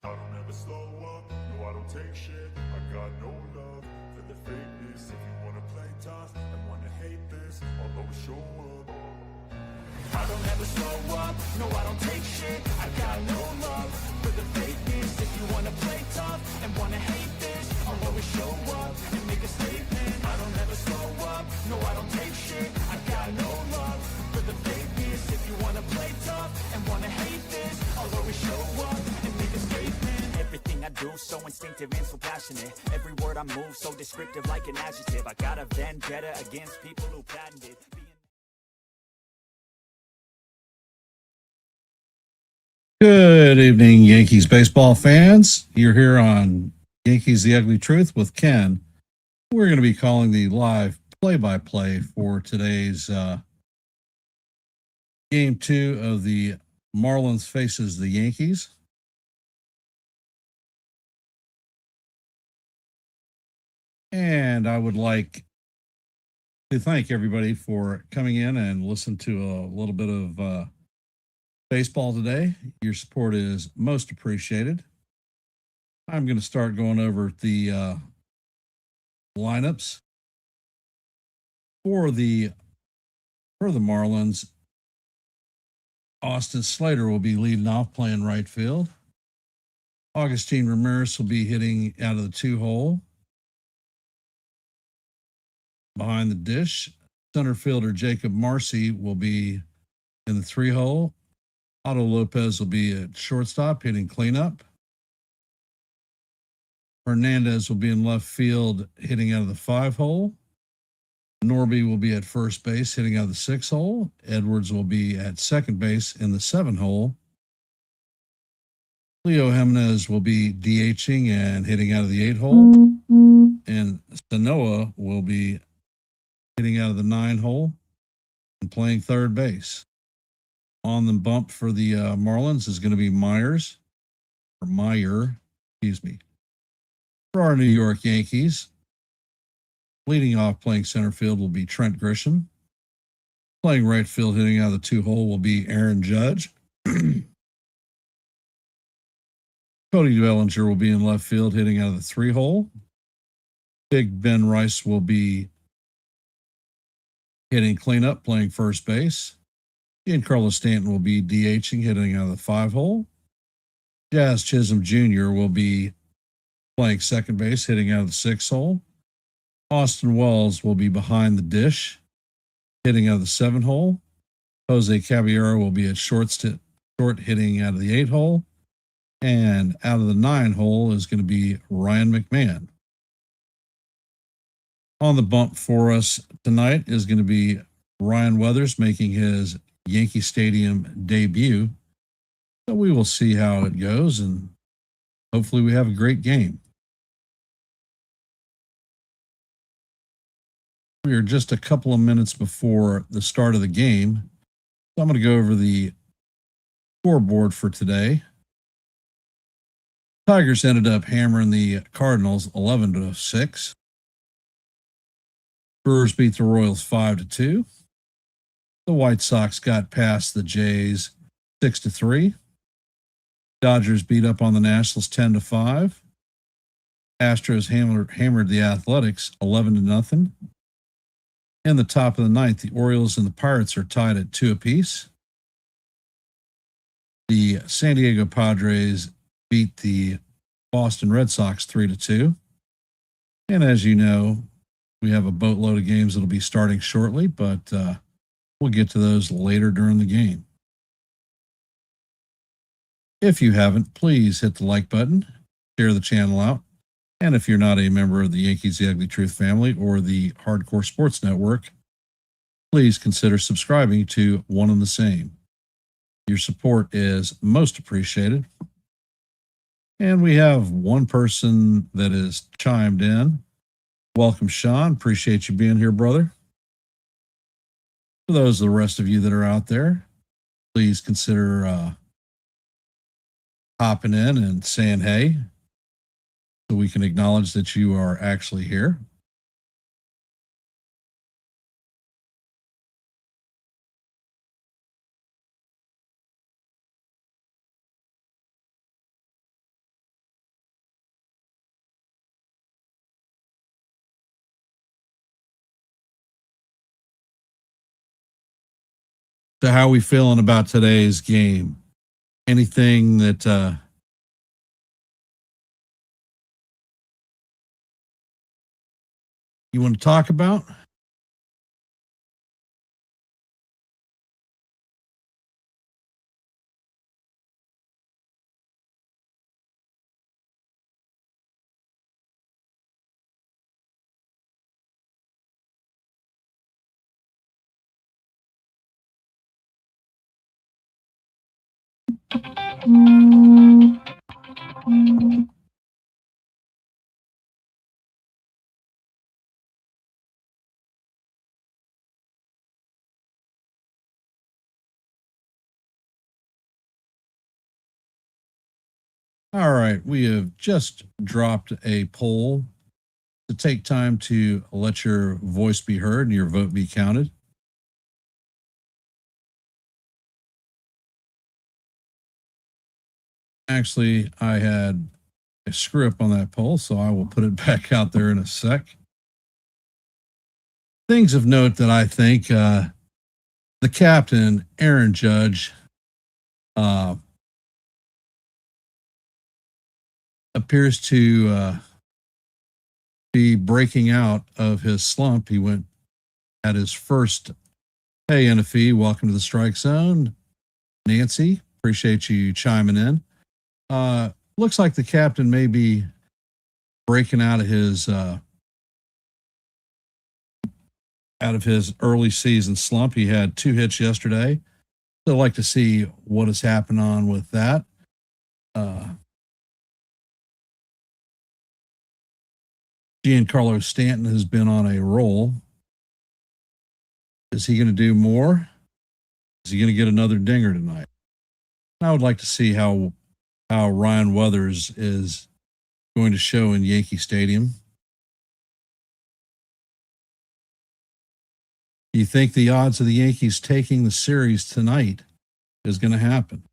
I don't ever slow up, no I don't take shit. I got no love for the fakeness. If you wanna play tough and wanna hate this, I'll always show up. I don't ever slow up, no I don't take shit. I got no love for the fakeness. If you wanna play tough and wanna hate this, I'll always show up and make a statement. I don't ever slow up, no I don't take shit. I got no love for the fakeness. If you wanna play tough and wanna hate this, I'll always show up and make a statement. Everything I do so instinctive and so passionate. Every word I move so descriptive like an adjective. I got a vendetta against people who patented Good evening, Yankees baseball fans. You're here on Yankees The Ugly Truth with Ken. We're going to be calling the live play-by-play for today's Game 2 of the Marlins faces the Yankees. And I would like to thank everybody for coming in and listen to a little bit of baseball today. Your support is most appreciated. I'm going to start going over the lineups for the Marlins. Austin Slater will be leading off, playing right field. Augustine Ramirez will be hitting out of the 2-hole. Behind the dish, center fielder Jacob Marcy will be in the 3-hole. Otto Lopez will be at shortstop, hitting cleanup. Hernandez will be in left field, hitting out of the 5-hole. Norby will be at first base, hitting out of the 6-hole. Edwards will be at second base in the 7-hole. Leo Jimenez will be DHing and hitting out of the 8-hole. And Sanoa will be hitting out of the 9-hole and playing third base. On the bump for the Marlins is going to be Meyer, For our New York Yankees, leading off playing center field will be Trent Grisham. Playing right field, hitting out of the 2-hole will be Aaron Judge. Cody Bellinger will be in left field, hitting out of the 3-hole. Big Ben Rice will be hitting cleanup, playing first base. Giancarlo Stanton will be DHing, hitting out of the 5-hole. Jazz Chisholm Jr. will be playing second base, hitting out of the 6-hole. Austin Wells will be behind the dish, hitting out of the 7-hole. Jose Caballero will be at short, hitting out of the 8-hole. And out of the 9-hole is going to be Ryan McMahon. On the bump for us tonight is going to be Ryan Weathers making his Yankee Stadium debut. So we will see how it goes, and hopefully we have a great game. We are just a couple of minutes before the start of the game. So I'm going to go over the scoreboard for today. Tigers ended up hammering the Cardinals 11-6. Brewers beat the Royals 5-2. The White Sox got past the Jays 6-3. Dodgers beat up on the Nationals 10-5. Astros hammered the Athletics 11-0. In the top of the ninth, the Orioles and the Pirates are tied at 2 apiece. The San Diego Padres beat the Boston Red Sox 3-2. And as you know, we have a boatload of games that'll be starting shortly, but we'll get to those later during the game. If you haven't, please hit the like button, share the channel out. And if you're not a member of the Yankees The Ugly Truth family or the Hardcore Sports Network, please consider subscribing to one and the same. Your support is most appreciated. And we have one person that is chimed in. Welcome, Sean. Appreciate you being here, brother. For those of the rest of you that are out there, please consider hopping in and saying hey, so we can acknowledge that you are actually here. So how are we feeling about today's game? Anything that you want to talk about? All right, we have just dropped a poll to take time to let your voice be heard and your vote be counted. Actually, I had a screw up on that poll, so I will put it back out there in a sec. Things of note that I think the captain, Aaron Judge, appears to be breaking out of his slump. He went at his first hey NFE. Welcome to the strike zone, Nancy. Appreciate you chiming in. Looks like the captain may be breaking out of his early season slump. He had 2 hits yesterday. So I'd like to see what has happened on with that. Giancarlo Stanton has been on a roll. Is he going to do more? Is he going to get another dinger tonight? I would like to see how Ryan Weathers is going to show in Yankee Stadium. Do you think the odds of the Yankees taking the series tonight is going to happen?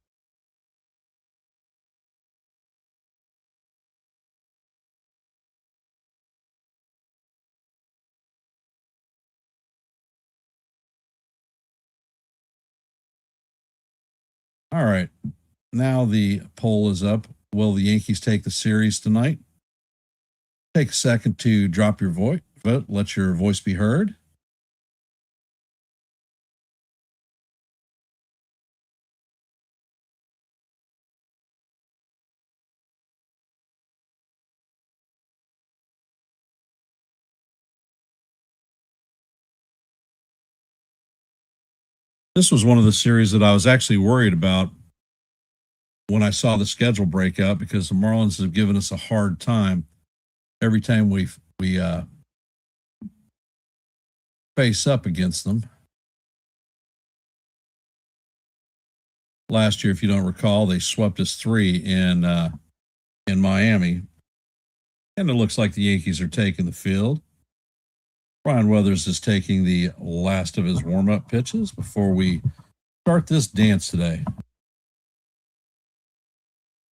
All right. Now the poll is up. Will the Yankees take the series tonight? Take a second to drop your vote. Let your voice be heard. This was one of the series that I was actually worried about when I saw the schedule break up, because the Marlins have given us a hard time every time we face up against them. Last year, if you don't recall, they swept us 3 in Miami, and it looks like the Yankees are taking the field. Ryan Weathers is taking the last of his warm-up pitches before we start this dance today.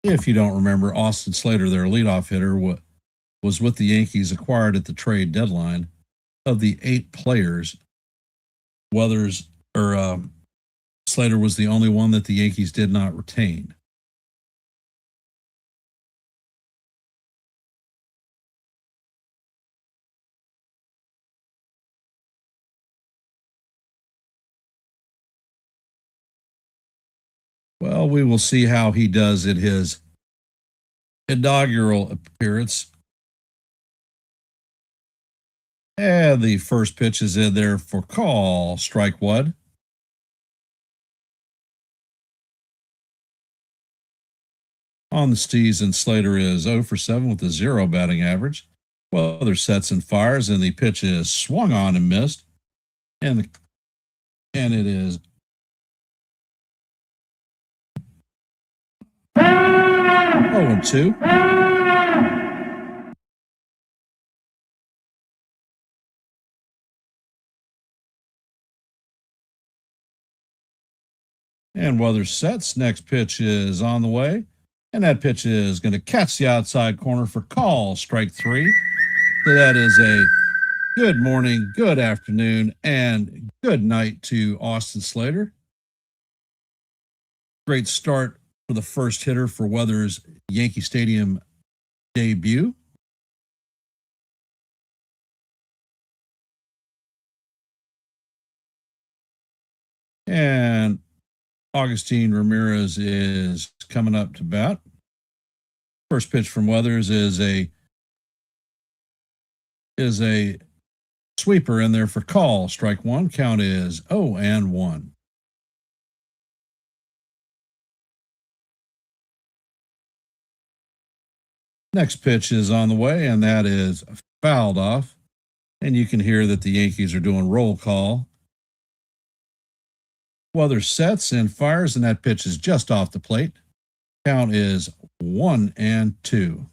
If you don't remember, Austin Slater, their leadoff hitter, was with the Yankees, acquired at the trade deadline. Of the 8 players, Slater was the only one that the Yankees did not retain. Well, we will see how he does at his inaugural appearance. And the first pitch is in there for call. Strike 1. On the season, Slater is 0 for 7 with a 0 batting average. Weathers sets and fires, and the pitch is swung on and missed. And it is 0-2. And Weathers sets. Next pitch is on the way. And that pitch is going to catch the outside corner for call. Strike 3. So that is a good morning, good afternoon, and good night to Austin Slater. Great start for the first hitter for Weather's Yankee Stadium debut. And Augustine Ramirez is coming up to bat. First pitch from Weathers is a sweeper in there for call. Strike one. Count is 0-1. Next pitch is on the way, and that is fouled off. And you can hear that the Yankees are doing roll call. Weathers sets and fires, and that pitch is just off the plate. Count is 1-2.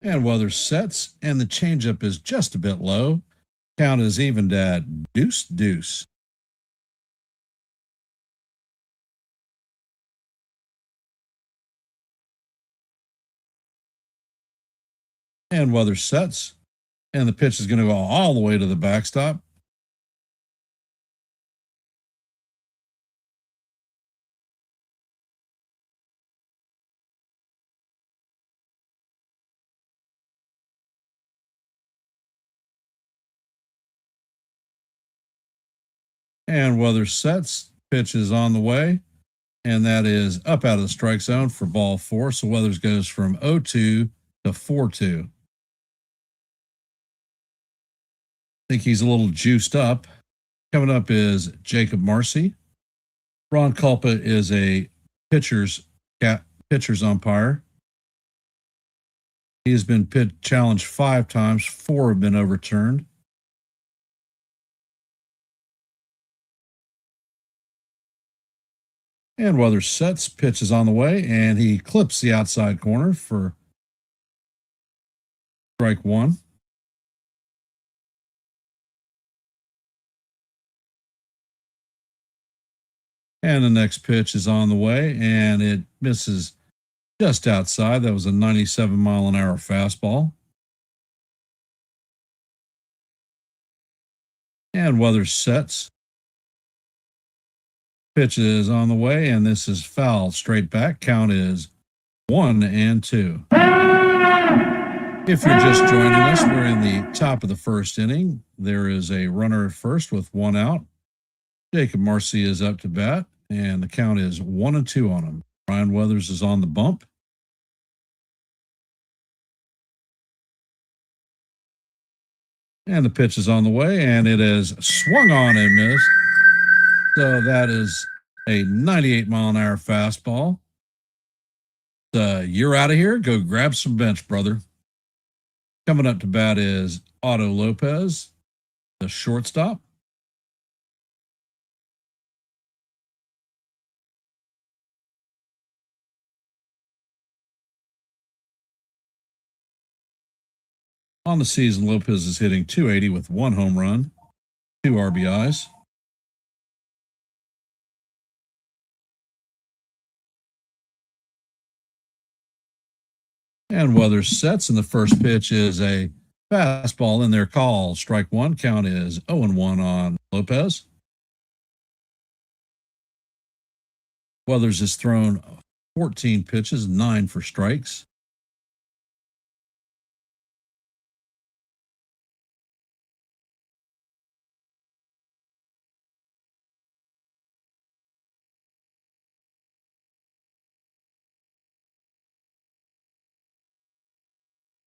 And Weathers sets, and the changeup is just a bit low. Count is evened at 2-2. And Weathers sets, and the pitch is going to go all the way to the backstop. And Weathers sets, pitch is on the way, and that is up out of the strike zone for ball 4. So Weathers goes from 0-2 to 4-2. I think he's a little juiced up. Coming up is Jacob Marcy. Ron Culpa is a pitcher's umpire. He has been challenged 5 times. 4 have been overturned. And Weathers sets, pitch is on the way, and he clips the outside corner for strike 1. And the next pitch is on the way, and it misses just outside. That was a 97-mile-an-hour fastball. And Weathers sets. Pitch is on the way, and this is foul straight back. Count is 1-2. If you're just joining us, we're in the top of the first inning. There is a runner at first with 1 out. Jacob Marcy is up to bat, and the count is 1-2 on him. Ryan Weathers is on the bump. And the pitch is on the way, and it is swung on and missed. So that is a 98-mile-an-hour fastball. You're out of here. Go grab some bench, brother. Coming up to bat is Otto Lopez, the shortstop. On the season, Lopez is hitting .280 with 1 home run, 2 RBIs. And Weathers sets, and the first pitch is a fastball in their call. Strike 1. Count is 0-1 on Lopez. Weathers has thrown 14 pitches, 9 for strikes.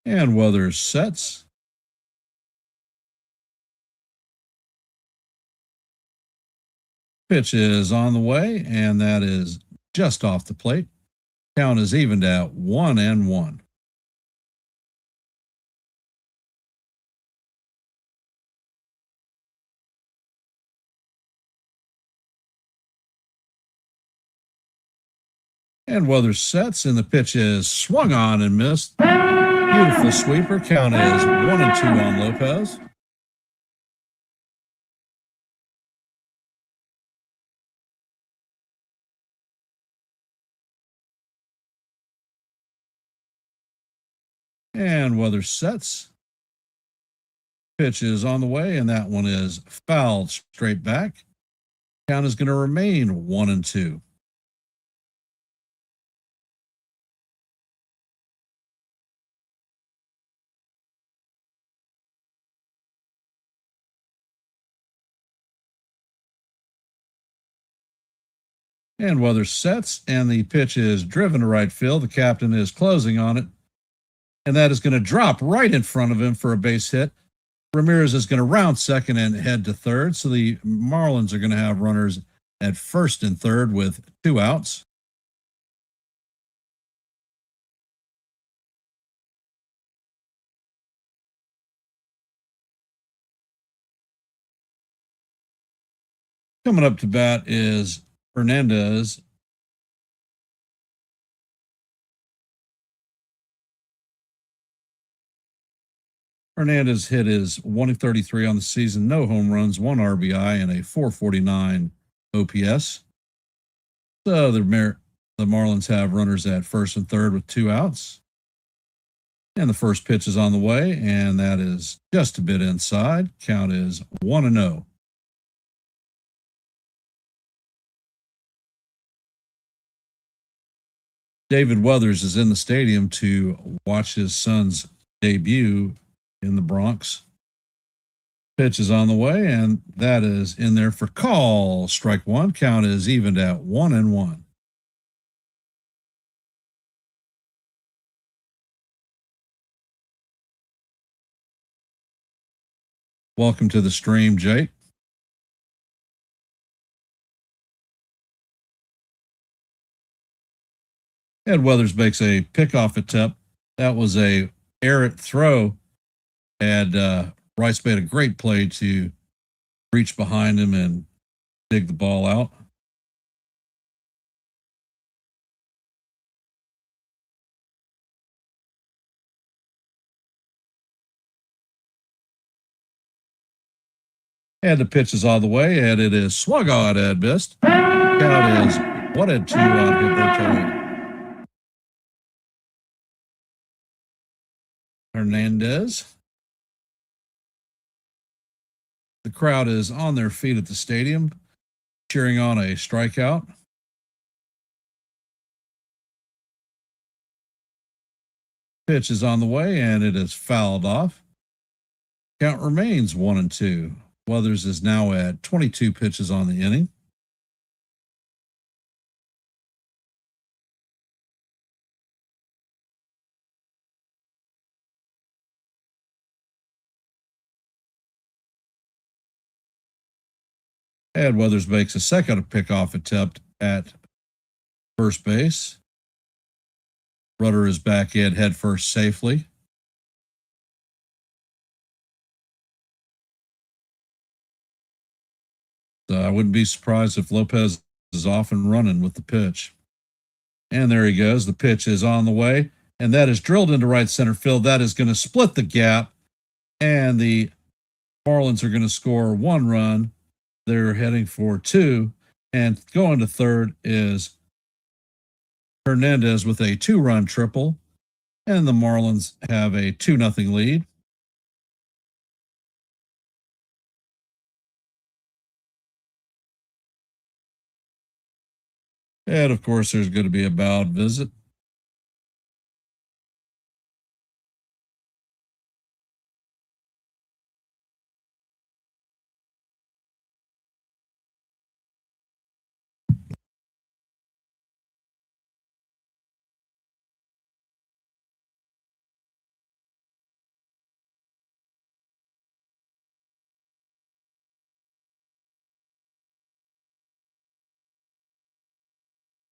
And Weathers sets. Pitch is on the way, and that is just off the plate. Count is evened out 1-1. And Weathers sets, and the pitch is swung on and missed. Beautiful sweeper. Count is 1-2 on Lopez. And Weathers sets. Pitch is on the way, and that one is fouled straight back. Count is going to remain 1-2. And Weather sets, and the pitch is driven to right field. The captain is closing on it, and that is going to drop right in front of him for a base hit. Ramirez is going to round second and head to third. So the Marlins are going to have runners at first and third with 2 outs. Coming up to bat is Hernandez. Hernandez hit his 133 on the season, no home runs, 1 RBI, and a 449 OPS. So the Marlins have runners at first and third with 2 outs. And the first pitch is on the way, and that is just a bit inside. Count is 1-0. David Weathers is in the stadium to watch his son's debut in the Bronx. Pitch is on the way, and that is in there for call. Strike one. Count is evened at 1-1. Welcome to the stream, Jake. Ed Weathers makes a pickoff attempt. That was a errant throw. And Rice made a great play to reach behind him and dig the ball out. And the pitch is all the way, and it is swung on and missed. Count is 1-2 on Gilberto Hernandez. The crowd is on their feet at the stadium, cheering on a strikeout. Pitch is on the way, and it is fouled off. Count remains 1-2. Weathers is now at 22 pitches on the inning. And Weathers makes a second pickoff attempt at first base. Rudder is back in head first safely. I wouldn't be surprised if Lopez is off and running with the pitch. And there he goes. The pitch is on the way, and that is drilled into right center field. That is going to split the gap, and the Marlins are going to score 1 run. They're heading for 2, and going to third is Hernandez with a 2-run triple, and the Marlins have a 2-0 lead. And of course, there's going to be a bowed visit.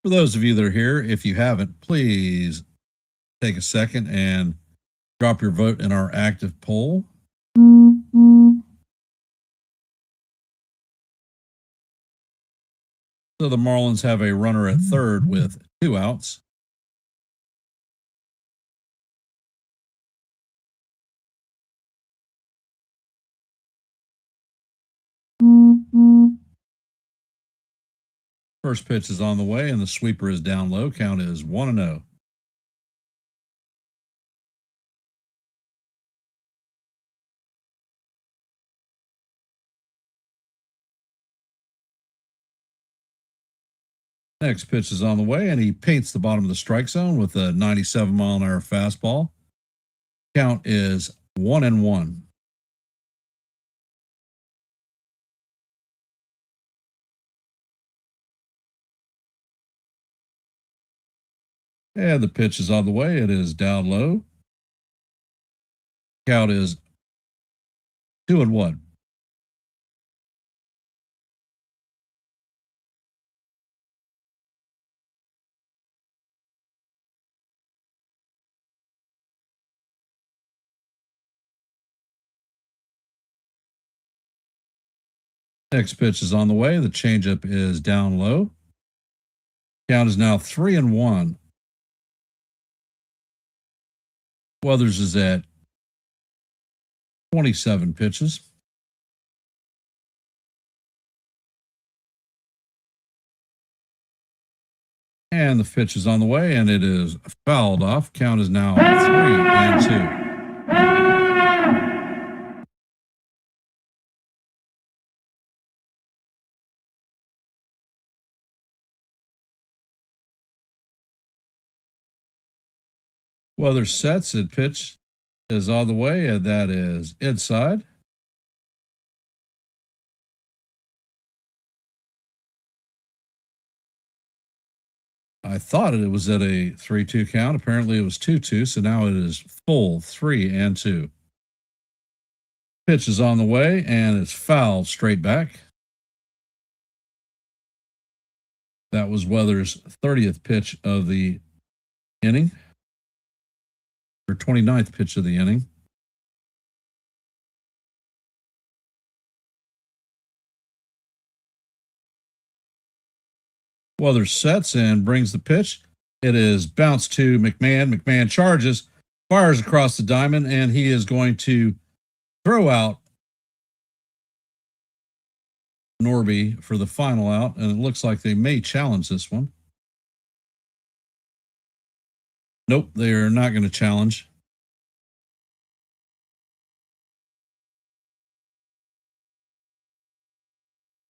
For those of you that are here, if you haven't, please take a second and drop your vote in our active poll. So the Marlins have a runner at third with 2 outs. First pitch is on the way, and the sweeper is down low. Count is 1-0. Next pitch is on the way, and he paints the bottom of the strike zone with a 97-mile-an-hour fastball. Count is 1-1. And the pitch is on the way. It is down low. Count is 2-1. Next pitch is on the way. The changeup is down low. Count is now 3-1. Weathers is at 27 pitches. And the pitch is on the way, and it is fouled off. Count is now 3-2. Weathers sets, and pitch is on the way, and that is inside. I thought it was at a 3-2 count. Apparently it was 2-2, so now it is full 3-2. Pitch is on the way, and it's fouled straight back. That was Weathers' 30th pitch of the inning, or 29th pitch of the inning. Weathers sets and brings the pitch. It is bounced to McMahon. McMahon charges, fires across the diamond, and he is going to throw out Norby for the final out, and it looks like they may challenge this one. Nope, they are not going to challenge.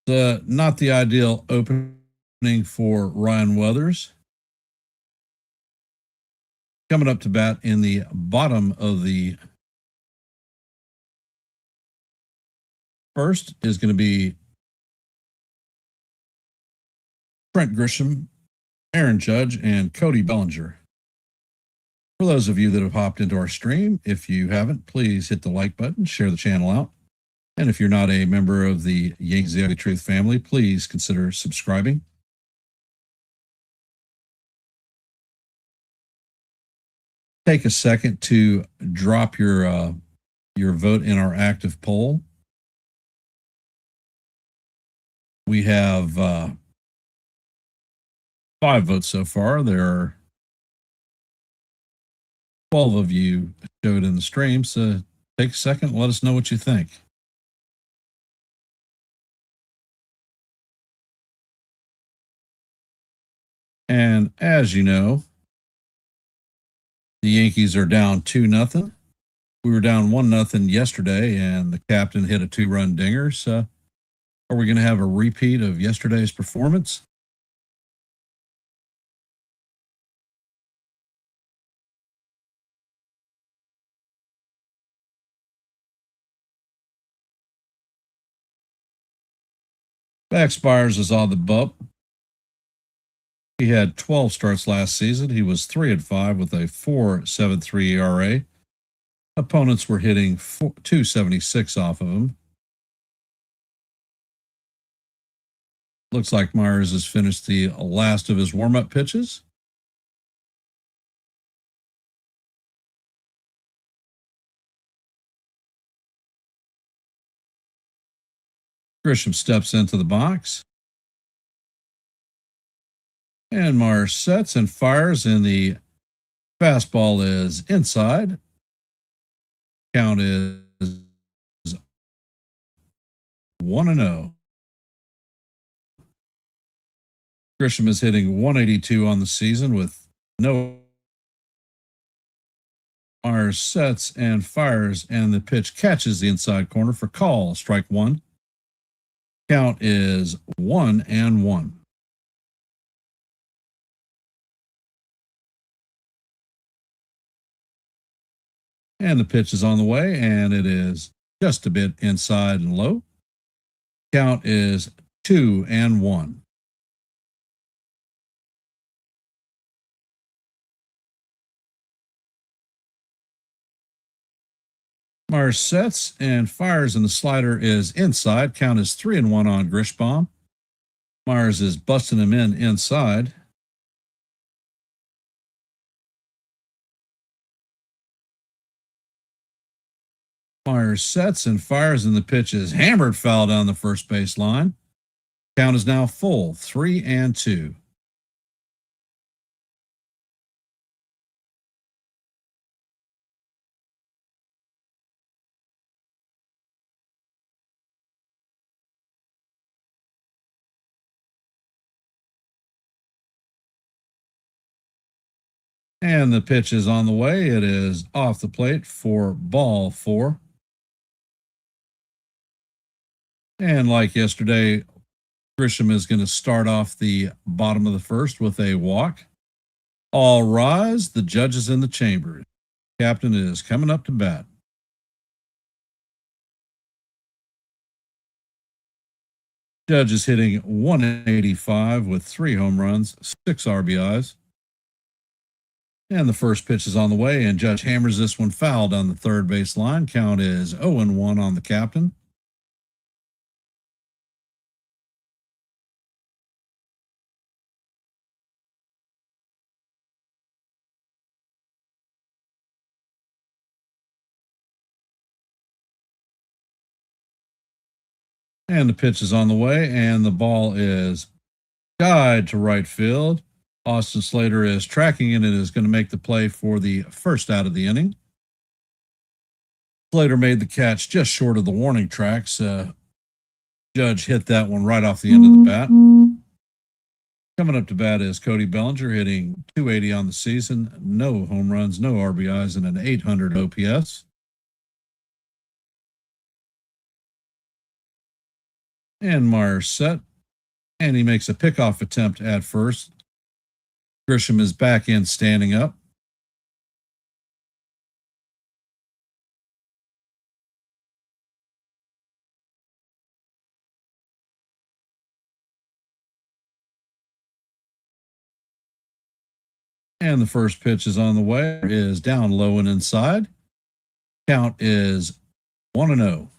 Not the ideal opening for Ryan Weathers. Coming up to bat in the bottom of the first is going to be Trent Grisham, Aaron Judge, and Cody Bellinger. For those of you that have hopped into our stream, if you haven't, please hit the like button, share the channel out. And if you're not a member of the Yankees The Ugly Truth family, please consider subscribing. Take a second to drop your vote in our active poll. We have 5 votes so far. There are 12 of you showed in the stream, so take a second and let us know what you think. And as you know, the Yankees are down 2-0. We were down 1-0 yesterday, and the captain hit a 2-run dinger. So are we going to have a repeat of yesterday's performance? Max Spires is on the bump. He had 12 starts last season. He was 3-5 with a 4.73 ERA. Opponents were hitting 276 off of him. Looks like Myers has finished the last of his warm-up pitches. Grisham steps into the box. And Myers sets and fires, and the fastball is inside. Count is 1-0. Grisham is hitting 182 on the season with no. Myers sets and fires, and the pitch catches the inside corner for call. Strike one. Count is 1-1. And the pitch is on the way, and it is just a bit inside and low. Count is 2-1. Mars sets and fires, and the slider is inside. Count is 3-1 on Grishbaum. Mars is busting him in inside. Myers sets and fires, and the pitch is hammered foul down the first base line. Count is now full, 3-2. And the pitch is on the way. It is off the plate for ball 4. And like yesterday, Grisham is going to start off the bottom of the first with a walk. All rise. The judge is in the chamber. Captain is coming up to bat. Judge is hitting 185 with 3 home runs, 6 RBIs. And the first pitch is on the way, and Judge hammers this one foul down the third base line. Count is 0-1 on the captain. And the pitch is on the way, and the ball is guide to right field. Austin Slater is tracking it and is going to make the play for the first out of the inning. Slater made the catch just short of the warning tracks. Judge hit that one right off the end of the bat. Coming up to bat is Cody Bellinger, hitting 280 on the season, no home runs, no RBIs, and an 800 OPS. And Myers set, and he makes a pickoff attempt at first. Grisham is back in standing up. And the first pitch is on the way, is down low and inside. Count is 1-0.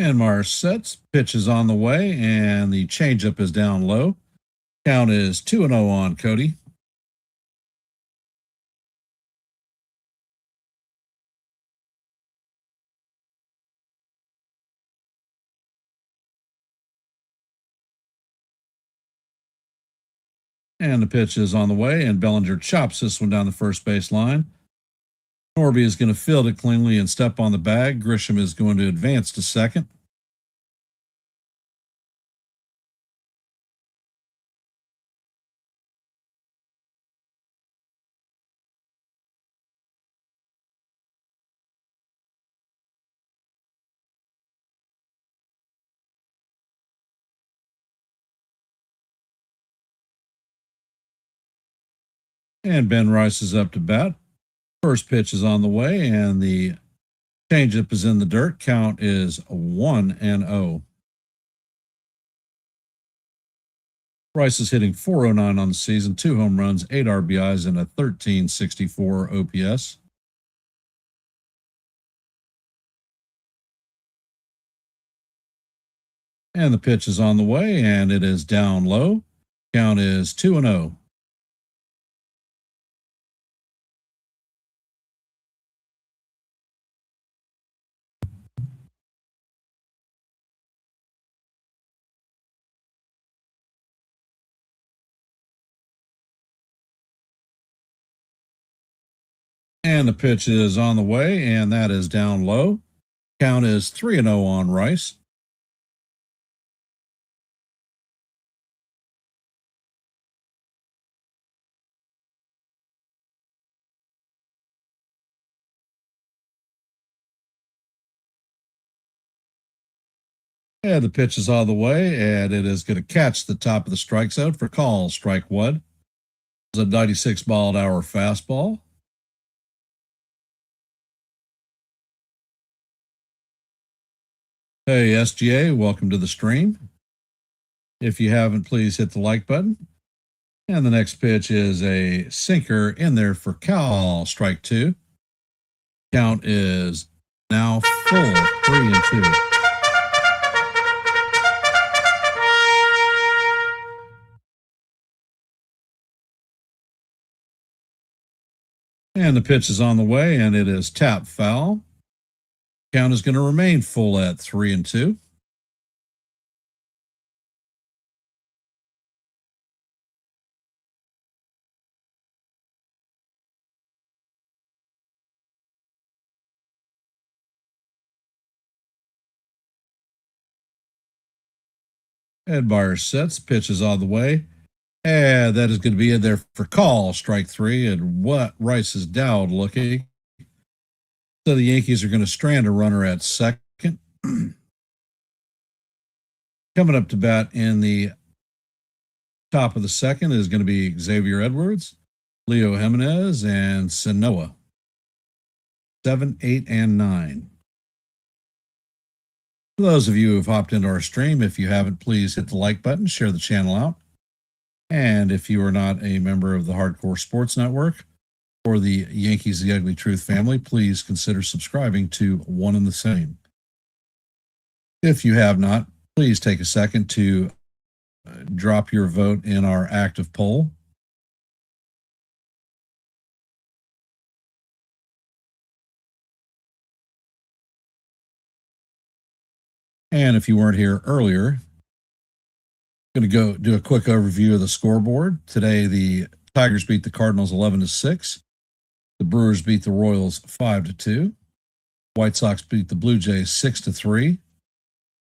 And Mars sets, pitch is on the way, and the changeup is down low. Count is 2-0 on Cody. And the pitch is on the way, and Bellinger chops this one down the first base line. Norby is going to field it cleanly and step on the bag. Grisham is going to advance to second. And Ben Rice is up to bat. First pitch is on the way, and the changeup is in the dirt. Count is 1-0. Rice is hitting 409 on the season, 2 home runs, 8 RBIs, and a 1364 OPS. And the pitch is on the way, and it is down low. Count is 2-0. And the pitch is on the way, and that is down low. Count is 3-0 on Rice. And the pitch is on the way, and it is going to catch the top of the strike zone for call. Strike one. It's a 96-mile-an-hour fastball. Hey, SGA, welcome to the stream. If you haven't, please hit the like button. And the next pitch is a sinker in there for Cal. Strike two. Count is now full, 3-2. And the pitch is on the way, and it is tap foul. Count is going to remain full at 3-2. Ed Byers sets, pitch is on the way. And that is going to be in there for call, strike three. And what Rice is down looking. So the Yankees are going to strand a runner at second. Coming up to bat in the top of the second is going to be Xavier Edwards, Leo Jimenez, and Sanoa. 7, 8, and 9. For those of you who have hopped into our stream, if you haven't, please hit the like button, share the channel out. And if you are not a member of the Hardcore Sports Network or the Yankees The Ugly Truth family, please consider subscribing to one and the same. If you have not, please take a second to drop your vote in our active poll. And if you weren't here earlier, I'm going to go do a quick overview of the scoreboard. Today, the Tigers beat the Cardinals 11-6. The Brewers beat the Royals 5-2. White Sox beat the Blue Jays 6-3.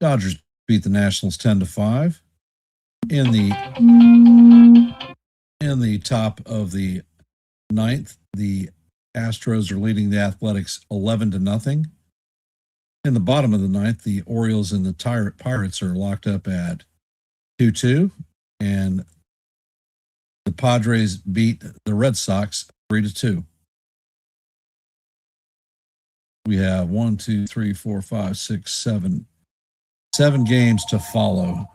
Dodgers beat the Nationals 10-5. In the top of the ninth, the Astros are leading the Athletics 11-0. In the bottom of the ninth, the Orioles and the Pirates are locked up at 2-2, and the Padres beat the Red Sox 3-2. We have 7 games to follow.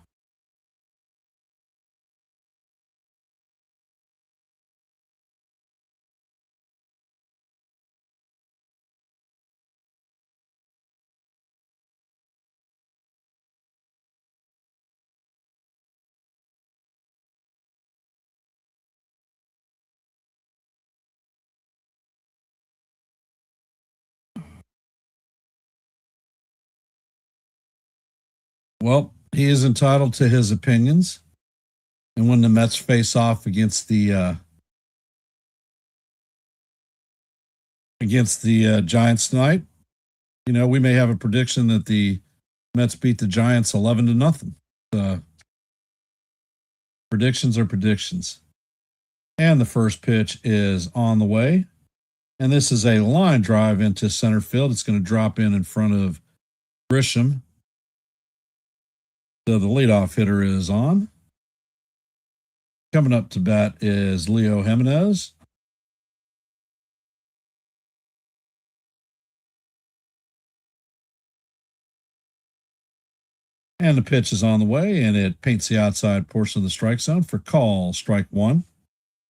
Well, he is entitled to his opinions. And when the Mets face off against the Giants tonight, we may have a prediction that the Mets beat the Giants 11-0. Predictions are predictions. And the first pitch is on the way. And this is a line drive into center field. It's going to drop in front of Grisham. So the leadoff hitter is on. Coming up to bat is Leo Jimenez. And the pitch is on the way, and it paints the outside portion of the strike zone for call, strike one.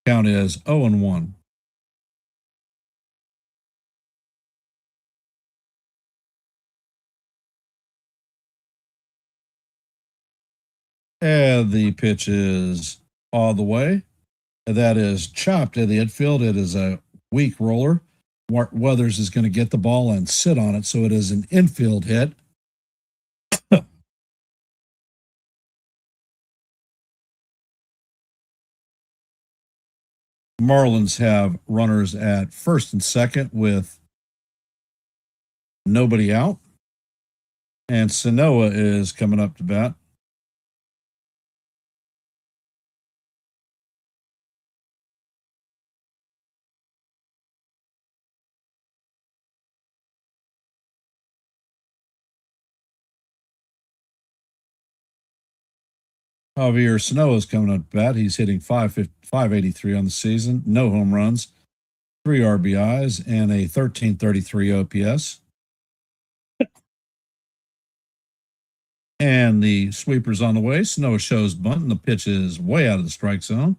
Count is 0-1. And the pitch is all the way. And that is chopped in the infield. It is a weak roller. Mark Weathers is going to get the ball and sit on it, so it is an infield hit. Marlins have runners at first and second with nobody out. And Sanoa is coming up to bat. Javier Sano is coming up to bat. He's hitting 583 on the season, no home runs, 3 RBIs, and a 1333 OPS. And the sweeper's on the way. Sano shows bunt, and the pitch is way out of the strike zone.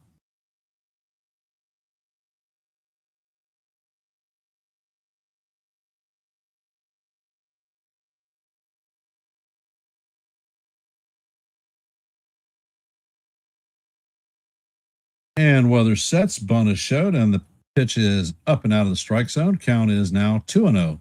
And Weather sets, bunt is showed, and the pitch is up and out of the strike zone. Count is now 2-0.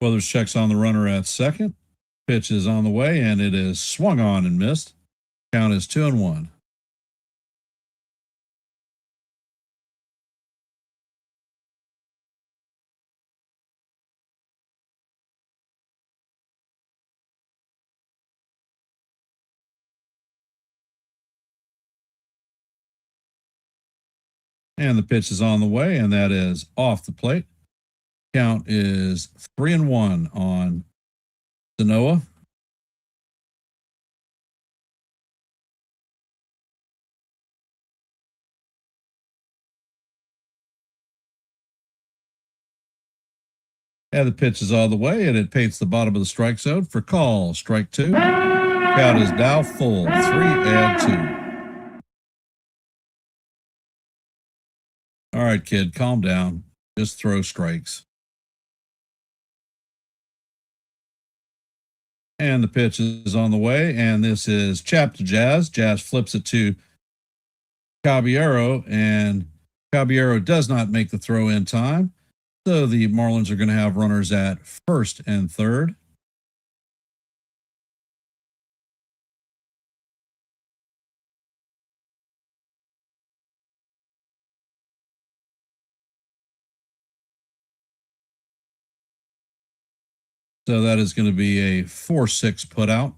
Weathers checks on the runner at second. Pitch is on the way, and it is swung on and missed. Count is 2-1. And the pitch is on the way, and that is off the plate. Count is 3-1 on Sanoa. And the pitch is all the way, and it paints the bottom of the strike zone for call. Strike 2. Count is now full. 3-2. All right, kid, calm down. Just throw strikes. And the pitch is on the way, and this is chap to Jazz. Jazz flips it to Caballero, and Caballero does not make the throw in time. So the Marlins are going to have runners at first and third. So that is going to be a 4-6 put out.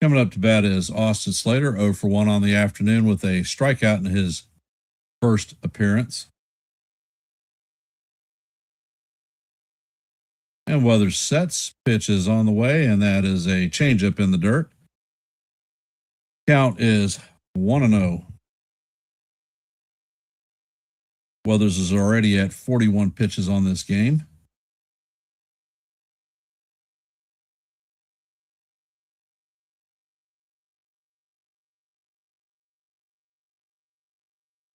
Coming up to bat is Austin Slater, 0 for 1 on the afternoon with a strikeout in his first appearance. And Weathers sets, pitch is on the way, and that is a changeup in the dirt. Count is 1-0. Weathers is already at 41 pitches on this game.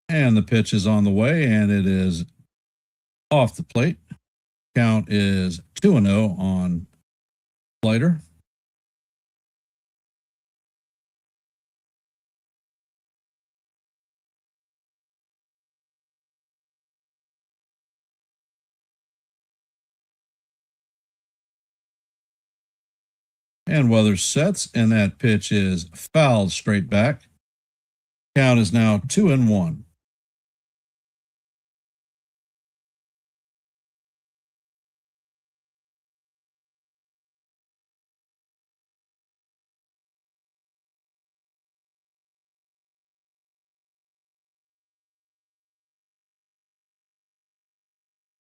And the pitch is on the way, and it is off the plate. Count is 2-0 on Slater. And Weathers sets, and that pitch is fouled straight back. Count is now 2-1.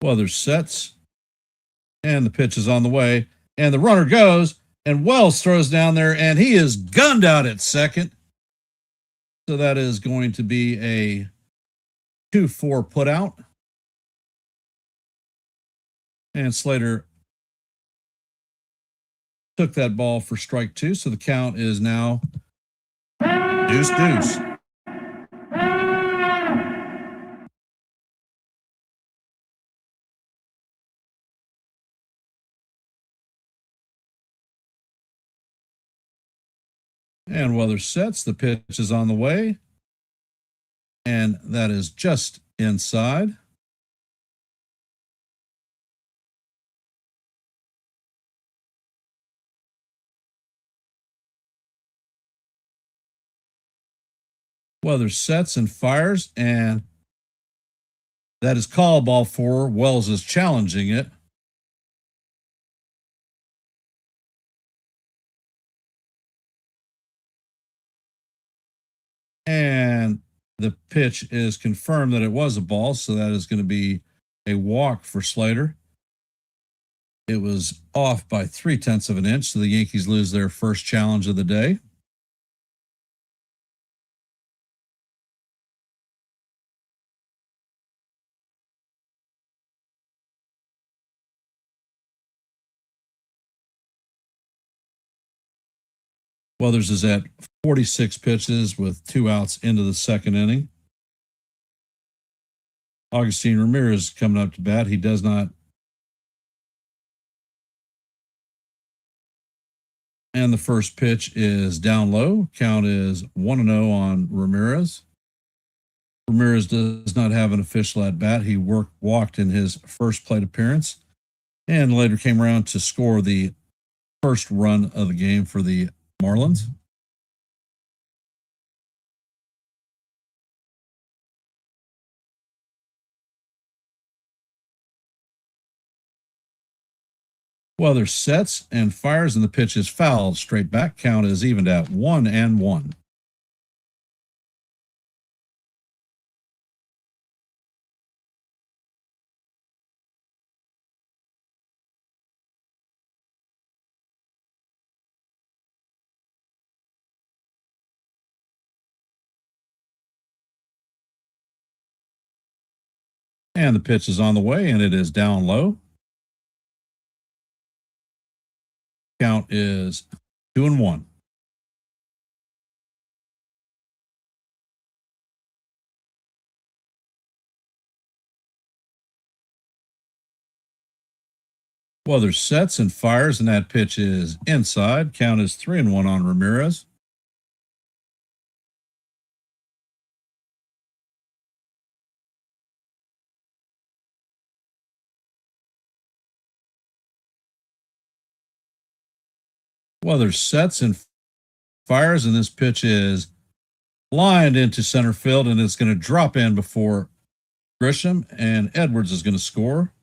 Weathers sets, and the pitch is on the way, and the runner goes, and Wells throws down there, and he is gunned out at second. So that is going to be a 2-4 put out. And Slater took that ball for strike 2. So the count is now deuce. And Weathers sets, the pitch is on the way, and that is just inside. – Weathers sets and fires, and That is call ball four. Wells is challenging it. And the pitch is confirmed that it was a ball, so that is going to be a walk for Slater. It was off by 0.3 of an inch, so the Yankees lose their first challenge of the day. Weathers is at 46 pitches with 2 outs into the second inning. Augustine Ramirez coming up to bat. He does not. And the first pitch is down low. Count is 1-0 on Ramirez. Ramirez does not have an official at bat. He walked in his first plate appearance and later came around to score the first run of the game for the Marlins. Weather sets and fires, and the pitch is fouled straight back. Count is evened at 1-1. And the pitch is on the way, and it is down low. Count is 2-1. Weather sets and fires, and that pitch is inside. Count is 3-1 on Ramirez. Weather sets and fires, and this pitch is lined into center field, and it's going to drop in before Grisham, and Edwards is going to score.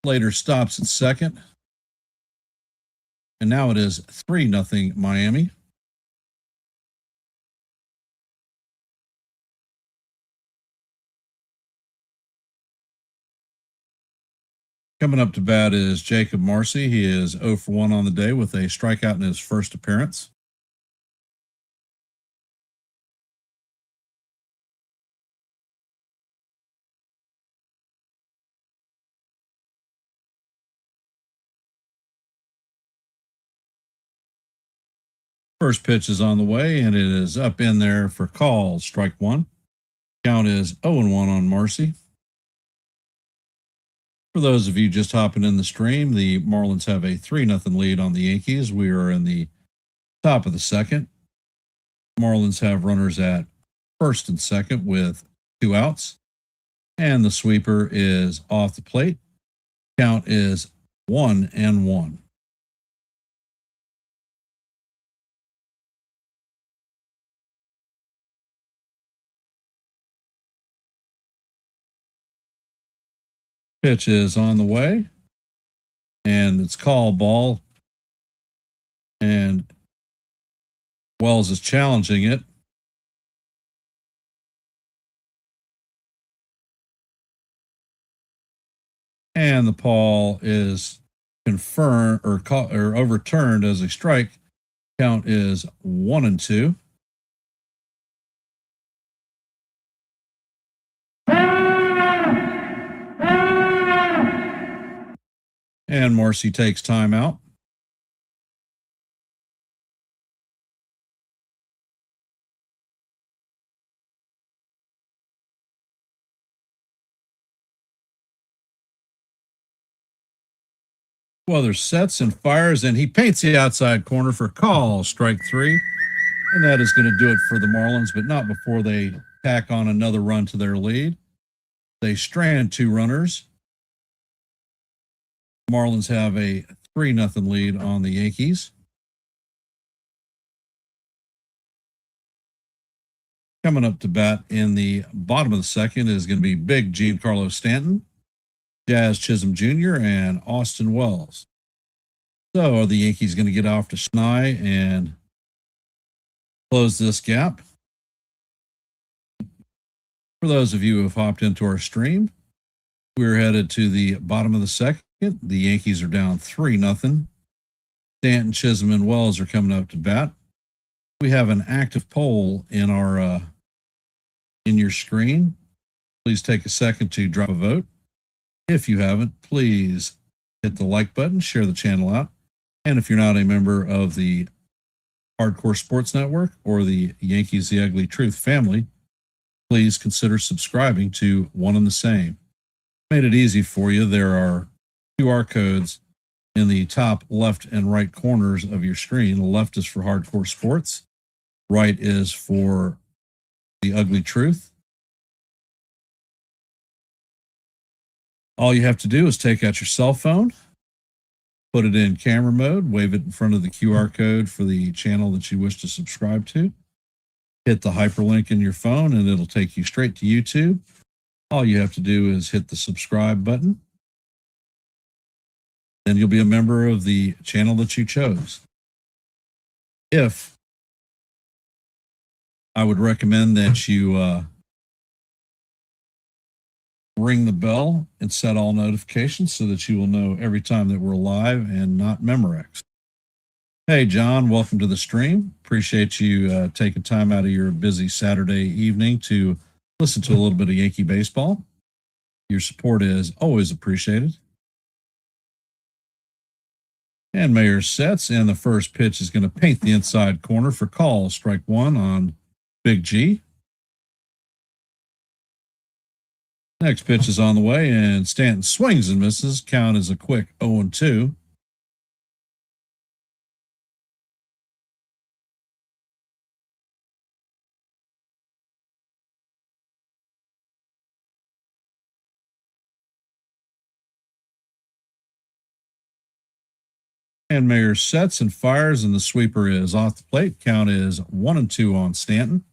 Slater stops at second. And now it is 3-0 Miami. Coming up to bat is Jacob Marcy. He is 0 for 1 on the day with a strikeout in his first appearance. First pitch is on the way, and it is up in there for call. Strike one. Count is 0-1 on Marcy. For those of you just hopping in the stream, the Marlins have a 3-0 lead on the Yankees. We are in the top of the second. Marlins have runners at first and second with 2 outs. And the sweeper is off the plate. Count is 1-1. Pitch is on the way, and it's call ball, and Wells is challenging it. And the ball is confirmed or overturned as a strike. Count is 1-2. And Marcy takes timeout. Weather sets and fires, and he paints the outside corner for call. Strike 3. And that is going to do it for the Marlins, but not before they tack on another run to their lead. They strand 2 runners. Marlins have a 3-0 lead on the Yankees. Coming up to bat in the bottom of the second is going to be Big Giancarlo Stanton, Jazz Chisholm Jr., and Austin Wells. So are the Yankees going to get off to Snai and close this gap? For those of you who have hopped into our stream, we're headed to the bottom of the second. The Yankees are down 3-0. Stanton, Chisholm, and Wells are coming up to bat. We have an active poll in our in your screen. Please take a second to drop a vote. If you haven't, please hit the like button, share the channel out. And if you're not a member of the Hardcore Sports Network or the Yankees The Ugly Truth family, please consider subscribing to one and the same. Made it easy for you. There are QR codes in the top left and right corners of your screen. The left is for Hardcore Sports. Right is for The Ugly Truth. All you have to do is take out your cell phone, put it in camera mode, wave it in front of the QR code for the channel that you wish to subscribe to. Hit the hyperlink in your phone and it'll take you straight to YouTube. All you have to do is hit the subscribe button. Then you'll be a member of the channel that you chose. I would recommend that you ring the bell and set all notifications so that you will know every time that we're live and not Memorex. Hey, John, welcome to the stream. Appreciate you taking time out of your busy Saturday evening to listen to a little bit of Yankee baseball. Your support is always appreciated. And Mayer sets, and the first pitch is going to paint the inside corner for call. Strike one on Big G. Next pitch is on the way, and Stanton swings and misses. Count is a quick 0-2. And Mayer sets and fires, and the sweeper is off the plate. Count is 1-2 on Stanton.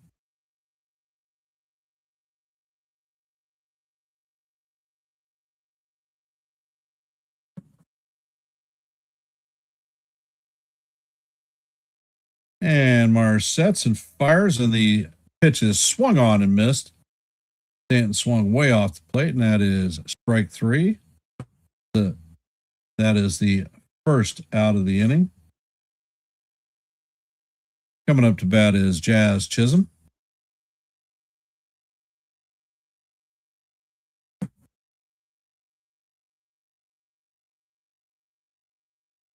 And Myers sets and fires, and the pitch is swung on and missed. Stanton swung way off the plate, and that is strike three. That is the first out of the inning. Coming up to bat is Jazz Chisholm.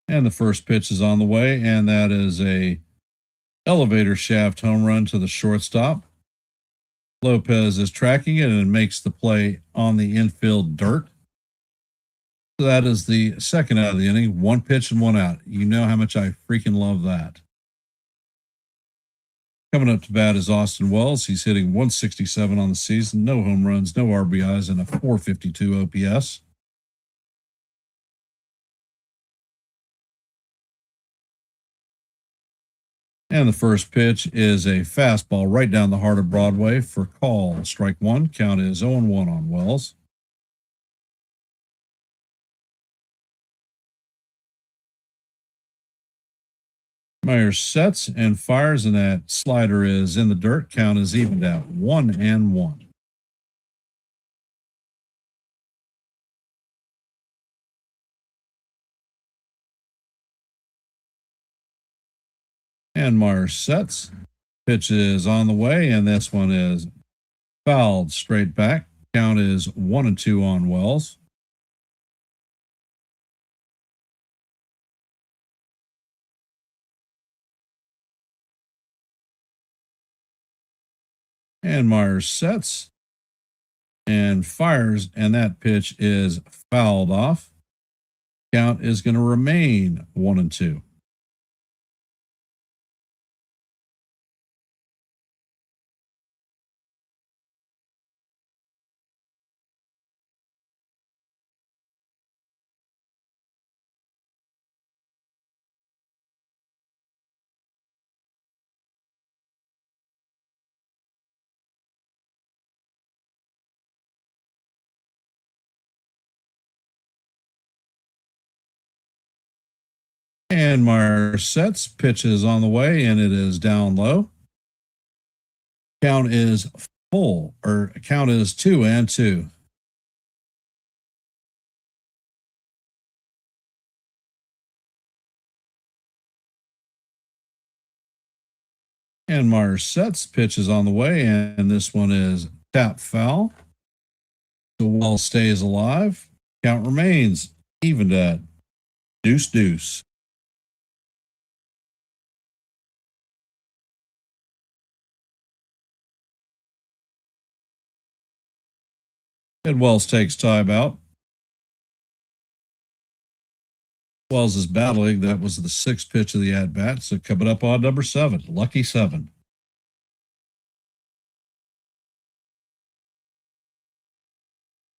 And the first pitch is on the way, and that is a elevator shaft home run to the shortstop. Lopez is tracking it and makes the play on the infield dirt. So that is the second out of the inning. One pitch and one out. You know how much I freaking love that. Coming up to bat is Austin Wells. He's hitting 167 on the season. No home runs, no RBIs, and a 452 OPS. And the first pitch is a fastball right down the heart of Broadway for call. Strike one. Count is 0-1 on Wells. Myers sets and fires, and that slider is in the dirt. Count is evened out 1-1. And Myers sets. Pitch is on the way, and this one is fouled straight back. Count is 1-2 on Wells. And Myers sets and fires, and that pitch is fouled off. Count is going to remain 1-2. And Meyer sets, pitch is on the way, and it is down low. Count is full, or count is 2-2. And Meyer sets, pitch is on the way, and this one is tap foul. The wall stays alive. Count remains evened at deuce. And Wells takes timeout. Wells is battling. That was the sixth pitch of the at-bat. So coming up on number 7, lucky 7.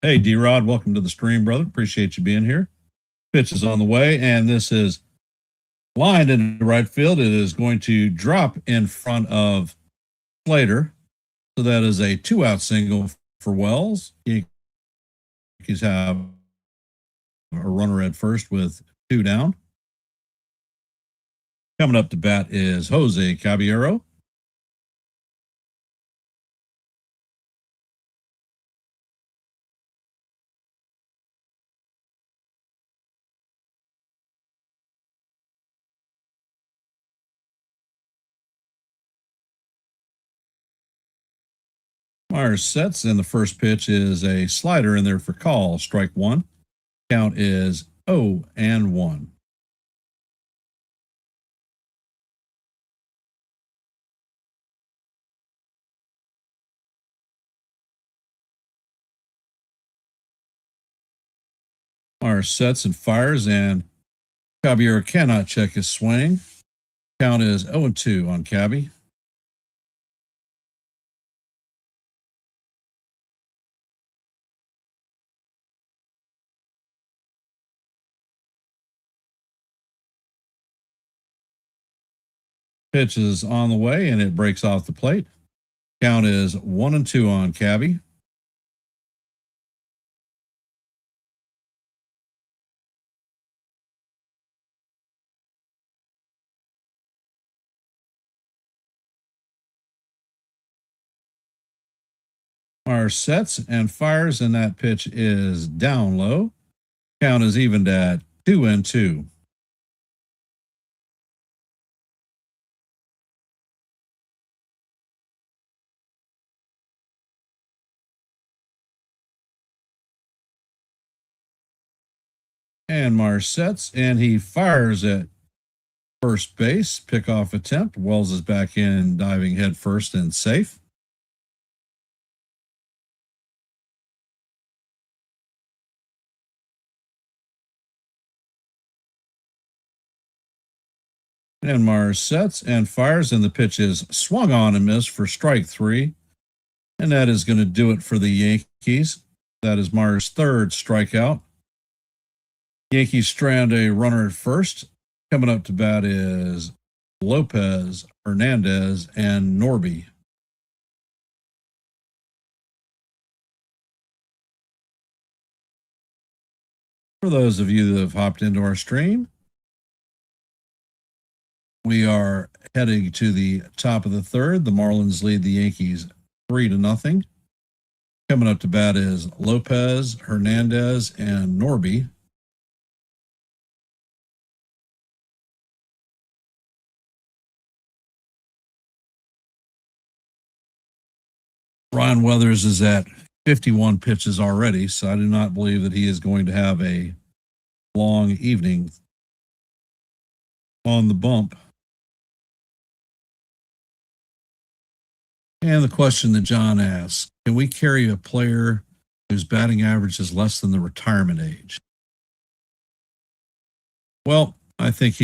Hey, D-Rod, welcome to the stream, brother. Appreciate you being here. Pitch is on the way, and this is lined into right field. It is going to drop in front of Slater. So that is a 2-out single for Wells. Yankees have a runner at first with 2 down. Coming up to bat is Jose Caballero. Myers sets, and the first pitch is a slider in there for call. Strike 1. Count is 0-1. Myers sets and fires, and Caballero cannot check his swing. Count is 0-2 on Cabby. Pitch is on the way, and it breaks off the plate. Count is 1-2 on Cabby. Myers sets and fires, and that pitch is down low. Count is evened at 2-2. And Myers sets, and he fires at first base. Pickoff attempt. Wells is back in, diving head first and safe. And Myers sets and fires, and the pitch is swung on and missed for strike 3. And that is going to do it for the Yankees. That is Myers' third strikeout. Yankees strand a runner at first. Coming up to bat is Lopez, Hernandez, and Norby. For those of you that have hopped into our stream, we are heading to the top of the third. The Marlins lead the Yankees 3-0. Coming up to bat is Lopez, Hernandez, and Norby. Ryan Weathers is at 51 pitches already, so I do not believe that he is going to have a long evening on the bump. And the question that John asks, can we carry a player whose batting average is less than the retirement age? Well, I think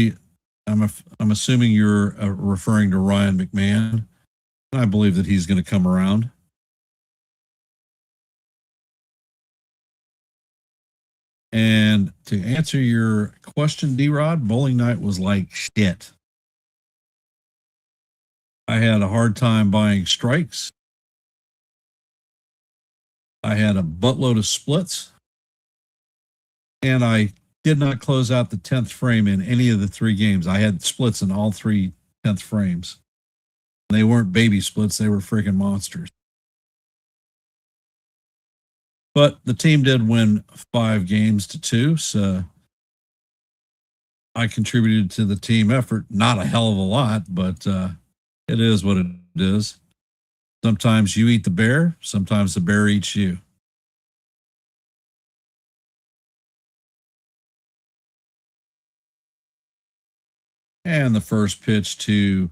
I'm assuming you're referring to Ryan McMahon. I believe that he's going to come around. And to answer your question, D-Rod, bowling night was like shit. I had a hard time buying strikes. I had a buttload of splits. And I did not close out the 10th frame in any of the 3 games. I had splits in all 3 10th frames. They weren't baby splits, they were freaking monsters. But the team did win 5 games to 2, so I contributed to the team effort. Not a hell of a lot, but it is what it is. Sometimes you eat the bear, sometimes the bear eats you. And the first pitch to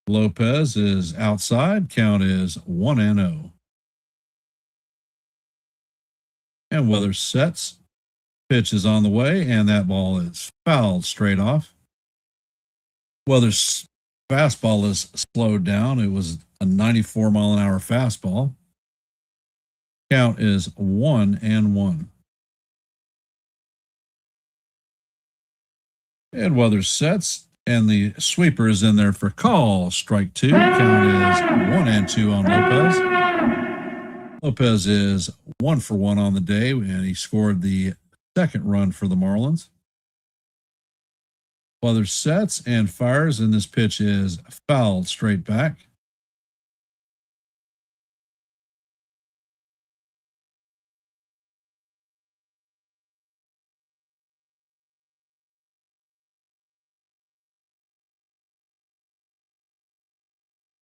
Lopez is outside. Count is 1-0. And Weathers sets. Pitch is on the way, and that ball is fouled straight off. Weathers' fastball is slowed down. It was a 94-mile-an-hour fastball. Count is 1-1. And Weathers sets, and the sweeper is in there for call. Strike 2. Count is 1-2 on Lopez. Lopez is 1 for 1 on the day, and he scored the second run for the Marlins. Weathers sets and fires, and this pitch is fouled straight back.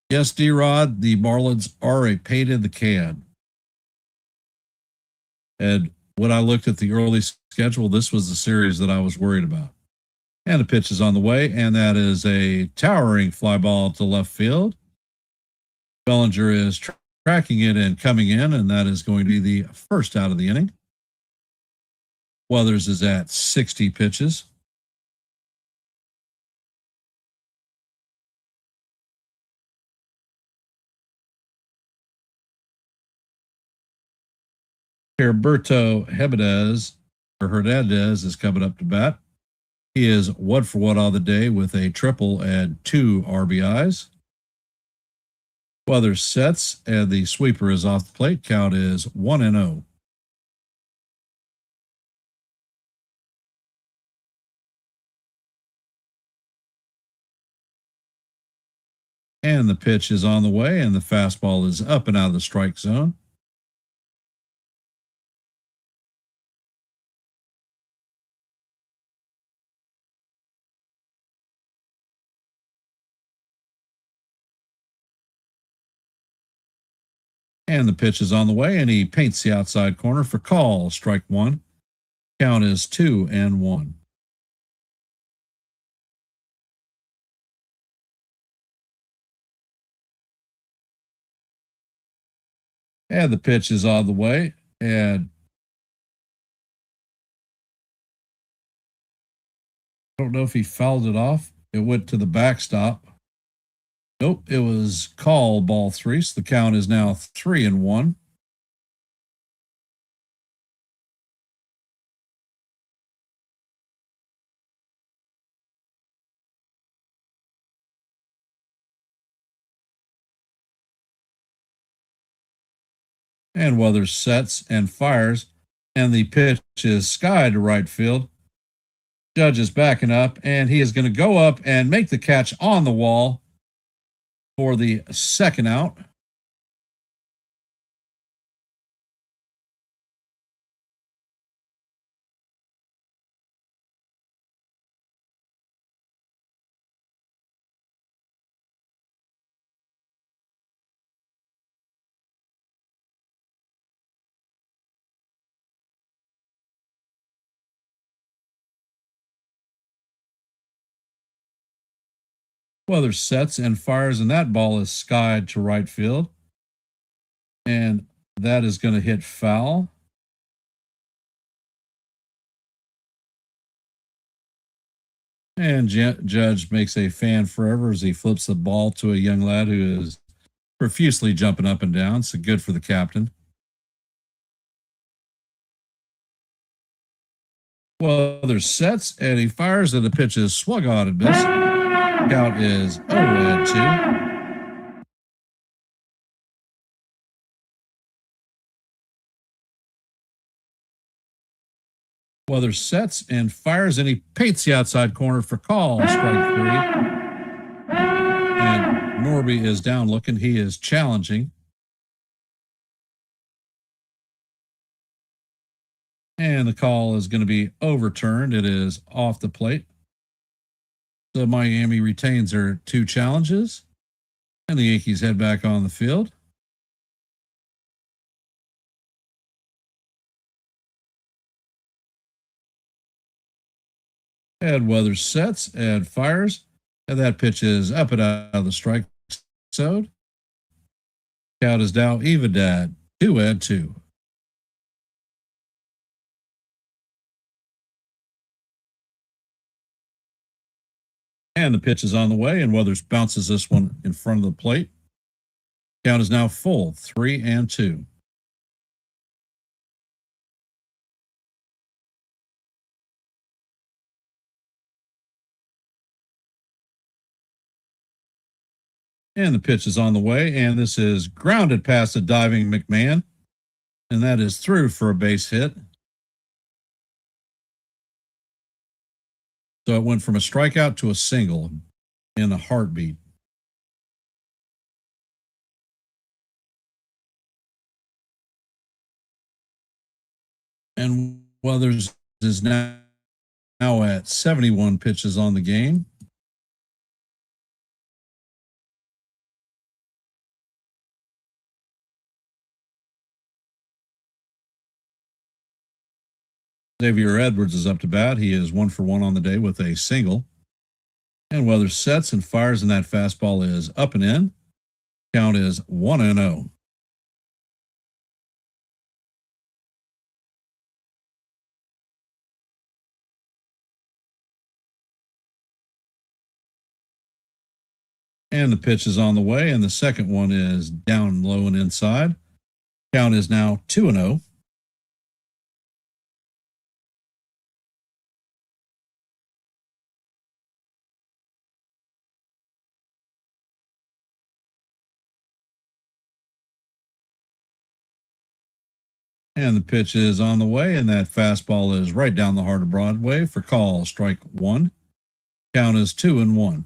Yes, D-Rod, the Marlins are a pain in the can. And when I looked at the early schedule, this was the series that I was worried about. And the pitch is on the way, and that is a towering fly ball to left field. Bellinger is tracking it and coming in, and that is going to be the first out of the inning. Weathers is at 60 pitches. Heriberto Hernandez is coming up to bat. He is 1 for 1 on the day with a triple and 2 RBIs. Weathers sets, and the sweeper is off the plate. Count is 1-0. And the pitch is on the way, and the fastball is up and out of the strike zone. And the pitch is on the way, and he paints the outside corner for call. Strike 1. Count is 2-1. And the pitch is on the way, and I don't know if he fouled it off. It went to the backstop. Nope, it was call ball 3, so the count is now 3-1. And Weathers sets and fires, and the pitch is sky to right field. Judge is backing up, and he is going to go up and make the catch on the wall for the second out. Weathers sets and fires, and that ball is skied to right field. And that is going to hit foul. And Judge makes a fan forever as he flips the ball to a young lad who is profusely jumping up and down. So good for the captain. Weathers sets, and he fires, and the pitch is swung on and missed. Count is 0-2. Weathers sets and fires, and he paints the outside corner for call. Strike three. And Norby is down looking. He is challenging. And the call is going to be overturned. It is off the plate. So Miami retains their 2 challenges. And the Yankees head back on the field. Ed Weathers sets, Ed fires, and that pitch is up and out of the strike zone. Count is now even at 2-2. And the pitch is on the way, and Weathers bounces this one in front of the plate. Count is now full, 3-2. And the pitch is on the way, and this is grounded past the diving McMahon, and that is through for a base hit. So it went from a strikeout to a single in a heartbeat. And Weathers is now at 71 pitches on the game. Xavier Edwards is up to bat. He is 1 for 1 on the day with a single. And Weathers sets and fires, and that fastball is up and in. Count is 1-0. And the pitch is on the way, and the second one is down low and inside. Count is now 2-0. And the pitch is on the way, and that fastball is right down the heart of Broadway for call. Strike 1. Count is 2-1.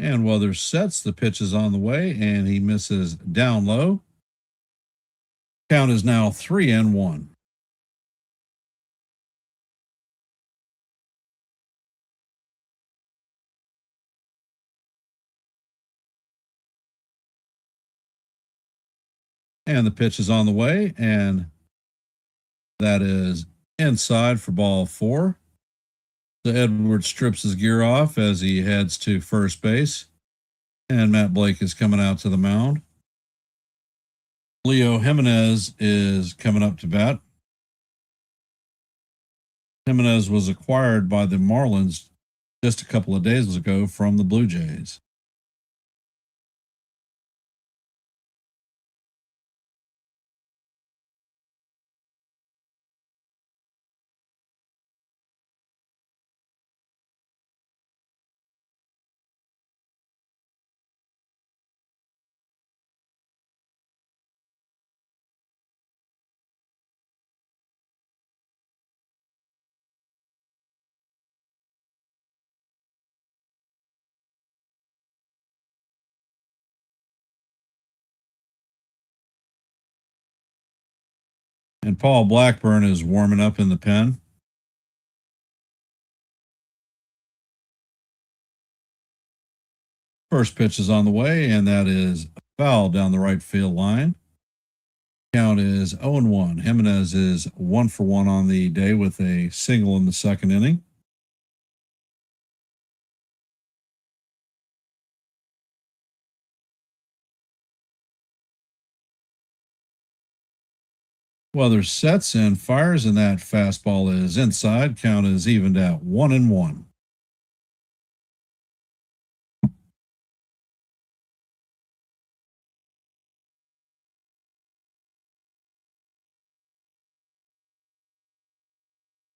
And Weathers sets, the pitch is on the way, and he misses down low. Count is now 3-1. And the pitch is on the way, and that is inside for ball 4. So Edwards strips his gear off as he heads to first base, and Matt Blake is coming out to the mound. Leo Jimenez is coming up to bat. Jimenez was acquired by the Marlins just a couple of days ago from the Blue Jays. And Paul Blackburn is warming up in the pen. First pitch is on the way, and that is foul down the right field line. Count is 0-1. Jimenez is 1 for 1 on the day with a single in the second inning. Weathers sets and fires, and that fastball is inside. Count is evened at 1-1.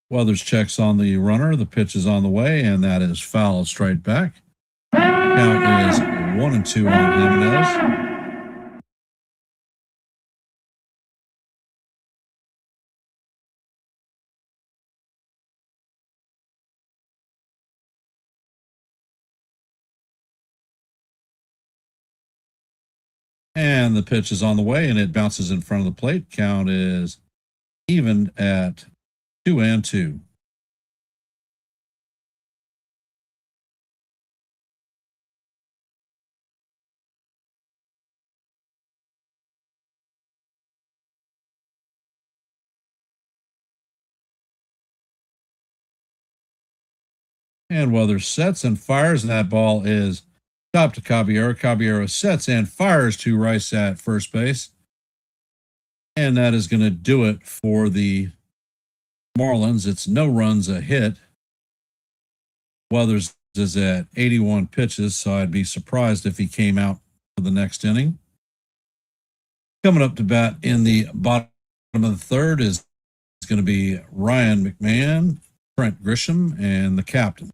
Weathers checks on the runner. The pitch is on the way, and that is foul straight back. Count is 1-2 on Jimenez. And the pitch is on the way, and it bounces in front of the plate. Count is even at 2-2. And Weathers sets and fires, and that ball is top to Caballero. Caballero sets and fires to Rice at first base. And that is going to do it for the Marlins. It's no runs, a hit. Weathers is at 81 pitches, so I'd be surprised if he came out for the next inning. Coming up to bat in the bottom of the third is going to be Ryan McMahon, Trent Grisham, and the captain.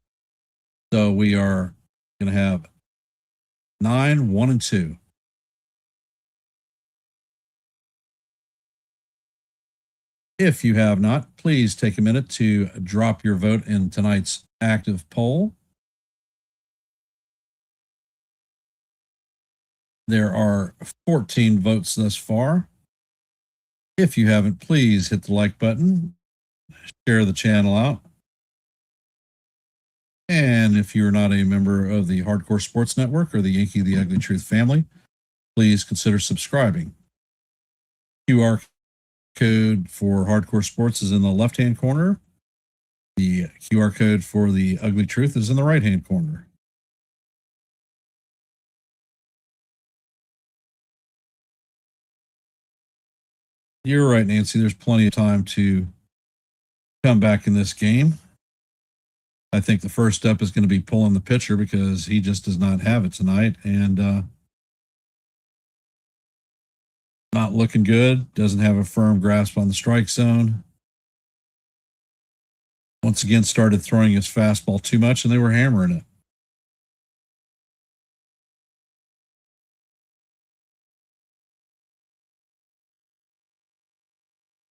So we are going to have 9, 1, and 2. If you have not, please take a minute to drop your vote in tonight's active poll. There are 14 votes thus far. If you haven't, please hit the like button, share the channel out. And if you're not a member of the Hardcore Sports Network or the Yankee The Ugly Truth family, please consider subscribing. QR code for Hardcore Sports is in the left-hand corner. The QR code for the Ugly Truth is in the right-hand corner. You're right, Nancy. There's plenty of time to come back in this game. I think the first step is going to be pulling the pitcher because he just does not have it tonight. And not looking good. Doesn't have a firm grasp on the strike zone. Once again, started throwing his fastball too much, and they were hammering it.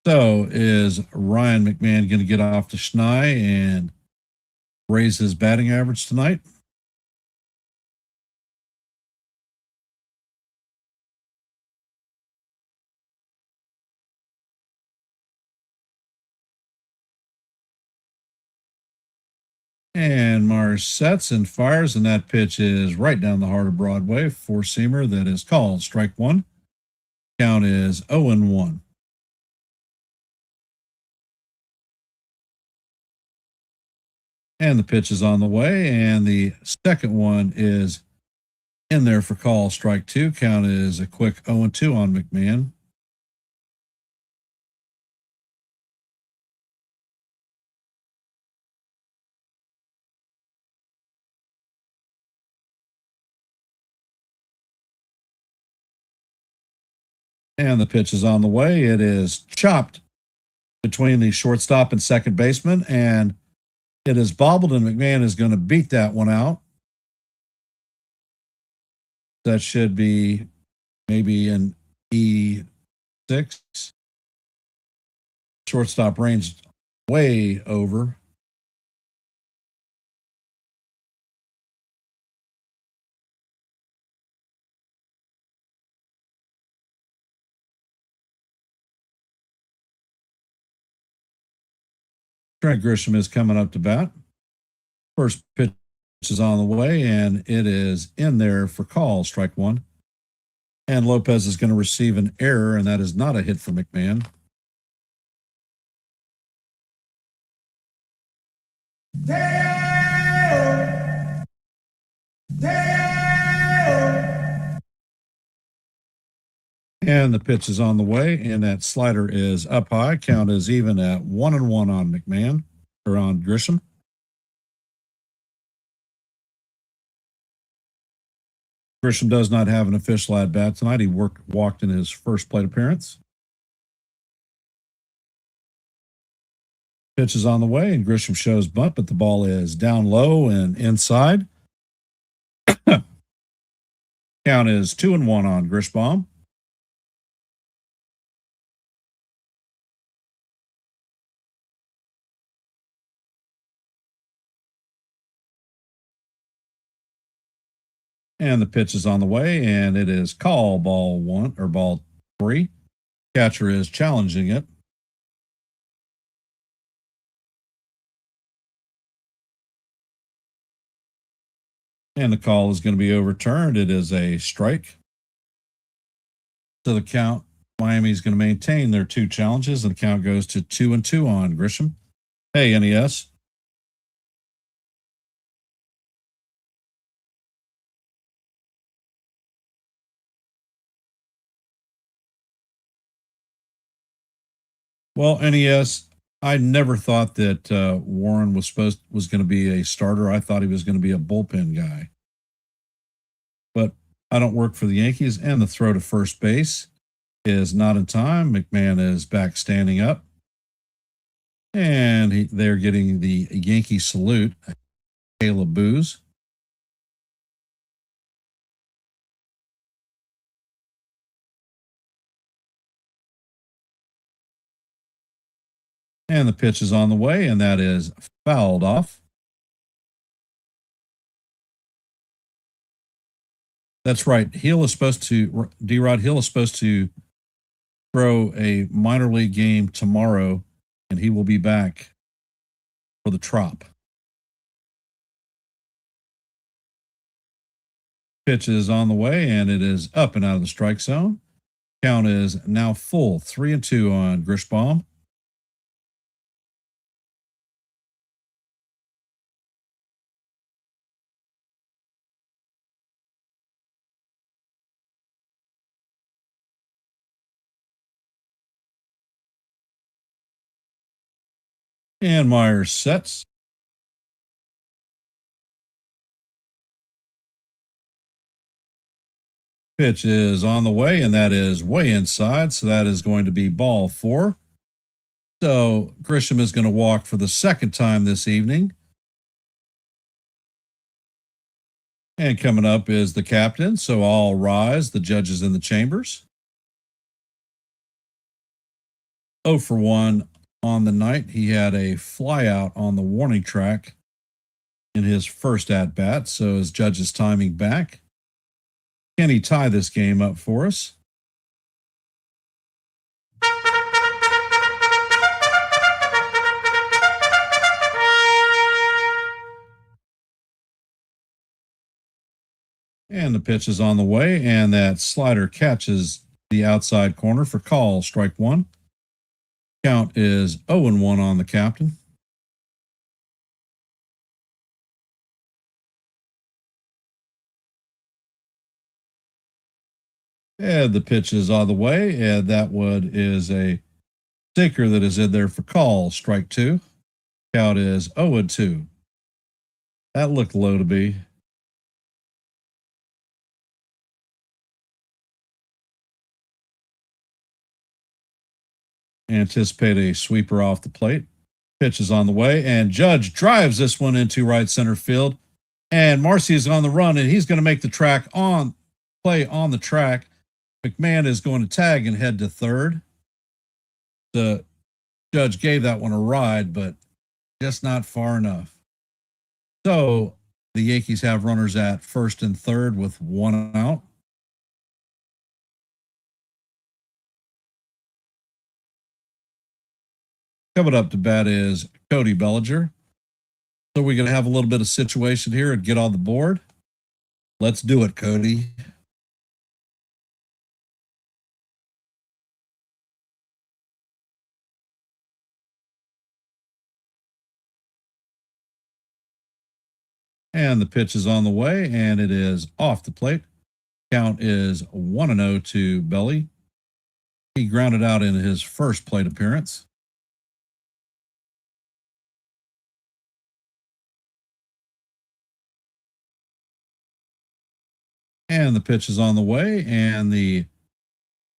So is Ryan McMahon going to get off to Schnei and raise his batting average tonight? And Mars sets and fires, and that pitch is right down the heart of Broadway. Four-seamer that is called strike one. Count is 0-1. And the pitch is on the way, and the second one is in there for call strike two. Count is a quick 0-2 on McMahon. And the pitch is on the way. It is chopped between the shortstop and second baseman, and it is bobbled, and McMahon is going to beat that one out. That should be maybe an E6. Shortstop range way over. Trent Grisham is coming up to bat. First pitch is on the way, and it is in there for call, strike one. And Lopez is going to receive an error, and that is not a hit for McMahon. And the pitch is on the way, and that slider is up high. Count is even at 1-1 on McMahon, or on Grisham. Grisham does not have an official at bat tonight. He walked in his first plate appearance. Pitch is on the way, and Grisham shows bunt, but the ball is down low and inside. Count is 2-1 on Grishbaum. And the pitch is on the way, and it is ball 3. Catcher is challenging it. And the call is going to be overturned. It is a strike. So the count, Miami's going to maintain their 2 challenges, and the count goes to 2-2 on Grisham. Hey, NES. Well, NES, I never thought that Warren was going to be a starter. I thought he was going to be a bullpen guy. But I don't work for the Yankees, and the throw to first base is not in time. McMahon is back standing up, and they're getting the Yankee salute. Caleb Booz. And the pitch is on the way, and that is fouled off. That's right. D-Rod Hill is supposed to throw a minor league game tomorrow, and he will be back for the Trop. Pitch is on the way, and it is up and out of the strike zone. Count is now full, 3-2 on Grishbaum. And Myers sets. Pitch is on the way, and that is way inside. So that is going to be ball 4. So Grisham is going to walk for the second time this evening. And coming up is the captain. So all rise, the judges in the chambers. 0 for 1 on the night. He had a flyout on the warning track in his first at bat. So his judges timing back. Can he tie this game up for us? And the pitch is on the way, and that slider catches the outside corner for call, strike 1. Count is 0-1 on the captain. And the pitch is on the way, and that one is a sinker that is in there for call, strike 2. Count is 0-2. That looked low to me. Anticipate a sweeper off the plate. Pitch is on the way, and Judge drives this one into right center field. And Marcy is on the run, and he's going to make the play on the track. McMahon is going to tag and head to third. The Judge gave that one a ride, but just not far enough. So the Yankees have runners at first and third with 1 out. Coming up to bat is Cody Bellinger. So we're going to have a little bit of situation here and get on the board. Let's do it, Cody. And the pitch is on the way, and it is off the plate. Count is 1-0 to Belly. He grounded out in his first plate appearance. And the pitch is on the way, and the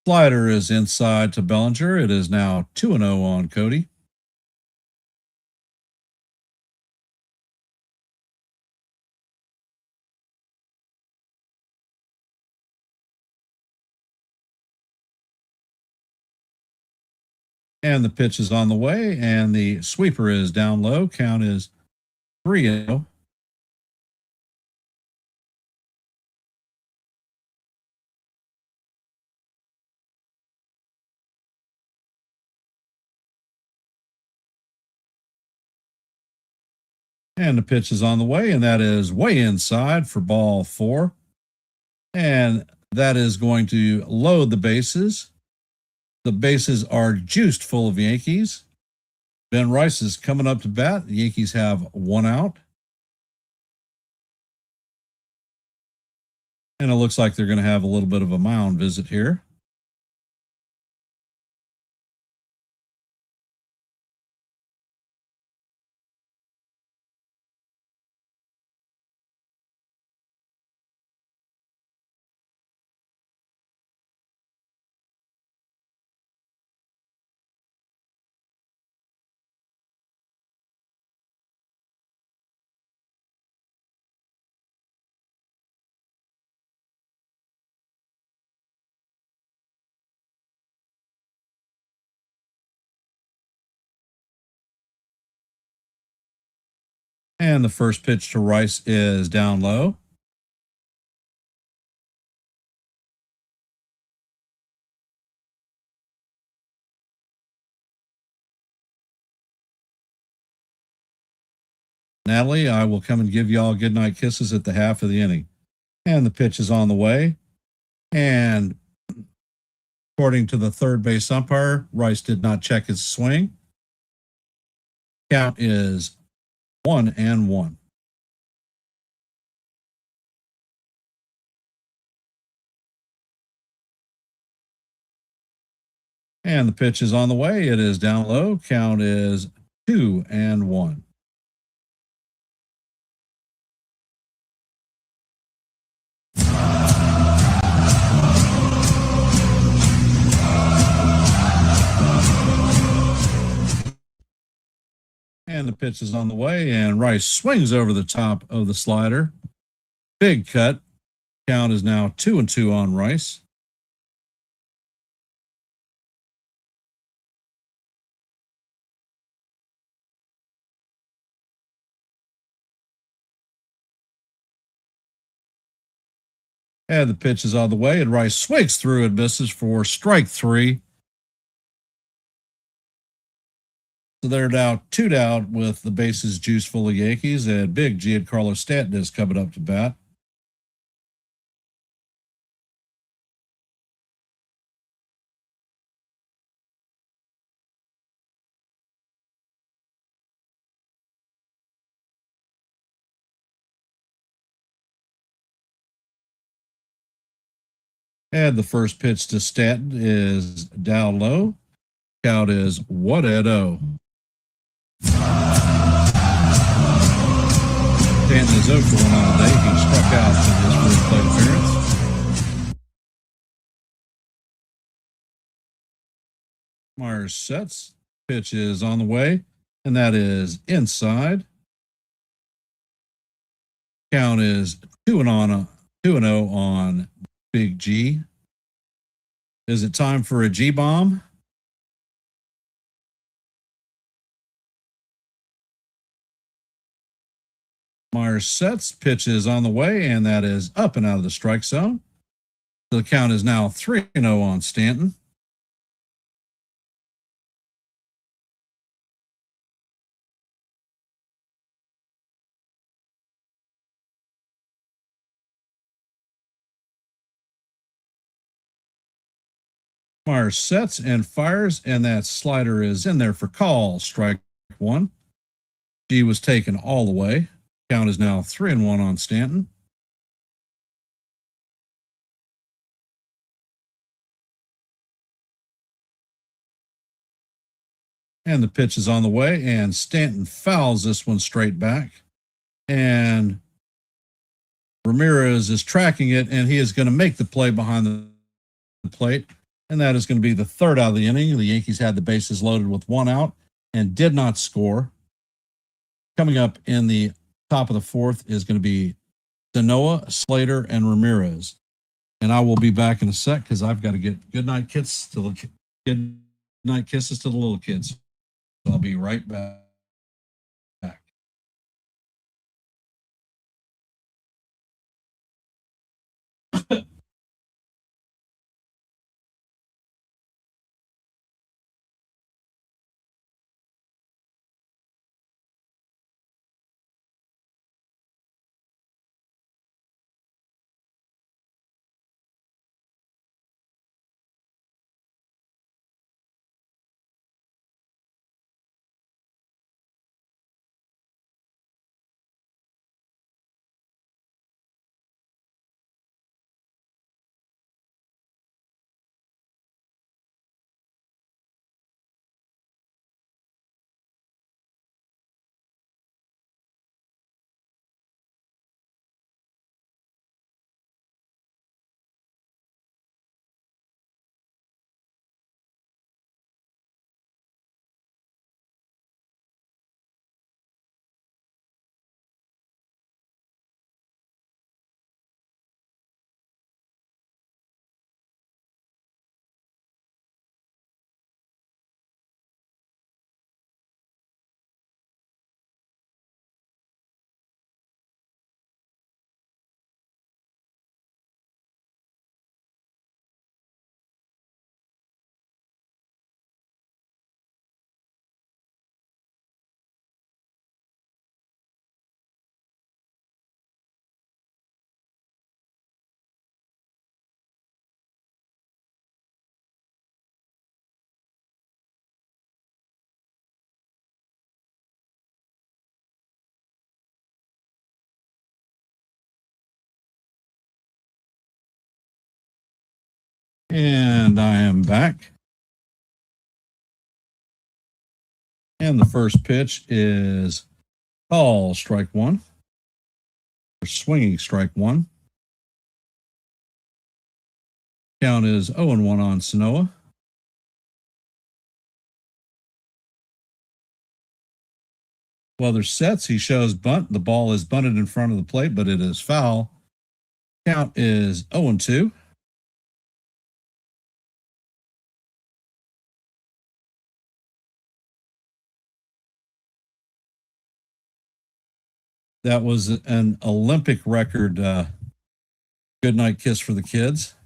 slider is inside to Bellinger. It is now 2-0 on Cody. And the pitch is on the way, and the sweeper is down low. Count is 3-0. And the pitch is on the way, and that is way inside for ball 4. And that is going to load the bases. The bases are juiced full of Yankees. Ben Rice is coming up to bat. The Yankees have 1 out. And it looks like they're going to have a little bit of a mound visit here. And the first pitch to Rice is down low. Natalie, I will come and give you all goodnight kisses at the half of the inning. And the pitch is on the way. And according to the third base umpire, Rice did not check his swing. Count is 1-1. And the pitch is on the way. It is down low. Count is 2-1. And the pitch is on the way, and Rice swings over the top of the slider. Big cut. Count is now 2-2 on Rice. And the pitch is on the way, and Rice swings through and misses for strike 3. So they're now 2 down with the bases juice full of Yankees, and big Giancarlo Stanton is coming up to bat. And the first pitch to Stanton is down low. Count is 1-0. Stanton is 0 for 1 on the day. He struck out in his first plate appearance. Myers sets. Pitch is on the way, and that is inside. Count is 2-0 on Big G. Is it time for a G bomb? Myers sets, pitch is on the way, and that is up and out of the strike zone. So the count is now 3-0 on Stanton. Myers sets and fires, and that slider is in there for call. Strike 1. G was taken all the way. Count is now 3-1 on Stanton. And the pitch is on the way, and Stanton fouls this one straight back. And Ramirez is tracking it, and he is going to make the play behind the plate. And that is going to be the third out of the inning. The Yankees had the bases loaded with 1 out and did not score. Coming up in the top of the 4th is going to be Sanoa, Slater, and Ramirez. And I will be back in a sec because I've got to get goodnight kits to the kid. night kisses to the little kids. I'll be right back. And I am back. And the first pitch is call strike one. Or swinging strike one. Count is 0-1 on Sanoa. Weather sets. He shows bunt. The ball is bunted in front of the plate, but it is foul. Count is 0-2. That was an Olympic record good night kiss for the kids.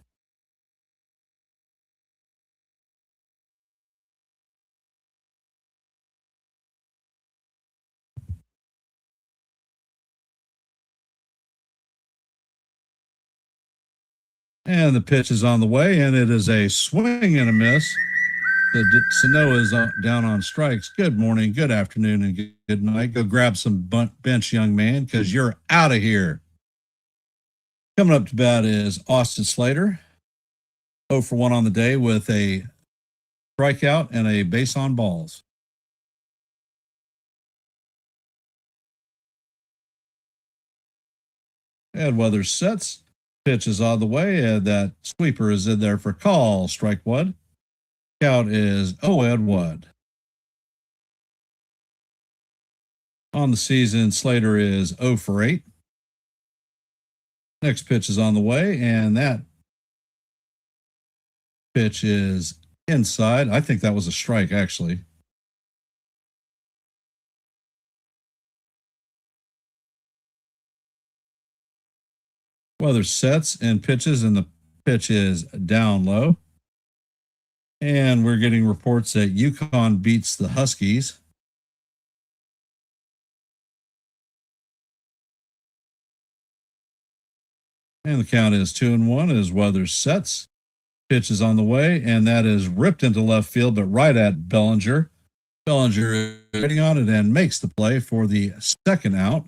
And the pitch is on the way, and it is a swing and a miss. Sanoa is down on strikes. Good morning, good afternoon, and good night. Go grab some bench, young man, because you're out of here. Coming up to bat is Austin Slater. 0 for 1 on the day with a strikeout and a base on balls. And weather sets. Pitch is on the way, and that sweeper is in there for call. Strike one. Count is 0-1. On the season, Slater is 0 for 8. Next pitch is on the way, and that pitch is inside. I think that was a strike, actually. Weather sets and pitches, and the pitch is down low. And we're getting reports that UConn beats the Huskies. And the count is 2-1 as weather sets. Pitch is on the way, and that is ripped into left field, but right at Bellinger. Bellinger is hitting on it and makes the play for the second out.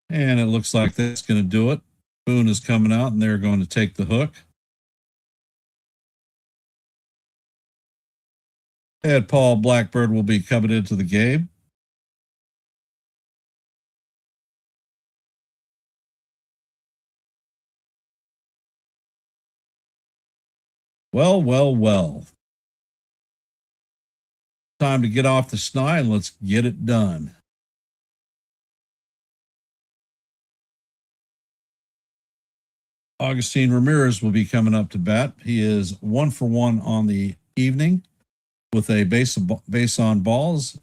And it looks like that's going to do it. Boone is coming out, and they're going to take the hook. And Paul Blackbird will be coming into the game. Well. Time to get off the snide and let's get it done. Augustine Ramirez will be coming up to bat. He is 1-for-1 on the evening with a base on balls,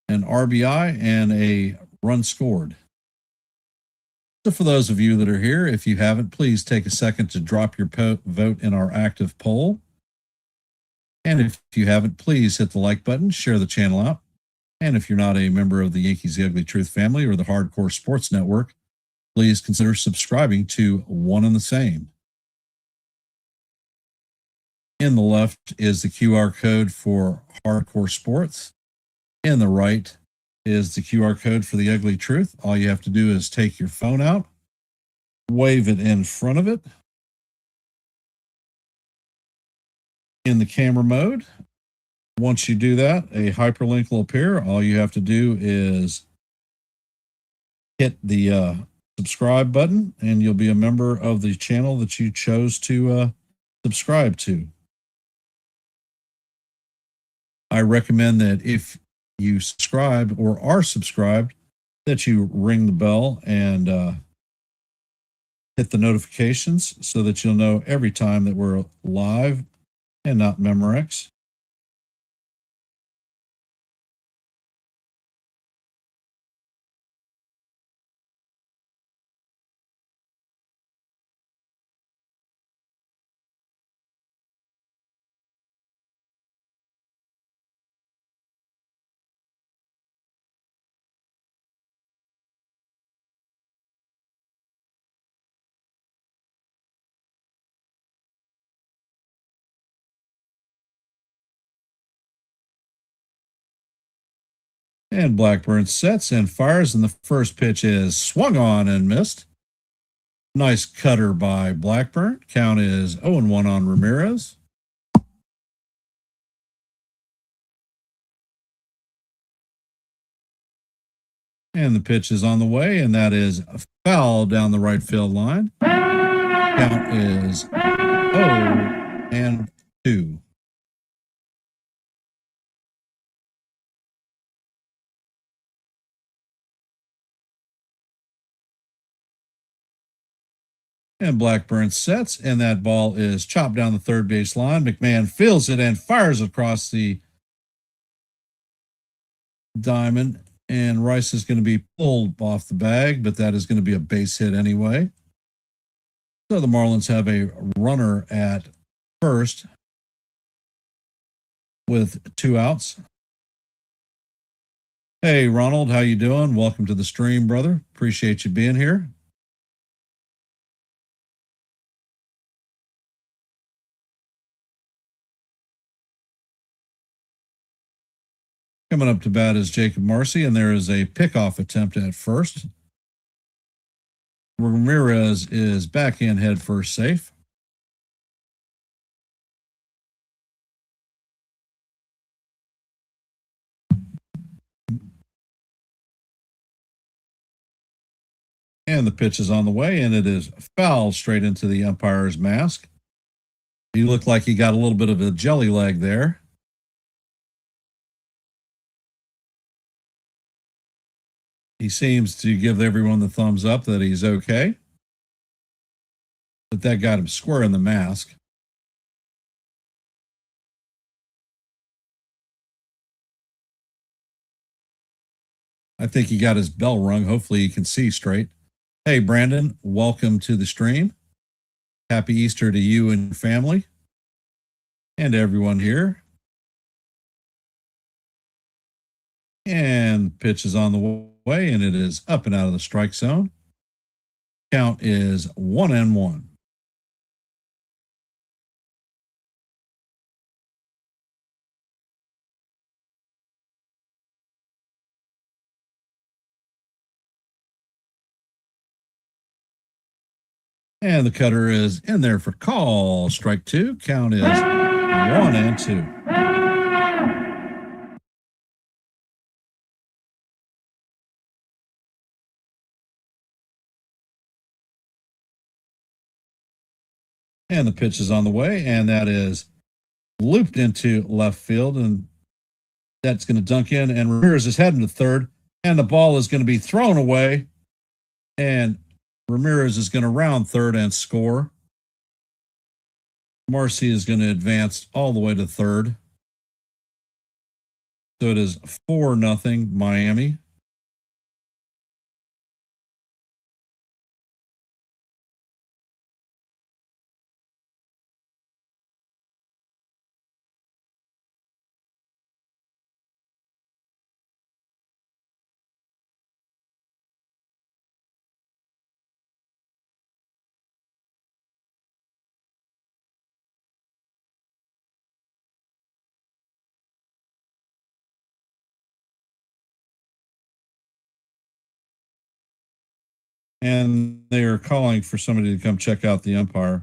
an RBI, and a run scored. So for those of you that are here, if you haven't, please take a second to drop your vote in our active poll. And if you haven't, please hit the like button, share the channel out. And if you're not a member of the Yankees The Ugly Truth family or the Hardcore Sports Network, please consider subscribing to one and the same. In the left is the QR code for Hardcore Sports. In the right is the QR code for the Ugly Truth. All you have to do is take your phone out, wave it in front of it in the camera mode. Once you do that, a hyperlink will appear. All you have to do is hit the subscribe button, and you'll be a member of the channel that you chose to subscribe to. I recommend that if you subscribe or are subscribed, that you ring the bell and hit the notifications so that you'll know every time that we're live and not Memorex. And Blackburn sets and fires, and the first pitch is swung on and missed. Nice cutter by Blackburn. Count is 0-1 on Ramirez. And the pitch is on the way, and that is a foul down the right field line. Count is 0-2. And Blackburn sets, and that ball is chopped down the third base line. McMahon fields it and fires across the diamond. And Rice is going to be pulled off the bag, but that is going to be a base hit anyway. So the Marlins have a runner at first with 2 outs. Hey, Ronald, how you doing? Welcome to the stream, brother. Appreciate you being here. Coming up to bat is Jacob Marcy, and there is a pickoff attempt at first. Ramirez is back in head first safe. And the pitch is on the way, and it is fouled straight into the umpire's mask. He looked like he got a little bit of a jelly leg there. He seems to give everyone the thumbs up that he's okay. But that got him square in the mask. I think he got his bell rung. Hopefully he can see straight. Hey, Brandon, welcome to the stream. Happy Easter to you and your family and everyone here. And pitch is on the way, and it is up and out of the strike zone. Count is 1-1. And the cutter is in there for call. Strike 2. Count is 1-2. And the pitch is on the way, and that is looped into left field, and that's going to dunk in, and Ramirez is heading to third, and the ball is going to be thrown away, and Ramirez is going to round third and score. Marcy is going to advance all the way to third. So it is 4-0 Miami. And they are calling for somebody to come check out the umpire.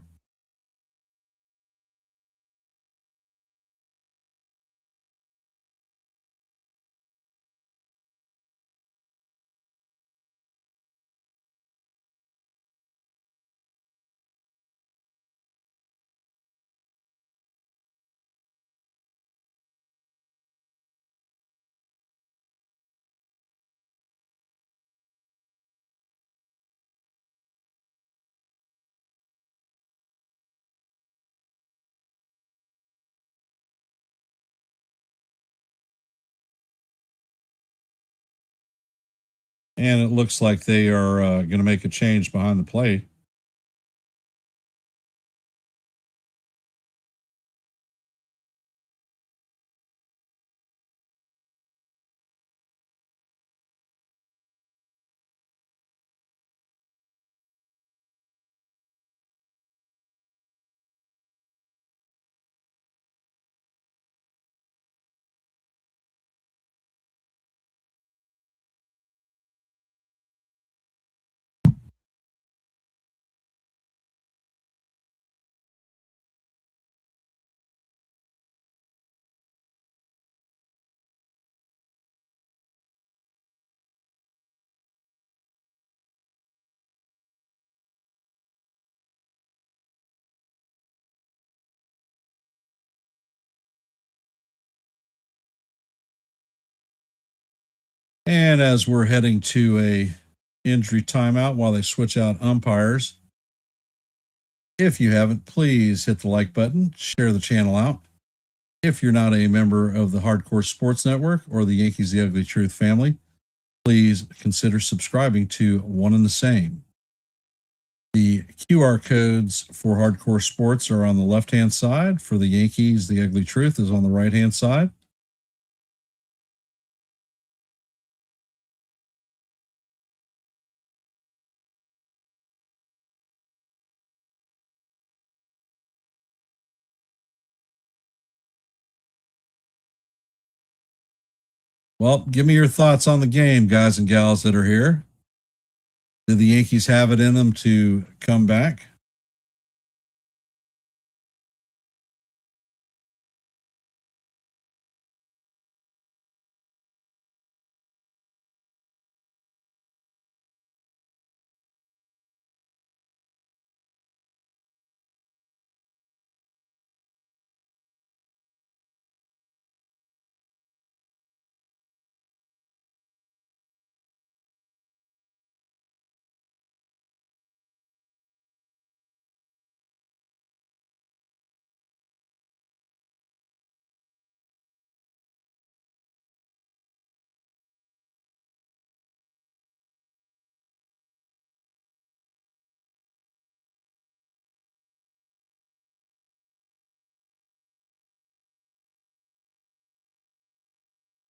And it looks like they are going to make a change behind the plate. And as we're heading to a injury timeout while they switch out umpires, if you haven't, please hit the like button, share the channel out. If you're not a member of the Hardcore Sports Network or the Yankees The Ugly Truth family, please consider subscribing to One and the Same. The QR codes for Hardcore Sports are on the left-hand side. For the Yankees, The Ugly Truth is on the right-hand side. Well, give me your thoughts on the game, guys and gals that are here. Do the Yankees have it in them to come back?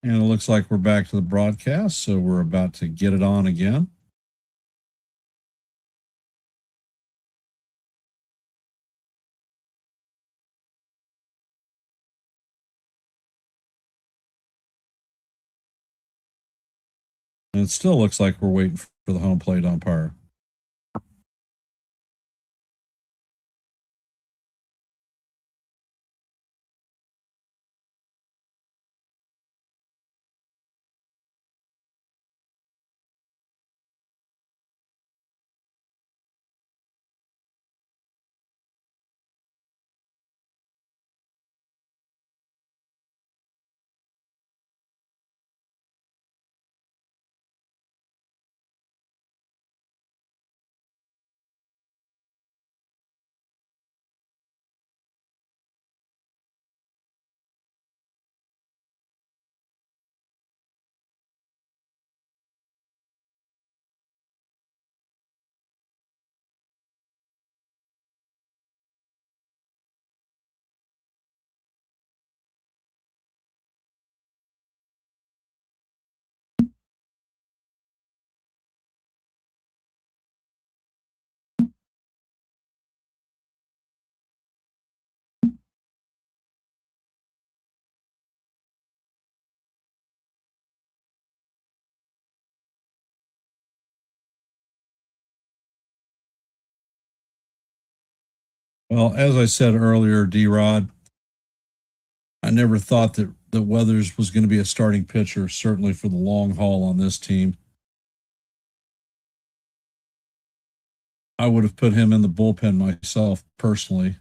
And it looks like we're back to the broadcast, so we're about to get it on again. And it still looks like we're waiting for the home plate umpire. Well, as I said earlier, D-Rod, I never thought that Weathers was going to be a starting pitcher, certainly for the long haul on this team. I would have put him in the bullpen myself personally.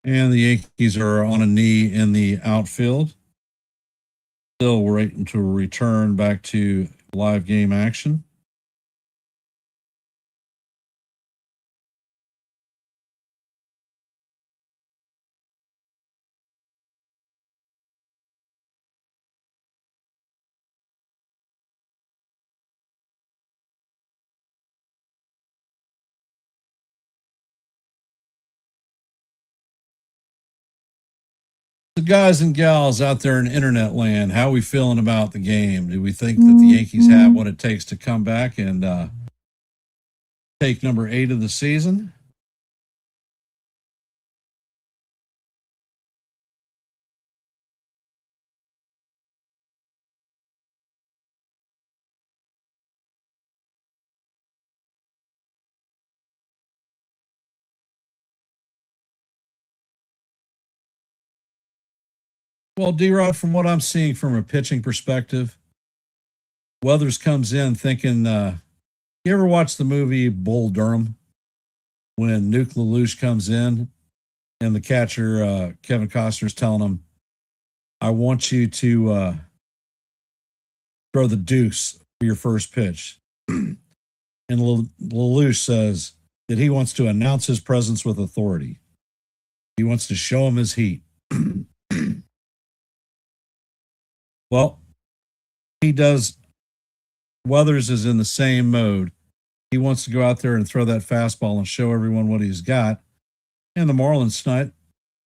And the Yankees are on a knee in the outfield. Still waiting to return back to live game action. The guys and gals out there in internet land, how are we feeling about the game? Do we think that the Yankees have what it takes to come back and take number 8 of the season? Well, D-Rod, from what I'm seeing from a pitching perspective, Weathers comes in thinking, you ever watch the movie Bull Durham when Nuke Lelouch comes in and the catcher, Kevin Costner's telling him, I want you to throw the deuce for your first pitch. And Lelouch says that he wants to announce his presence with authority. He wants to show him his heat. Well, he does. Weathers is in the same mode. He wants to go out there and throw that fastball and show everyone what he's got. And the Marlins tonight,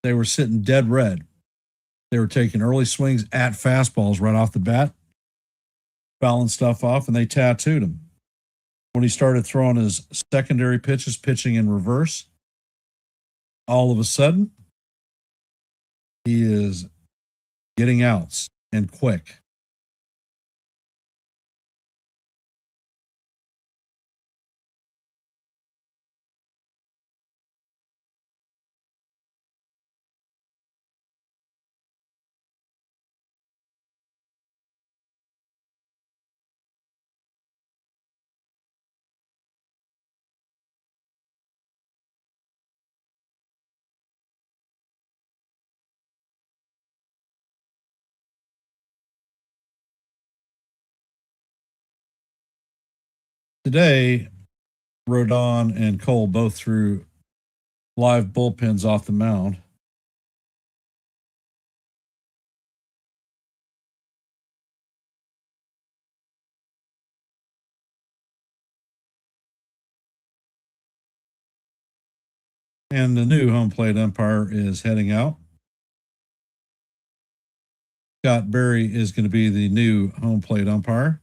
they were sitting dead red. They were taking early swings at fastballs right off the bat, fouling stuff off, and they tattooed him. When he started throwing his secondary pitches, pitching in reverse, all of a sudden, he is getting outs and quick. Today, Rodon and Cole both threw live bullpens off the mound. And the new home plate umpire is heading out. Scott Berry is going to be the new home plate umpire.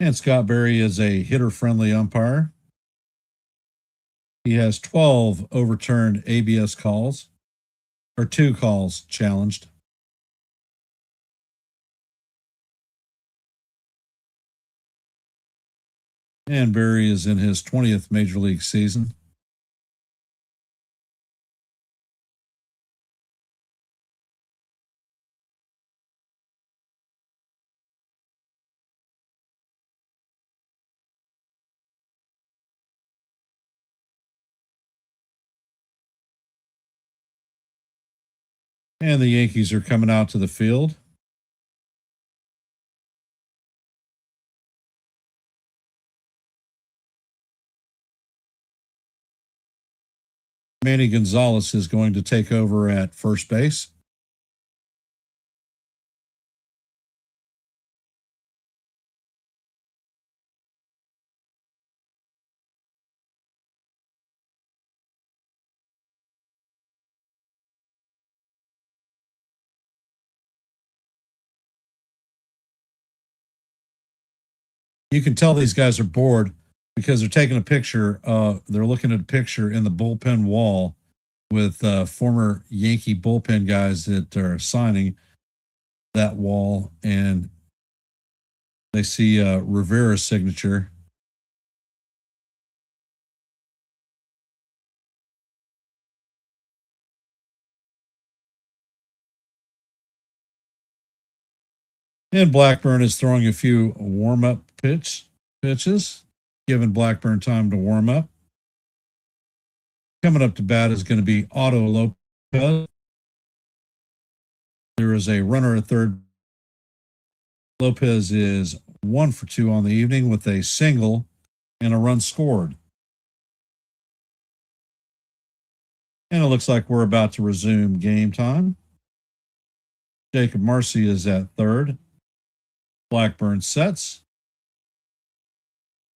And Scott Berry is a hitter-friendly umpire. He has 12 overturned ABS calls, or 2 calls challenged. And Berry is in his 20th major league season. And the Yankees are coming out to the field. Manny Gonzalez is going to take over at first base. You can tell these guys are bored because they're taking a picture. They're looking at a picture in the bullpen wall with former Yankee bullpen guys that are signing that wall, and they see Rivera's signature. And Blackburn is throwing a few warm-up pitches, giving Blackburn time to warm up. Coming up to bat is going to be Otto Lopez. There is a runner at third. Lopez is 1 for 2 on the evening with a single and a run scored. And it looks like we're about to resume game time. Jacob Marcy is at third. Blackburn sets.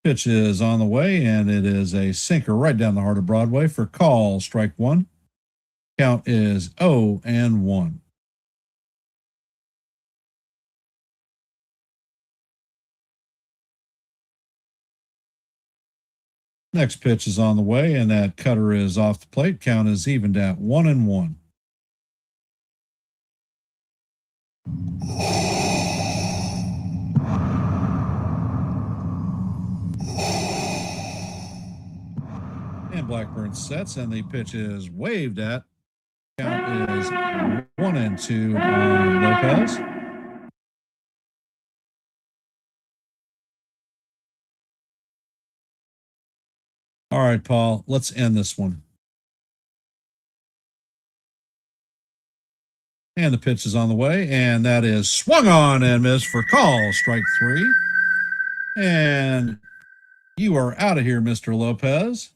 Pitch is on the way, and it is a sinker right down the heart of Broadway for call, strike one. Count is 0-1. Next pitch is on the way, and that cutter is off the plate. Count is evened at 1-1. And Blackburn sets, and the pitch is waved at. Count is 1-2 on Lopez. All right, Paul, let's end this one. And the pitch is on the way, and that is swung on and missed for call, strike three. And you are out of here, Mr. Lopez.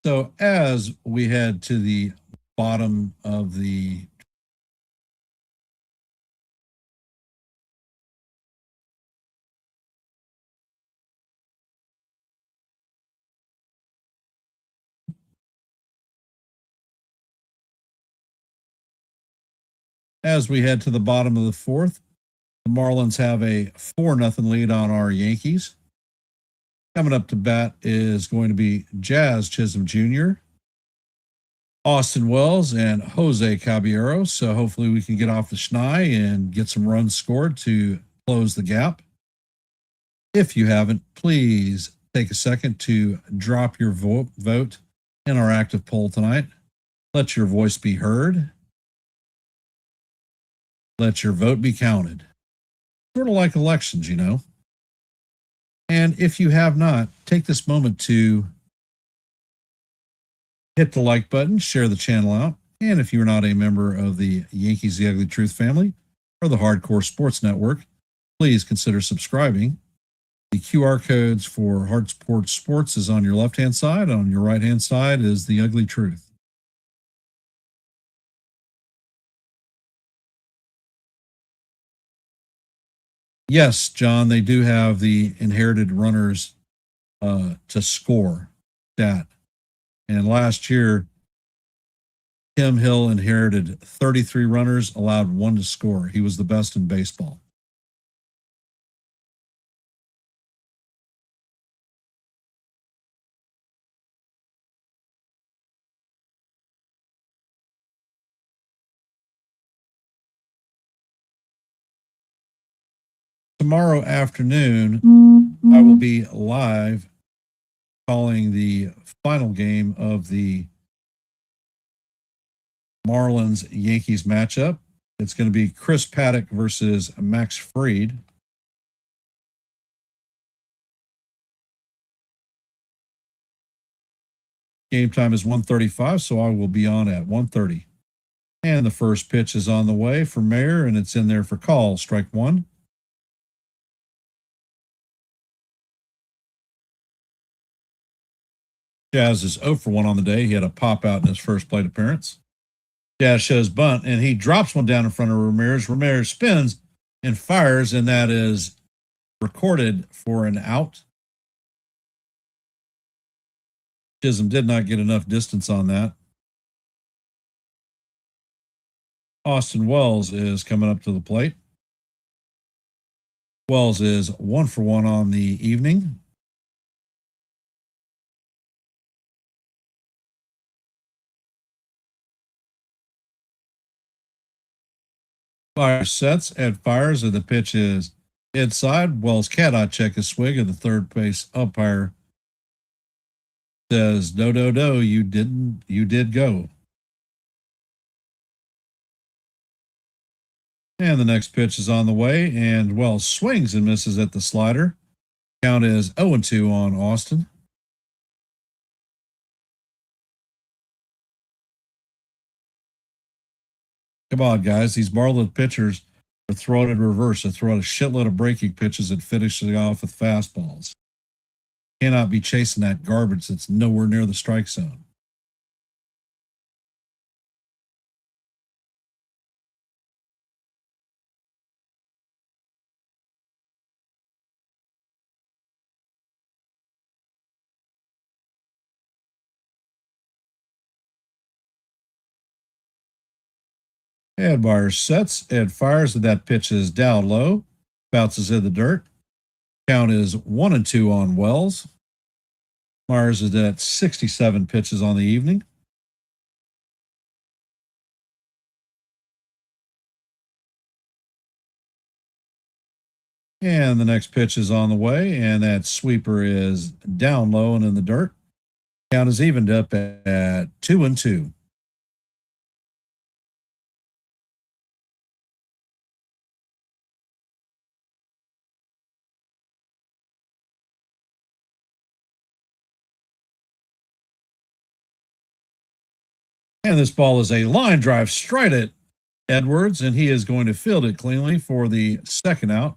So as we head to the bottom of the bottom of the fourth, the Marlins have a 4-0 lead on our Yankees. Coming up to bat is going to be Jazz Chisholm Jr., Austin Wells, and Jose Caballero. So hopefully we can get off the schneid and get some runs scored to close the gap. If you haven't, please take a second to drop your vote in our active poll tonight. Let your voice be heard. Let your vote be counted. Sort of like elections, you know. And if you have not, take this moment to hit the like button, share the channel out. And if you're not a member of the Yankees The Ugly Truth family or the Hardcore Sports Network, please consider subscribing. The QR codes for Hardcore Sports is on your left-hand side. On your right-hand side is The Ugly Truth. Yes, John, they do have the inherited runners to score stat. And last year, Tim Hill inherited 33 runners, allowed 1 to score. He was the best in baseball. Tomorrow afternoon, I will be live calling the final game of the Marlins Yankees matchup. It's going to be Chris Paddock versus Max Fried. Game time is 1:35, so I will be on at 1:30. And the first pitch is on the way for Mayer, and it's in there for call. Strike one. Jazz is 0 for 1 on the day. He had a pop out in his first plate appearance. Jazz shows bunt, and he drops one down in front of Ramirez. Ramirez spins and fires, and that is recorded for an out. Chisholm did not get enough distance on that. Austin Wells is coming up to the plate. Wells is 1 for 1 on the evening. Fires, sets, and fires, and the pitch is inside. Wells cannot check his swing, and the third base umpire says, no, you did go. And the next pitch is on the way, and Wells swings and misses at the slider. Count is 0-2 on Austin. Come on, guys. These Marlins pitchers are throwing in reverse. They're throwing a shitload of breaking pitches and finishing off with fastballs. Cannot be chasing that garbage that's nowhere near the strike zone. And Myers sets and fires, and that pitch is down low, bounces in the dirt. Count is 1-2 on Wells. Myers is at 67 pitches on the evening. And the next pitch is on the way, and that sweeper is down low and in the dirt. Count is evened up at 2-2. And this ball is a line drive straight at Edwards, and he is going to field it cleanly for the second out.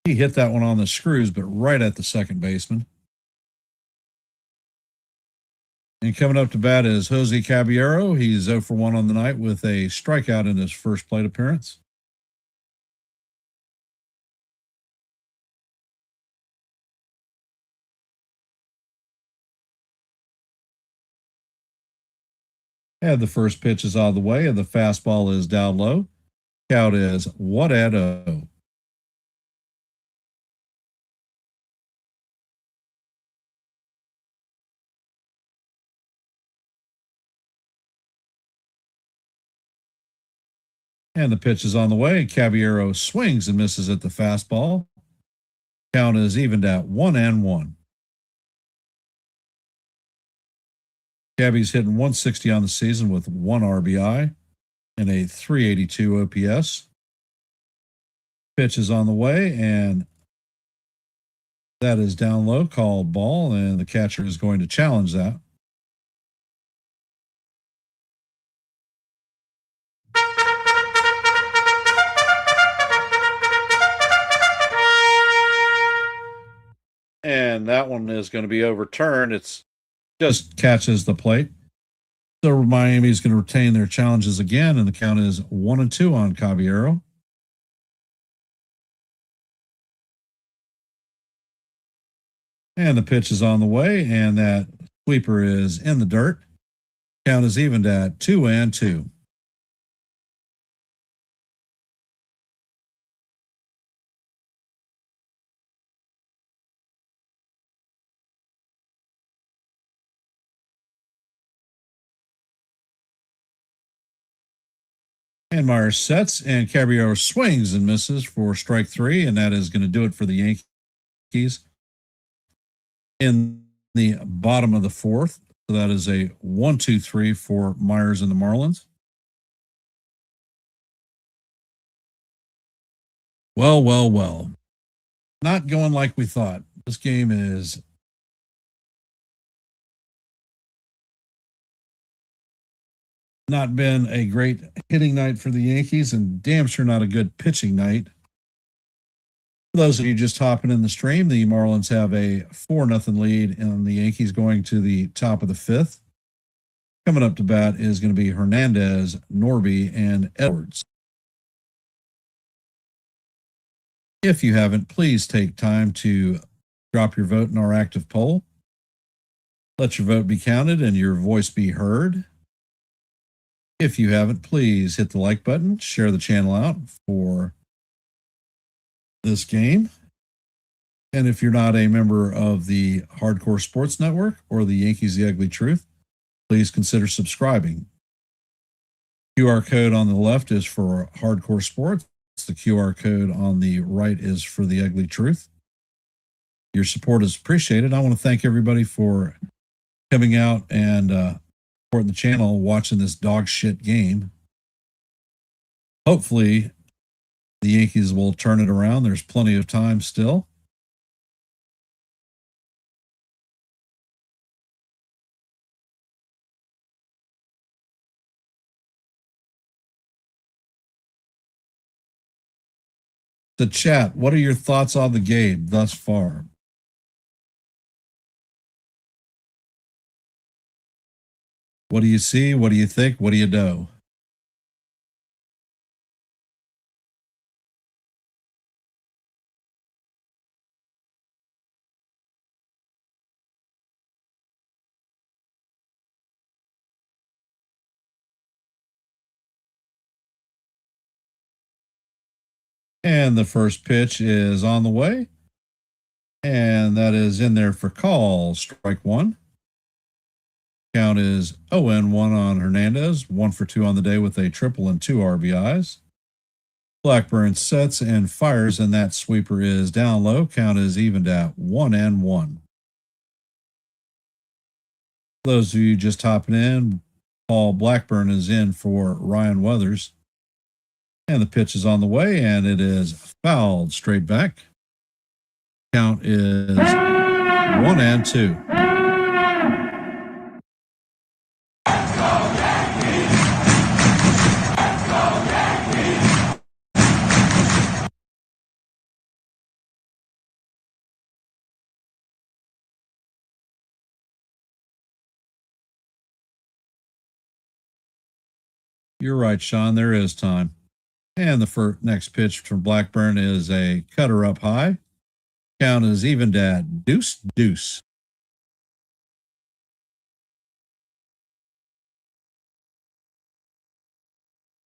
He hit that one on the screws, but right at the second baseman. And coming up to bat is Jose Caballero. He's 0 for 1 on the night with a strikeout in his first plate appearance. And the first pitch is out of the way, and the fastball is down low. Count is 1-0. And the pitch is on the way. Caballero swings and misses at the fastball. Count is evened at 1-1. Cabby's hitting 160 on the season with 1 RBI and a 382 OPS. Pitch is on the way, and that is down low, called ball, and the catcher is going to challenge that. And that one is going to be overturned. It's just catches the plate. So Miami is going to retain their challenges again, and the count is 1-2 on Caballero. And the pitch is on the way, and that sweeper is in the dirt. Count is evened at 2-2. And Myers sets, and Caballero swings and misses for strike 3, and that is going to do it for the Yankees in the bottom of the fourth. So that is a 1-2-3 for Myers and the Marlins. Well. Not going like we thought. This game is Not been a great hitting night for the Yankees, and damn sure not a good pitching night. For those of you just hopping in the stream, the Marlins have a 4-0 lead, and the Yankees going to the top of the fifth. Coming up to bat is going to be Hernandez, Norby, and Edwards. If you haven't, please take time to drop your vote in our active poll. Let your vote be counted and your voice be heard. If you haven't, please hit the like button, share the channel out for this game. And if you're not a member of the Hardcore Sports Network or the Yankees The Ugly Truth, please consider subscribing. QR code on the left is for Hardcore Sports. The QR code on the right is for The Ugly Truth. Your support is appreciated. I want to thank everybody for coming out and supporting the channel, watching this dog shit game. Hopefully, the Yankees will turn it around. There's plenty of time still. The chat, what are your thoughts on the game thus far? What do you see? What do you think? What do you know? And the first pitch is on the way. And that is in there for call. Strike one. Count is 0-1 on Hernandez. 1 for 2 on the day with a triple and 2 RBIs. Blackburn sets and fires, and that sweeper is down low. Count is evened at 1-1. Those of you just hopping in, Paul Blackburn is in for Ryan Weathers. And the pitch is on the way, and it is fouled straight back. Count is 1-2. You're right, Sean. There is time. And the next pitch from Blackburn is a cutter up high. Count is evened at 2-2.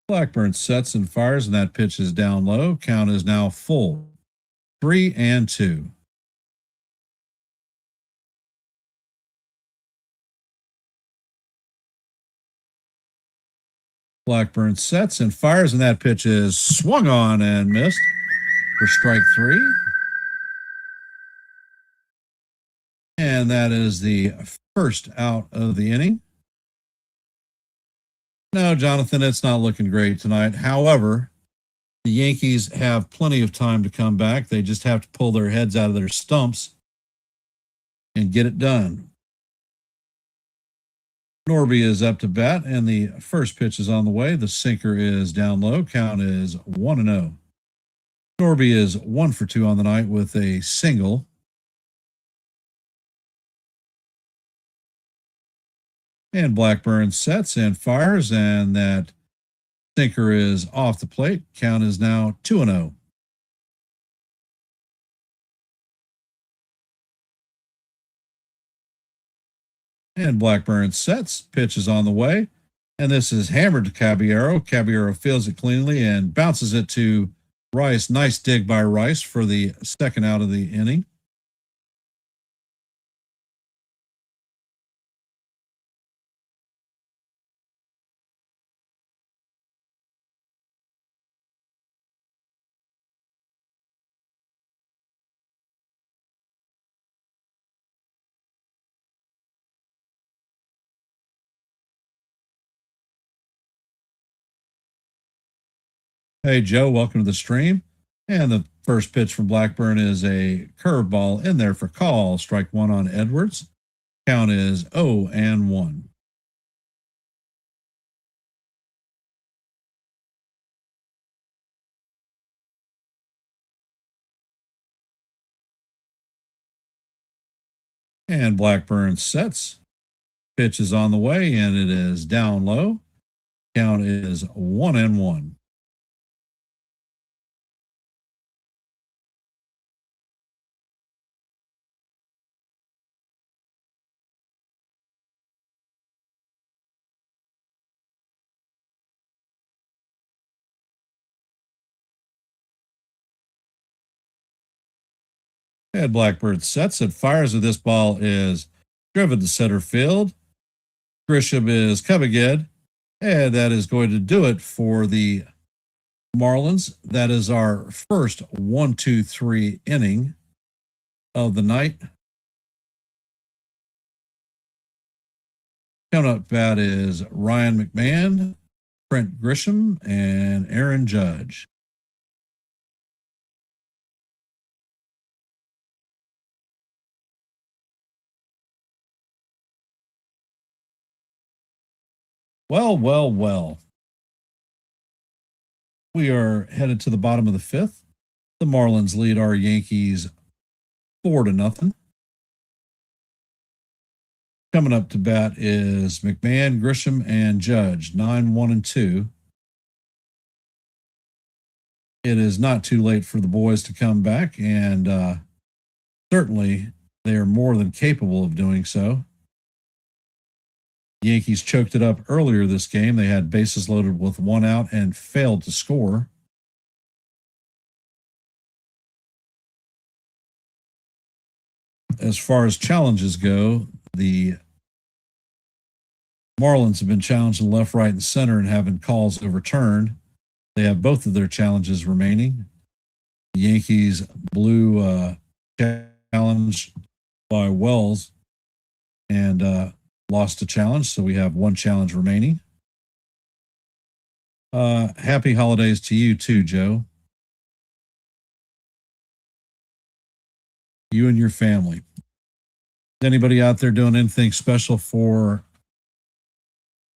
Blackburn sets and fires, and that pitch is down low. Count is now full. 3-2. Blackburn sets and fires, and that pitch is swung on and missed for strike 3. And that is the first out of the inning. No, Jonathan, it's not looking great tonight. However, the Yankees have plenty of time to come back. They just have to pull their heads out of their stumps and get it done. Norby is up to bat, and the first pitch is on the way. The sinker is down low. Count is 1-0. Norby is 1 for 2 on the night with a single. And Blackburn sets and fires, and that sinker is off the plate. Count is now 2-0. And Blackburn sets, pitch is on the way, and this is hammered to Caballero. Caballero fields it cleanly and bounces it to Rice. Nice dig by Rice for the second out of the inning. Hey, Joe, welcome to the stream. And the first pitch from Blackburn is a curveball in there for call. Strike 1 on Edwards. Count is 0-1. And Blackburn sets. Pitch is on the way, and it is down low. Count is 1-1. And Blackbird sets it, fires with this ball is driven to center field. Grisham is coming in, and that is going to do it for the Marlins. That is our first 1-2-3 inning of the night. Coming up bat is Ryan McMahon, Trent Grisham, and Aaron Judge. Well. We are headed to the bottom of the fifth. The Marlins lead our Yankees 4-0. Coming up to bat is McMahon, Grisham, and Judge, 9-1-2. It is not too late for the boys to come back, and certainly they are more than capable of doing so. The Yankees choked it up earlier this game. They had bases loaded with one out and failed to score. As far as challenges go, the Marlins have been challenged in left, right, and center and having calls overturned. They have both of their challenges remaining. The Yankees blew challenge by Wells and lost a challenge, so we have one challenge remaining. Happy holidays to you too, Joe. You and your family. Is anybody out there doing anything special for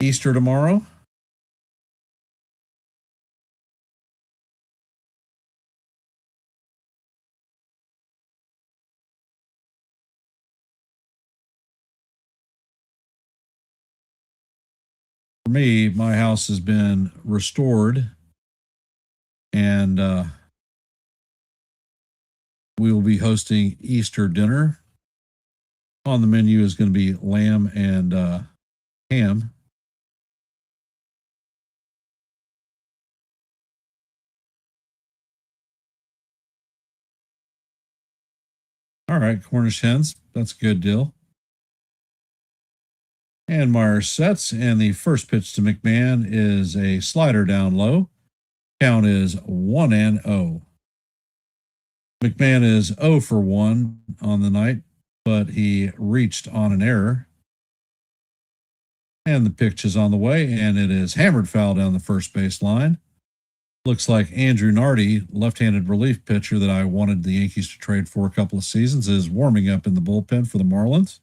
Easter tomorrow? For me, my house has been restored, and we will be hosting Easter dinner. On the menu is going to be lamb and ham. All right, Cornish hens. That's a good deal. And Meyer sets, and the first pitch to McMahon is a slider down low. Count is 1-0. McMahon is 0 for 1 on the night, but he reached on an error. And the pitch is on the way, and it is hammered foul down the first base line. Looks like Andrew Nardi, left-handed relief pitcher that I wanted the Yankees to trade for a couple of seasons, is warming up in the bullpen for the Marlins.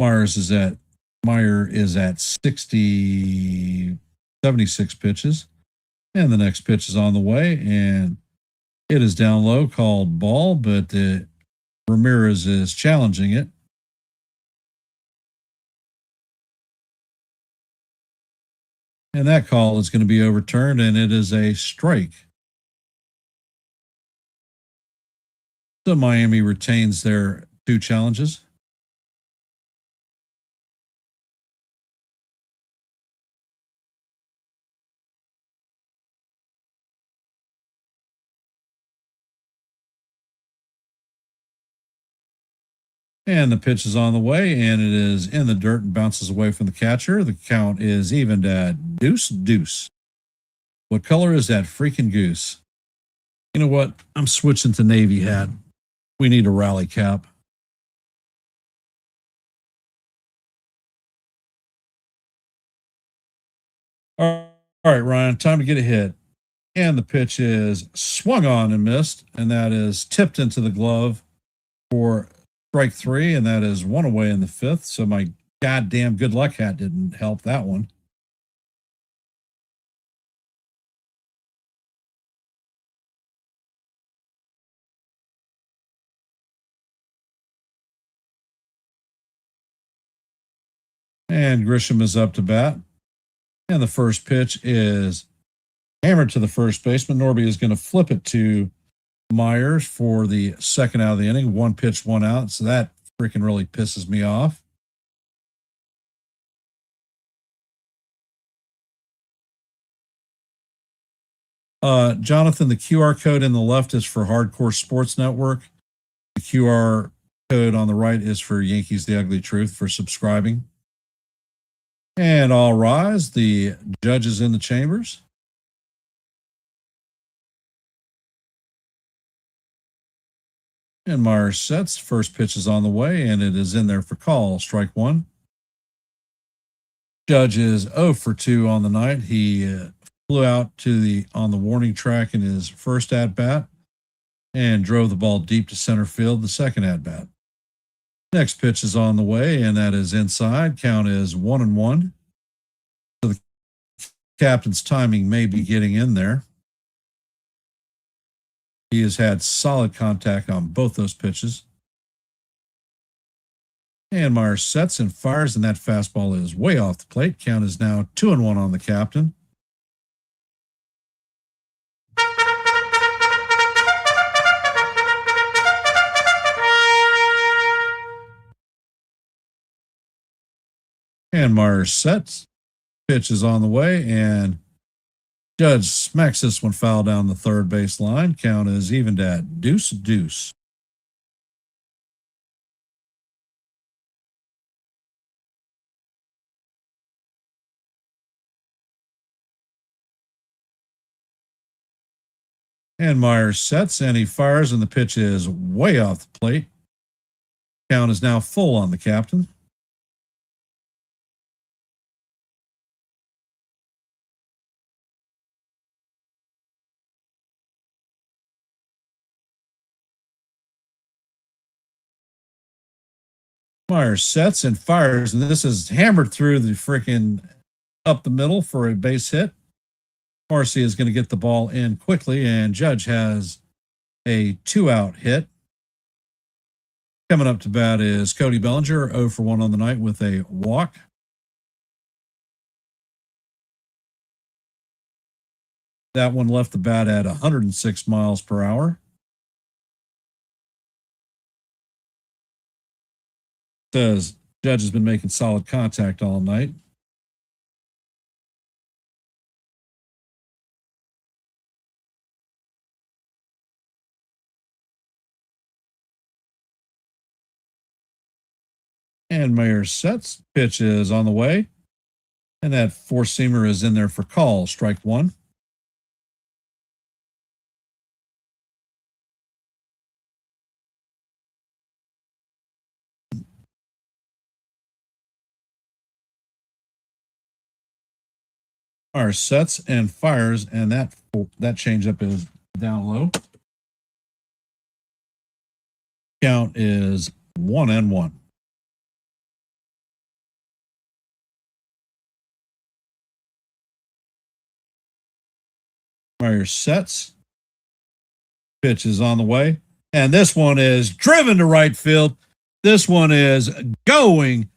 Meyer is at 76 pitches, and the next pitch is on the way, and it is down low, called ball, but Ramirez is challenging it. And that call is going to be overturned, and it is a strike. So Miami retains their two challenges. And the pitch is on the way, and it is in the dirt and bounces away from the catcher. The count is evened at deuce. What color is that freaking goose? You know what? I'm switching to Navy hat. We need a rally cap. All right, Ryan, time to get a hit. And the pitch is swung on and missed, and that is tipped into the glove for strike 3, and that is one away in the 5th. So my goddamn good luck hat didn't help that one. And Grisham is up to bat. And the first pitch is hammered to the first baseman. Norby is going to flip it to Myers for the second out of the inning. One pitch, one out. So that freaking really pisses me off. Jonathan, the QR code in the left is for Hardcore Sports Network. The QR code on the right is for Yankees The Ugly Truth for subscribing. And all rise. The judge is in the chambers. And Myers sets. First pitch is on the way, and it is in there for call. Strike one. Judge is 0 for 2 on the night. He flew out to on the warning track in his first at bat and drove the ball deep to center field the second at bat. Next pitch is on the way, and that is inside. Count is 1-1. So the captain's timing may be getting in there. He has had solid contact on both those pitches. And Myers sets and fires, and that fastball is way off the plate. Count is now 2-1 on the captain. And Myers sets. Pitch is on the way, and Judge smacks this one foul down the third base line. Count is evened at 2-2. And Myers sets, and he fires, and the pitch is way off the plate. Count is now full on the captain. Myers sets and fires, and this is hammered through the freaking up the middle for a base hit. Marcy is going to get the ball in quickly, and Judge has a 2-out hit. Coming up to bat is Cody Bellinger, 0 for 1 on the night with a walk. That one left the bat at 106 miles per hour. Says Judge has been making solid contact all night. And Myers sets. Pitch is on the way. And that four-seamer is in there for call. Strike one. Myers sets and fires, and that changeup is down low. Count is 1-1. Myers sets. Pitch is on the way. And this one is driven to right field. This one is going,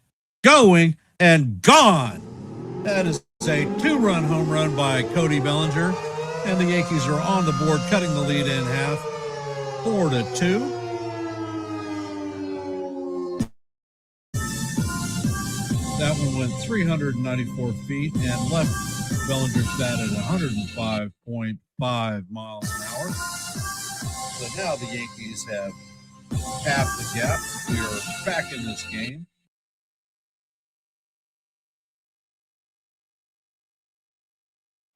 and gone. That is a 2-run home run by Cody Bellinger. And the Yankees are on the board, cutting the lead in half. 4-2. That one went 394 feet and left Bellinger's bat at 105.5 miles an hour. So now the Yankees have half the gap. We are back in this game.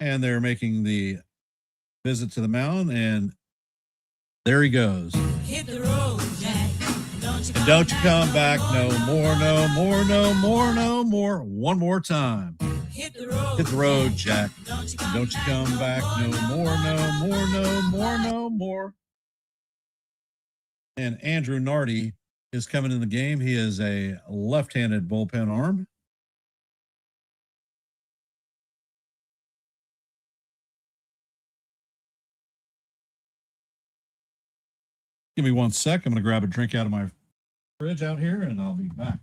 And they're making the visit to the mound, and there he goes. Hit the road, Jack. Don't you come back no more, no more, no more, no more. One more time. Hit the road, Jack. Don't you come back no more, no more, no more, no more. And Andrew Nardi is coming in the game. He is a left-handed bullpen arm. Give me 1 sec. I'm going to grab a drink out of my fridge out here, and I'll be back.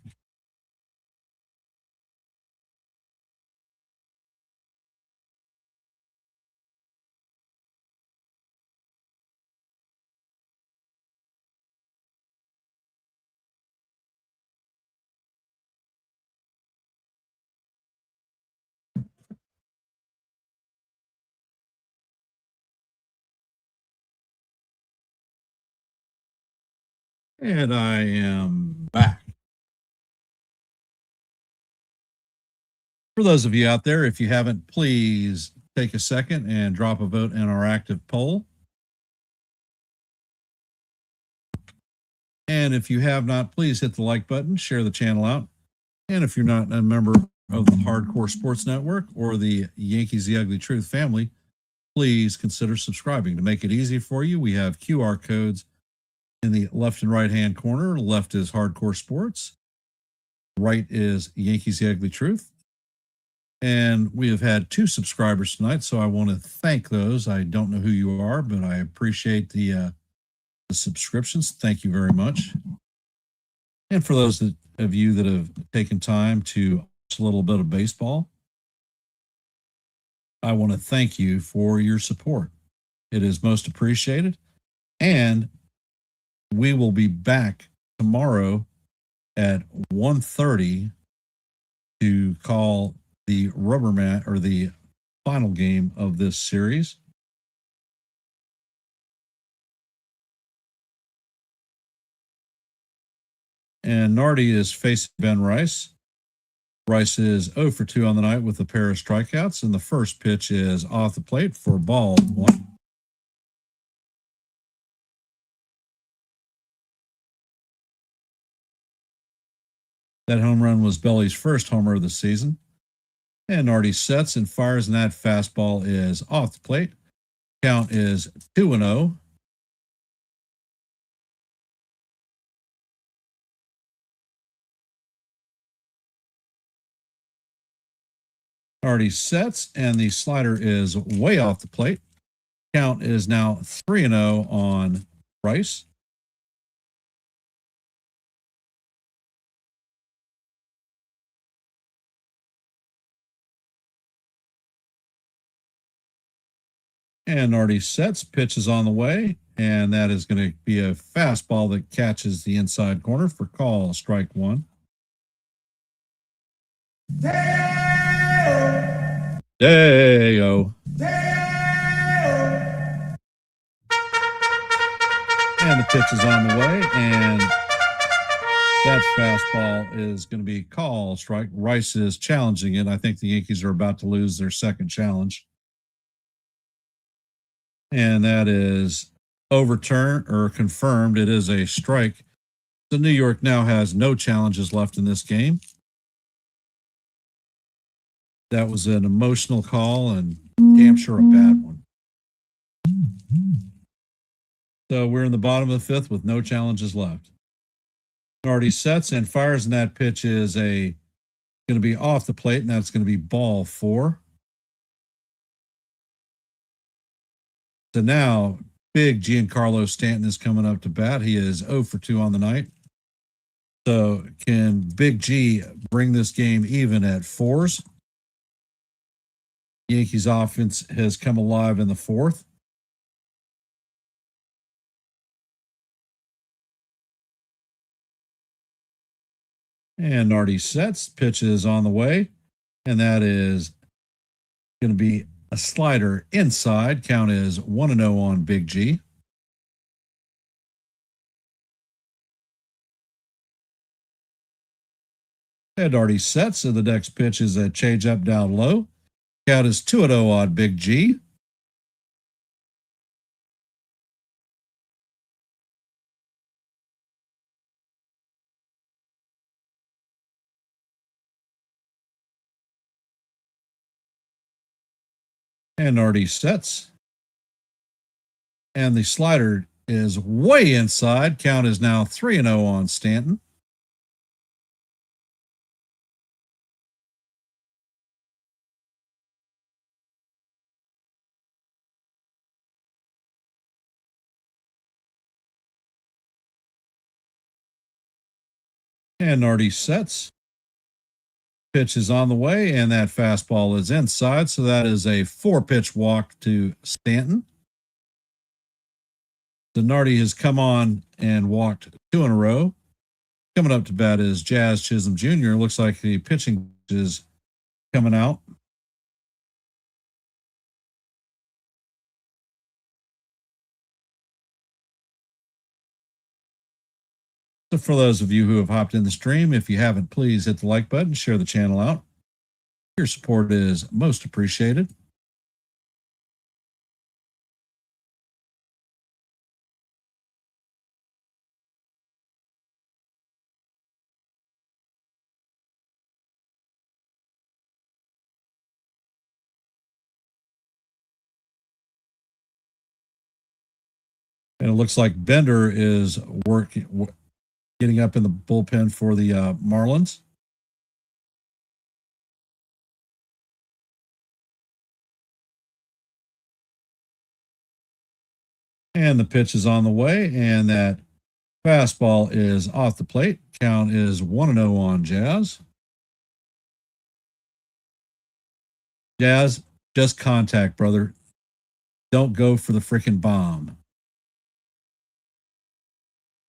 And I am back. For those of you out there, if you haven't, please take a second and drop a vote in our active poll. And if you have not, please hit the like button, share the channel out. And if you're not a member of the Hardcore Sports Network or the Yankees The Ugly Truth family, please consider subscribing. To make it easy for you, we have QR codes in the left and right hand corner. Left is Hardcore Sports, right is Yankees The Ugly Truth. And we have had 2 subscribers tonight, so I want to thank those. I don't know who you are, but I appreciate the subscriptions. Thank you very much. And for those of you that have taken time to watch a little bit of baseball, I want to thank you for your support. It is most appreciated. And we will be back tomorrow at 1:30 to call the rubber mat or the final game of this series. And Nardi is facing Ben Rice. Rice is 0 for 2 on the night with a pair of strikeouts, and the first pitch is off the plate for ball 1. That home run was Belly's first homer of the season. And Nardi sets and fires, and that fastball is off the plate. Count is 2-0. Nardi sets, and the slider is way off the plate. Count is now 3-0 on Rice. And Nardi sets, pitches on the way, and that is going to be a fastball that catches the inside corner for call, strike 1. Day-o. And the pitch is on the way, and that fastball is going to be called strike. Rice is challenging it. I think the Yankees are about to lose their second challenge. And that is overturned or confirmed. It is a strike. So New York now has no challenges left in this game. That was an emotional call and damn sure a bad one. So we're in the bottom of the 5th with no challenges left. Nardi sets and fires, and that pitch is going to be off the plate, and that's going to be ball 4. So now big Giancarlo Stanton is coming up to bat. He is 0 for 2 on the night. So can Big G bring this game even at 4s? Yankees offense has come alive in the 4th. And Nardi sets, pitch is on the way, and that is going to be a slider inside. Count is 1-0 on Big G. And Nardi sets, so the next pitch is a change up down low. Count is 2-0 on Big G. And Nardi sets. And the slider is way inside. Count is now 3-0 on Stanton. And Nardi sets. Pitch is on the way, and that fastball is inside. So that is a 4-pitch walk to Stanton. So Nardi has come on and walked 2 in a row. Coming up to bat is Jazz Chisholm Jr. Looks like the pitching is coming out. So for those of you who have hopped in the stream, if you haven't, please hit the like button, share the channel out. Your support is most appreciated. And it looks like Bender is getting up in the bullpen for the Marlins. And the pitch is on the way, and that fastball is off the plate. Count is 1-0 on Jazz. Jazz, just contact, brother. Don't go for the freaking bomb.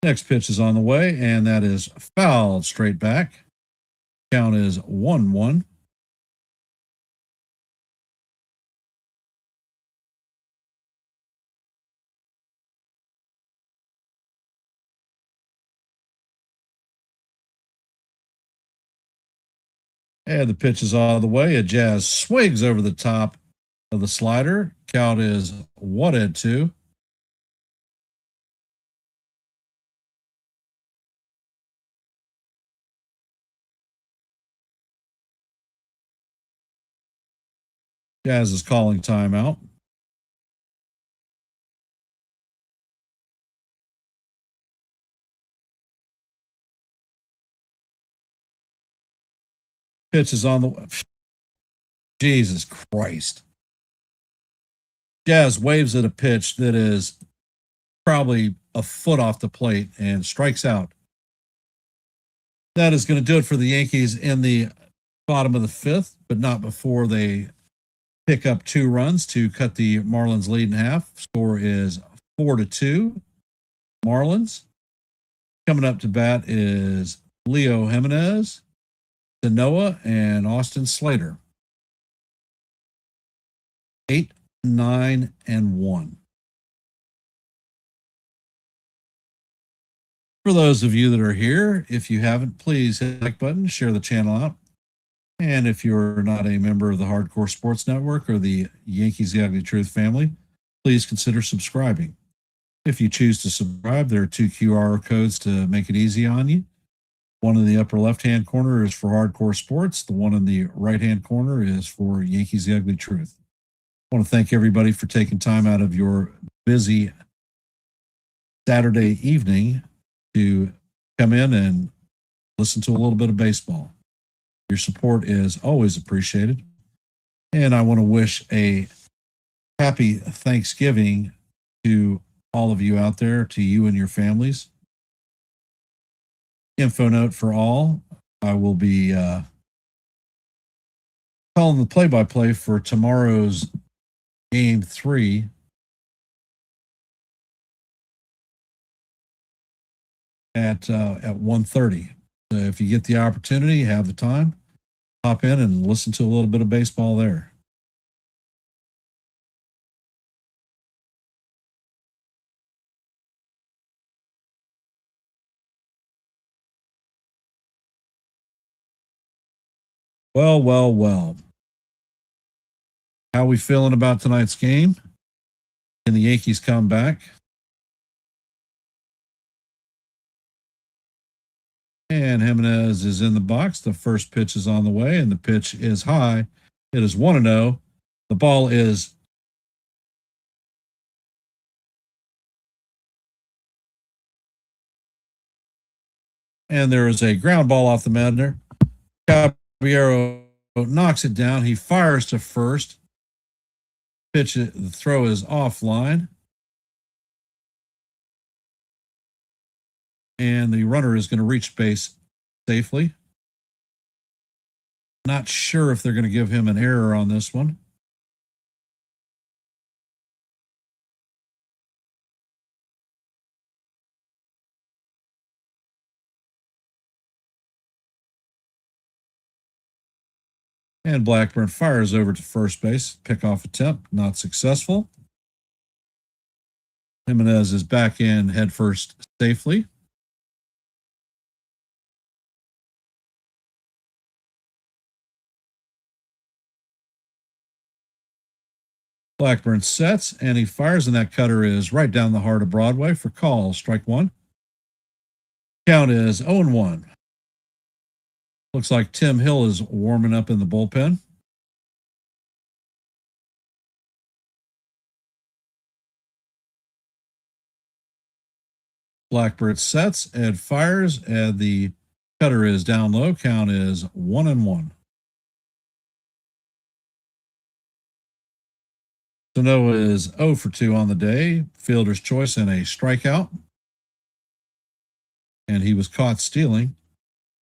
Next pitch is on the way, and that is fouled straight back. Count is 1-1. And the pitch is out of the way. A Jazz swings over the top of the slider. Count is 1-2. Jazz is calling timeout. Pitch is on the... Jesus Christ. Jazz waves at a pitch that is probably a foot off the plate and strikes out. That is going to do it for the Yankees in the bottom of the fifth, but not before they pick up 2 runs to cut the Marlins lead in half. Score is 4-2. Marlins. Coming up to bat is Leo Jimenez, Sanoa, and Austin Slater. 8, 9, and 1. For those of you that are here, if you haven't, please hit the like button, share the channel out. And if you're not a member of the Hardcore Sports Network or the Yankees The Ugly Truth family, please consider subscribing. If you choose to subscribe, there are 2 QR codes to make it easy on you. One in the upper left-hand corner is for Hardcore Sports. The one in the right-hand corner is for Yankees The Ugly Truth. I want to thank everybody for taking time out of your busy Saturday evening to come in and listen to a little bit of baseball. Your support is always appreciated. And I want to wish a happy Thanksgiving to all of you out there, to you and your families. Info note for all, I will be calling the play-by-play for tomorrow's Game 3. At 1:30. So if you get the opportunity, have the time, hop in and listen to a little bit of baseball there. Well. How we feeling about tonight's game? Can the Yankees come back? And Jimenez is in the box. The first pitch is on the way, and the pitch is high. It is 1-0. The ball is and there is a ground ball off the mound there. Caballero knocks it down. He fires to first. The throw is offline. And the runner is going to reach base safely. Not sure if they're going to give him an error on this one. And Blackburn fires over to first base. Pickoff attempt, not successful. Jimenez is back in headfirst safely. Blackburn sets, and he fires, and that cutter is right down the heart of Broadway for call. Strike one. Count is 0-1. Looks like Tim Hill is warming up in the bullpen. Blackbird sets and fires, and the cutter is down low. Count is 1-1. Sano is 0 for 2 on the day. Fielder's choice and a strikeout. And he was caught stealing.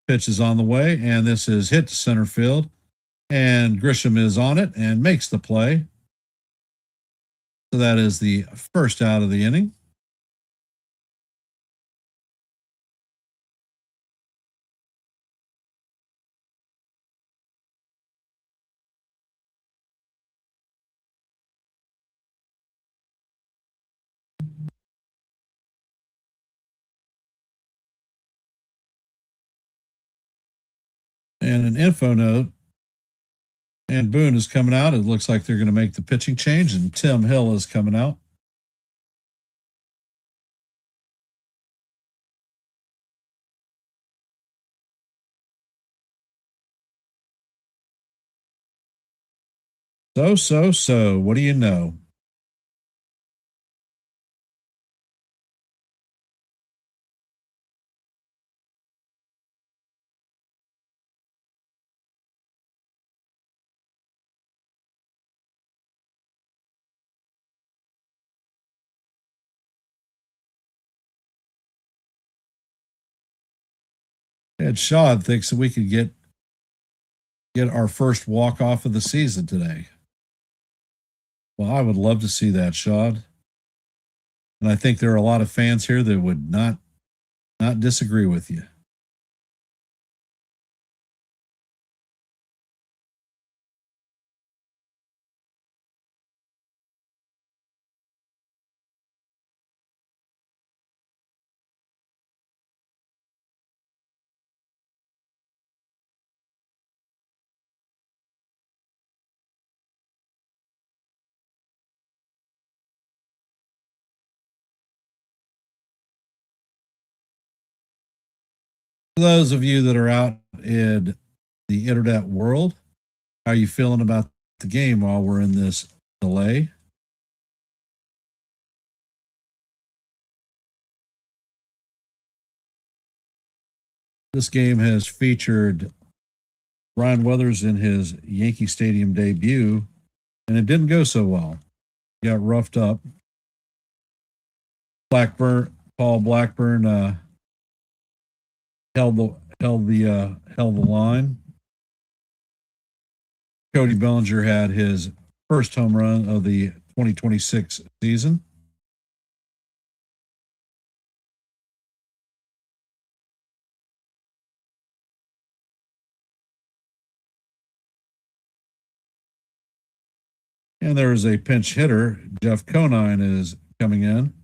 Pitch is on the way, and this is hit to center field. And Grisham is on it and makes the play. So that is the first out of the inning. And an info note. And Boone is coming out. It looks like they're going to make the pitching change, and Tim Hill is coming out. So, what do you know? Ed Shad thinks that we could get our first walk off of the season today. Well, I would love to see that, Shad. And I think there are a lot of fans here that would not disagree with you. For those of you that are out in the internet world, how are you feeling about the game while we're in this delay? This game has featured Ryan Weathers in his Yankee Stadium debut, and it didn't go so well. He got roughed up. Paul Blackburn held the line. Cody Bellinger had his first home run of the 2026 season. And there is a pinch hitter. Jeff Conine is coming in.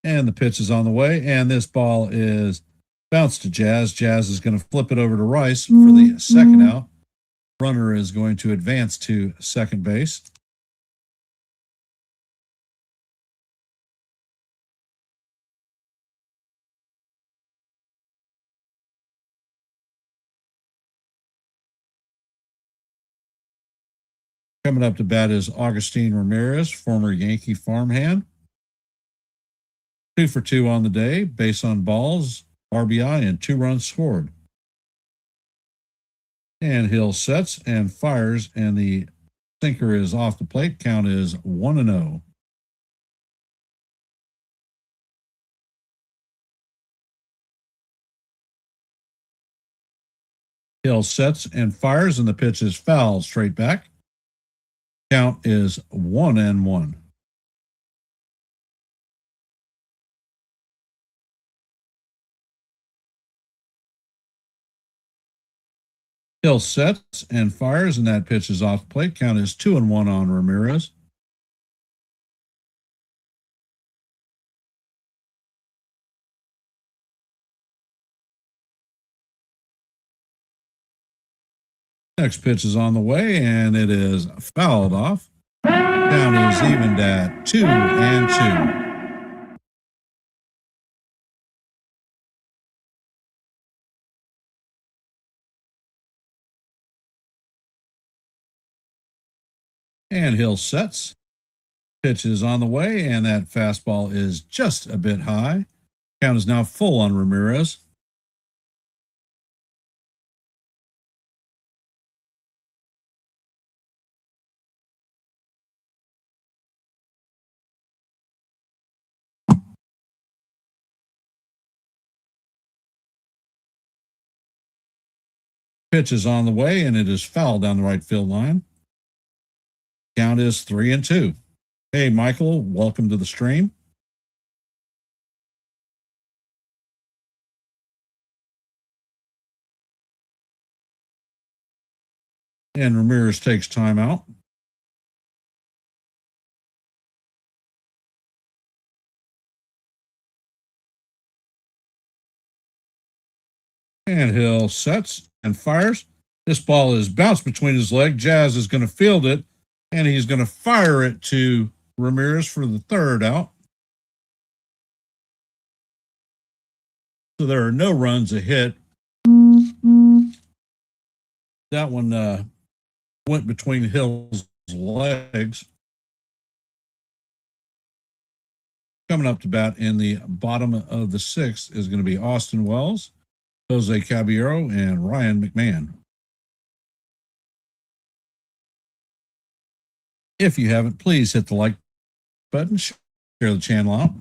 And the pitch is on the way. And this ball is bounced to Jazz. Jazz is going to flip it over to Rice for the second out. Runner is going to advance to second base. Coming up to bat is Augustine Ramirez, former Yankee farmhand. 2 for 2 on the day, base on balls, RBI, and 2 runs scored. And Hill sets and fires, and the sinker is off the plate. Count is 1-0. Hill sets and fires, and the pitch is foul straight back. Count is 1-1. Hill sets and fires, and that pitch is off the plate. Count is 2-1 on Ramirez. Next pitch is on the way, and it is fouled off. Count is evened at 2-2. And Hill sets. Pitch is on the way, and that fastball is just a bit high. Count is now full on Ramirez. Pitch is on the way, and it is fouled down the right field line. Count is 3-2. Hey, Michael, welcome to the stream. And Ramirez takes time out. And Hill sets and fires. This ball is bounced between his legs. Jazz is going to field it, and he's going to fire it to Ramirez for the third out. So there are no runs a hit. That one went between Hill's legs. Coming up to bat in the bottom of the sixth is going to be Austin Wells, Jose Caballero, and Ryan McMahon. If you haven't, please hit the like button, share the channel out.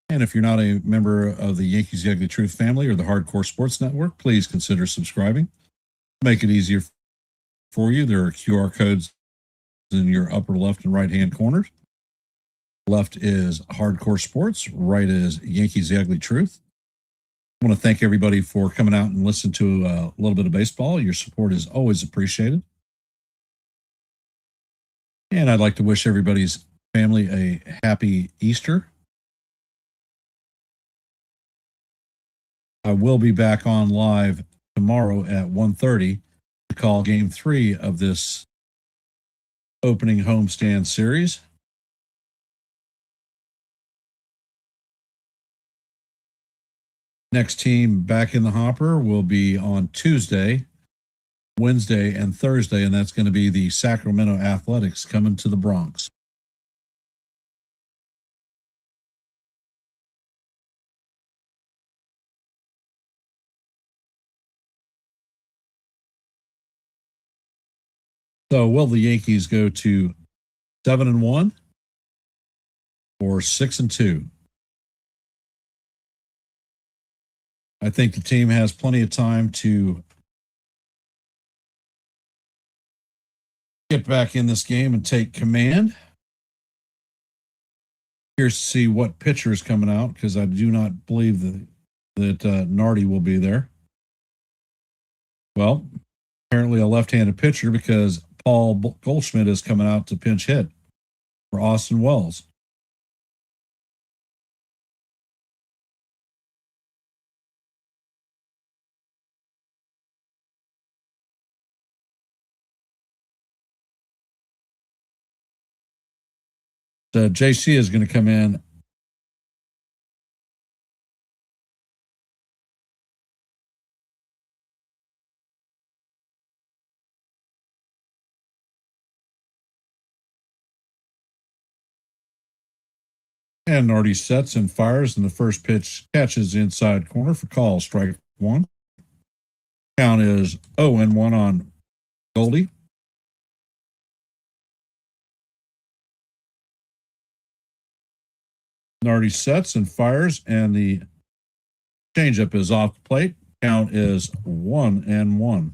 And if you're not a member of the Yankees Ugly Truth family or the Hardcore Sports Network, please consider subscribing. Make it easier for you. There are QR codes in your upper left and right hand corners. Left is Hardcore Sports, right is Yankees The Ugly Truth. I want to thank everybody for coming out and listening to a little bit of baseball. Your support is always appreciated. And I'd like to wish everybody's family a happy Easter. I will be back on live tomorrow at 1:30 to call Game 3 of this opening homestand series. Next team back in the hopper will be on Tuesday, Wednesday, and Thursday, and that's going to be the Sacramento Athletics coming to the Bronx. So will the Yankees go to 7-1 or 6-2? I think the team has plenty of time to get back in this game and take command. Here's to see what pitcher is coming out, because I do not believe that Nardi will be there. Well, apparently a left-handed pitcher, because Paul Goldschmidt is coming out to pinch hit for Austin Wells. So JC is going to come in. And Nardi sets and fires, and the first pitch catches inside corner for call, strike one. Count is 0-1 on Goldie. Nardi sets and fires, and the changeup is off the plate. Count is 1-1.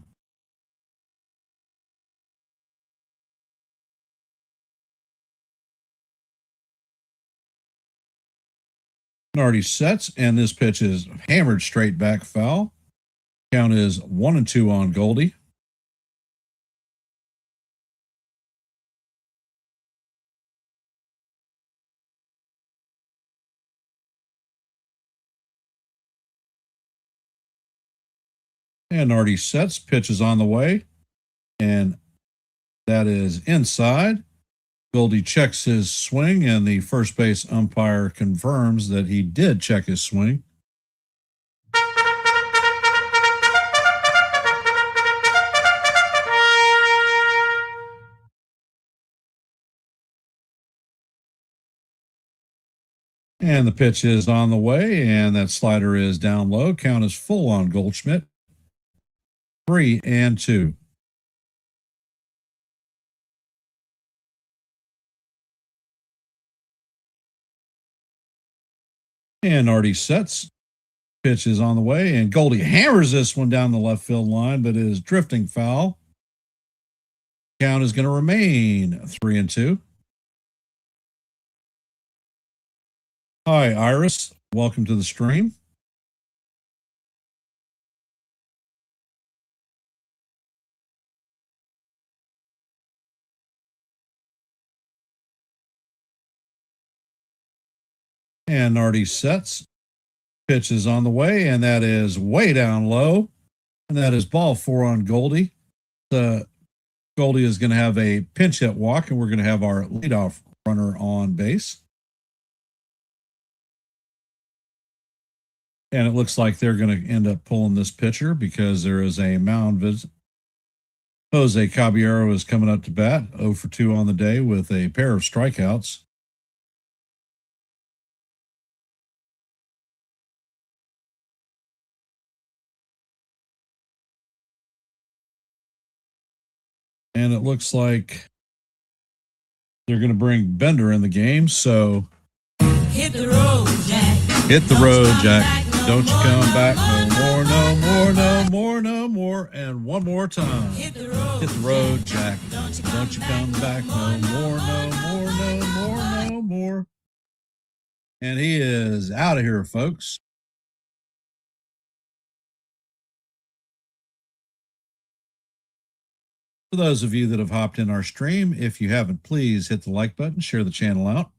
Nardi sets, and this pitch is hammered straight back foul. Count is 1-2 on Goldie. And Nardi sets, pitch is on the way. And that is inside. Goldie checks his swing, and the first base umpire confirms that he did check his swing. And the pitch is on the way, and that slider is down low. Count is full on Goldschmidt. 3-2. And Artie sets. Pitch is on the way, and Goldie hammers this one down the left field line, but it is drifting foul. Count is going to remain 3-2. Hi, Iris. Welcome to the stream. And Nardi sets. Pitch is on the way, and that is way down low. And that is ball 4 on Goldie. Goldie is going to have a pinch hit walk, and we're going to have our leadoff runner on base. And it looks like they're going to end up pulling this pitcher because there is a mound visit. Jose Caballero is coming up to bat, 0 for 2 on the day with a pair of strikeouts. And it looks like they're going to bring Bender in the game. So Hit the road, Jack. Hit the road, Jack. Don't you come back no more, no more, no more, no more. And one more time. Hit the road, Jack. Don't you come back no more, no more, no more, no more. And he is out of here, folks. For those of you that have hopped in our stream, if you haven't, please hit the like button, share the channel out.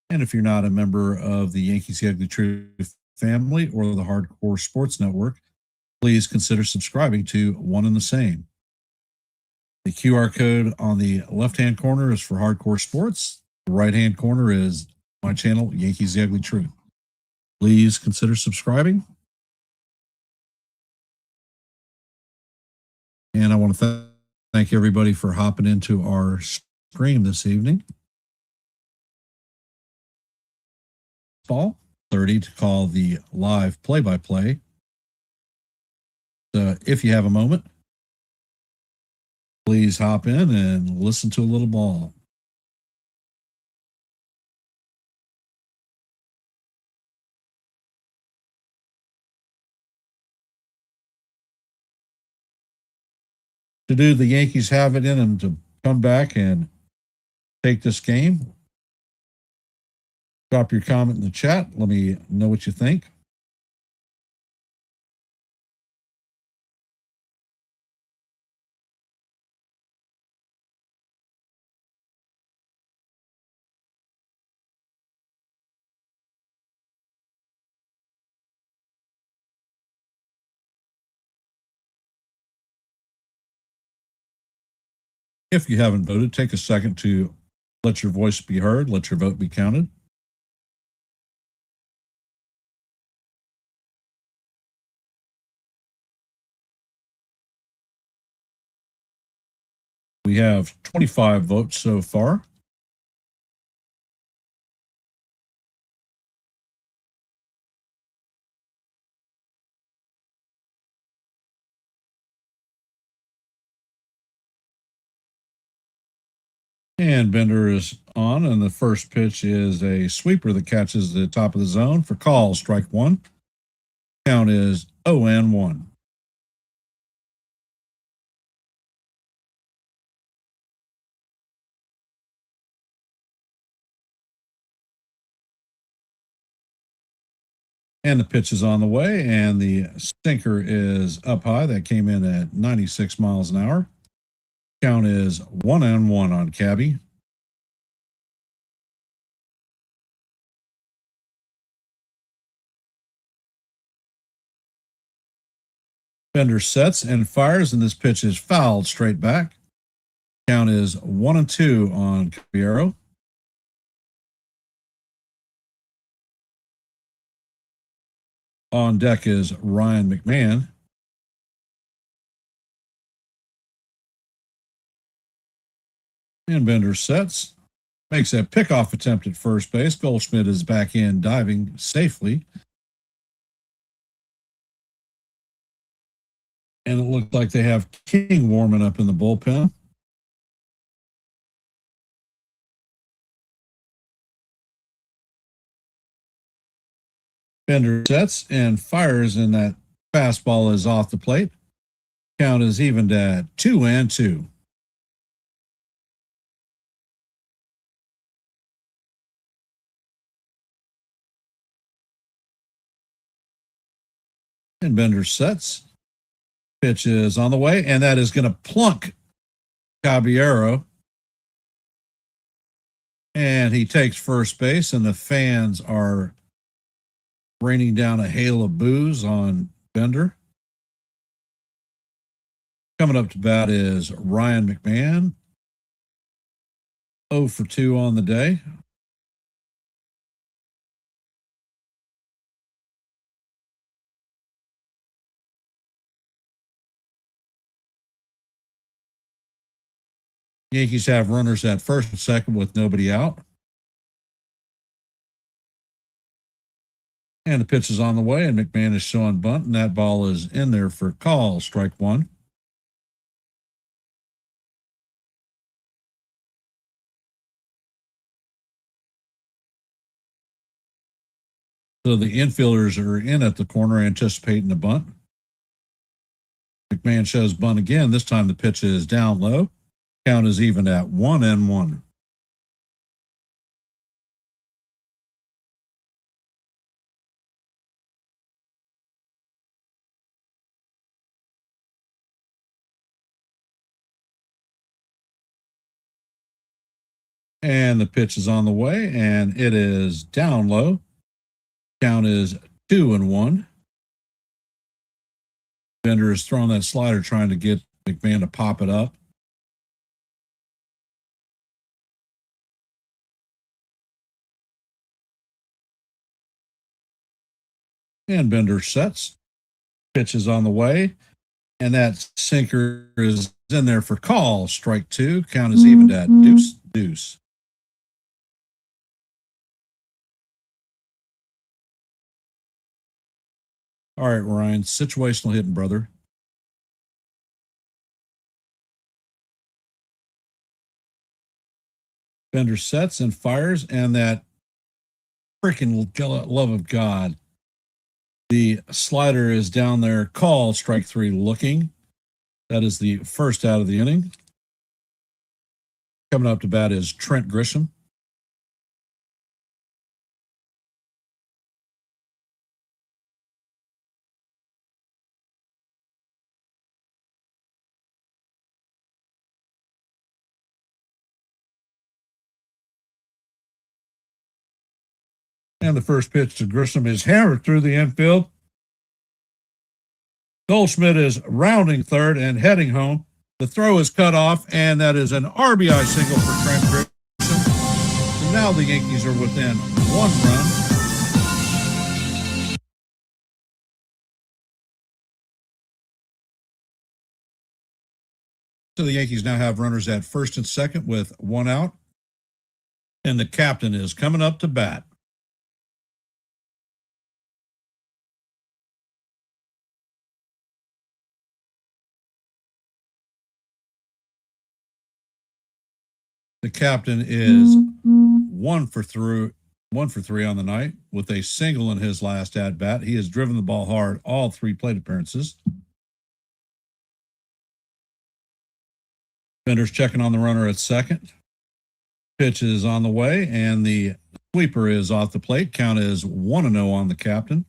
And if you're not a member of the Yankees Ugly Truth family or the Hardcore Sports Network, please consider subscribing to one and the same. The QR code on the left-hand corner is for Hardcore Sports. The right-hand corner is my channel, Yankees Ugly Truth. Please consider subscribing. And I want to thank everybody for hopping into our stream this evening. Ball 30 to call the live play-by-play. So if you have a moment, please hop in and listen to a little ball. To do the Yankees have it in them to come back and take this game? Drop your comment in the chat. Let me know what you think. If you haven't voted, take a second to let your voice be heard, let your vote be counted. We have 25 votes so far. And Bender is on, and the first pitch is a sweeper that catches the top of the zone for call, strike 1. Count is 0-1. And the pitch is on the way, and the sinker is up high. That came in at 96 miles an hour. Count is 1-1 on Cabby. Bender sets and fires, and this pitch is fouled straight back. Count is 1-2 on Caballero. On deck is Ryan McMahon. And Bender sets. Makes a pickoff attempt at first base. Goldschmidt is back in diving safely. And it looked like they have King warming up in the bullpen. Bender sets and fires, and that fastball is off the plate. Count is evened at 2-2. And Bender sets. Pitch is on the way, and that is going to plunk Caballero. And he takes first base, and the fans are raining down a hail of boos on Bender. Coming up to bat is Ryan McMahon. 0 for 2 on the day. Yankees have runners at first and second with nobody out. And the pitch is on the way, and McMahon is showing bunt, and that ball is in there for call, strike one. So the infielders are in at the corner anticipating the bunt. McMahon shows bunt again. This time the pitch is down low. Count is even at 1-1. And the pitch is on the way, and it is down low. Count is 2-1. Bender is throwing that slider, trying to get McMahon to pop it up. And Bender sets. Pitch is on the way. And that sinker is in there for call. Strike two. Count is evened at 2-2. All right, Ryan. Situational hitting, brother. Bender sets and fires. And that freaking love of God. The slider is down there. Call, strike three, looking. That is the first out of the inning. Coming up to bat is Trent Grisham. And the first pitch to Grisham is hammered through the infield. Goldschmidt is rounding third and heading home. The throw is cut off, and that is an RBI single for Trent Grisham. So now the Yankees are within 1 run. So the Yankees now have runners at first and second with 1 out. And the captain is coming up to bat. The captain is 1 for 3 on the night with a single in his last at bat. He has driven the ball hard all 3 plate appearances. Bender's checking on the runner at second. Pitch is on the way, and the sweeper is off the plate. Count is 1-0 on the captain.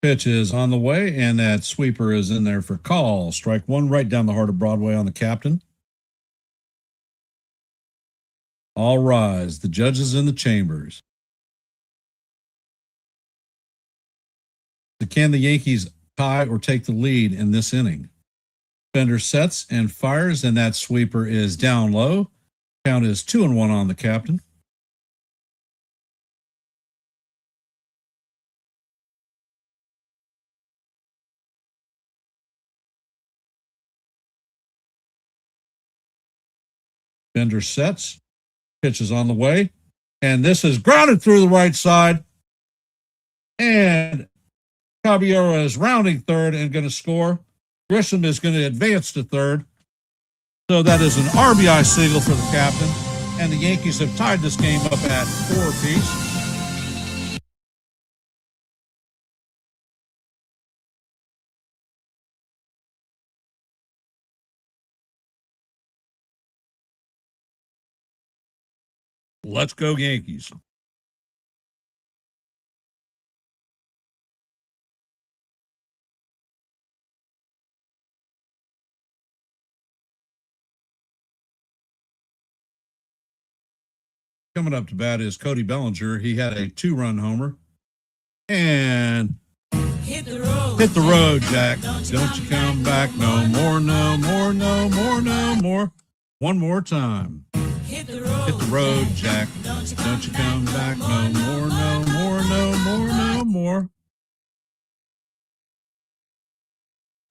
Pitch is on the way, and that sweeper is in there for call. Strike one, right down the heart of Broadway on the captain. All rise. The judges in the chambers. Can the Yankees tie or take the lead in this inning? Bender sets and fires, and that sweeper is down low. Count is 2-1 on the captain. Bender sets, pitch is on the way, and this is grounded through the right side. And Caballero is rounding third and going to score. Grisham is going to advance to third. So that is an RBI single for the captain. And the Yankees have tied this game up at 4 apiece. Let's go Yankees. Coming up to bat is Cody Bellinger. He had a 2-run homer. And Hit the road, Jack. Don't you come back no more, no more, no more, no more. One more time. Hit the road, Jack. Don't you come back no more, no more, no more, no more.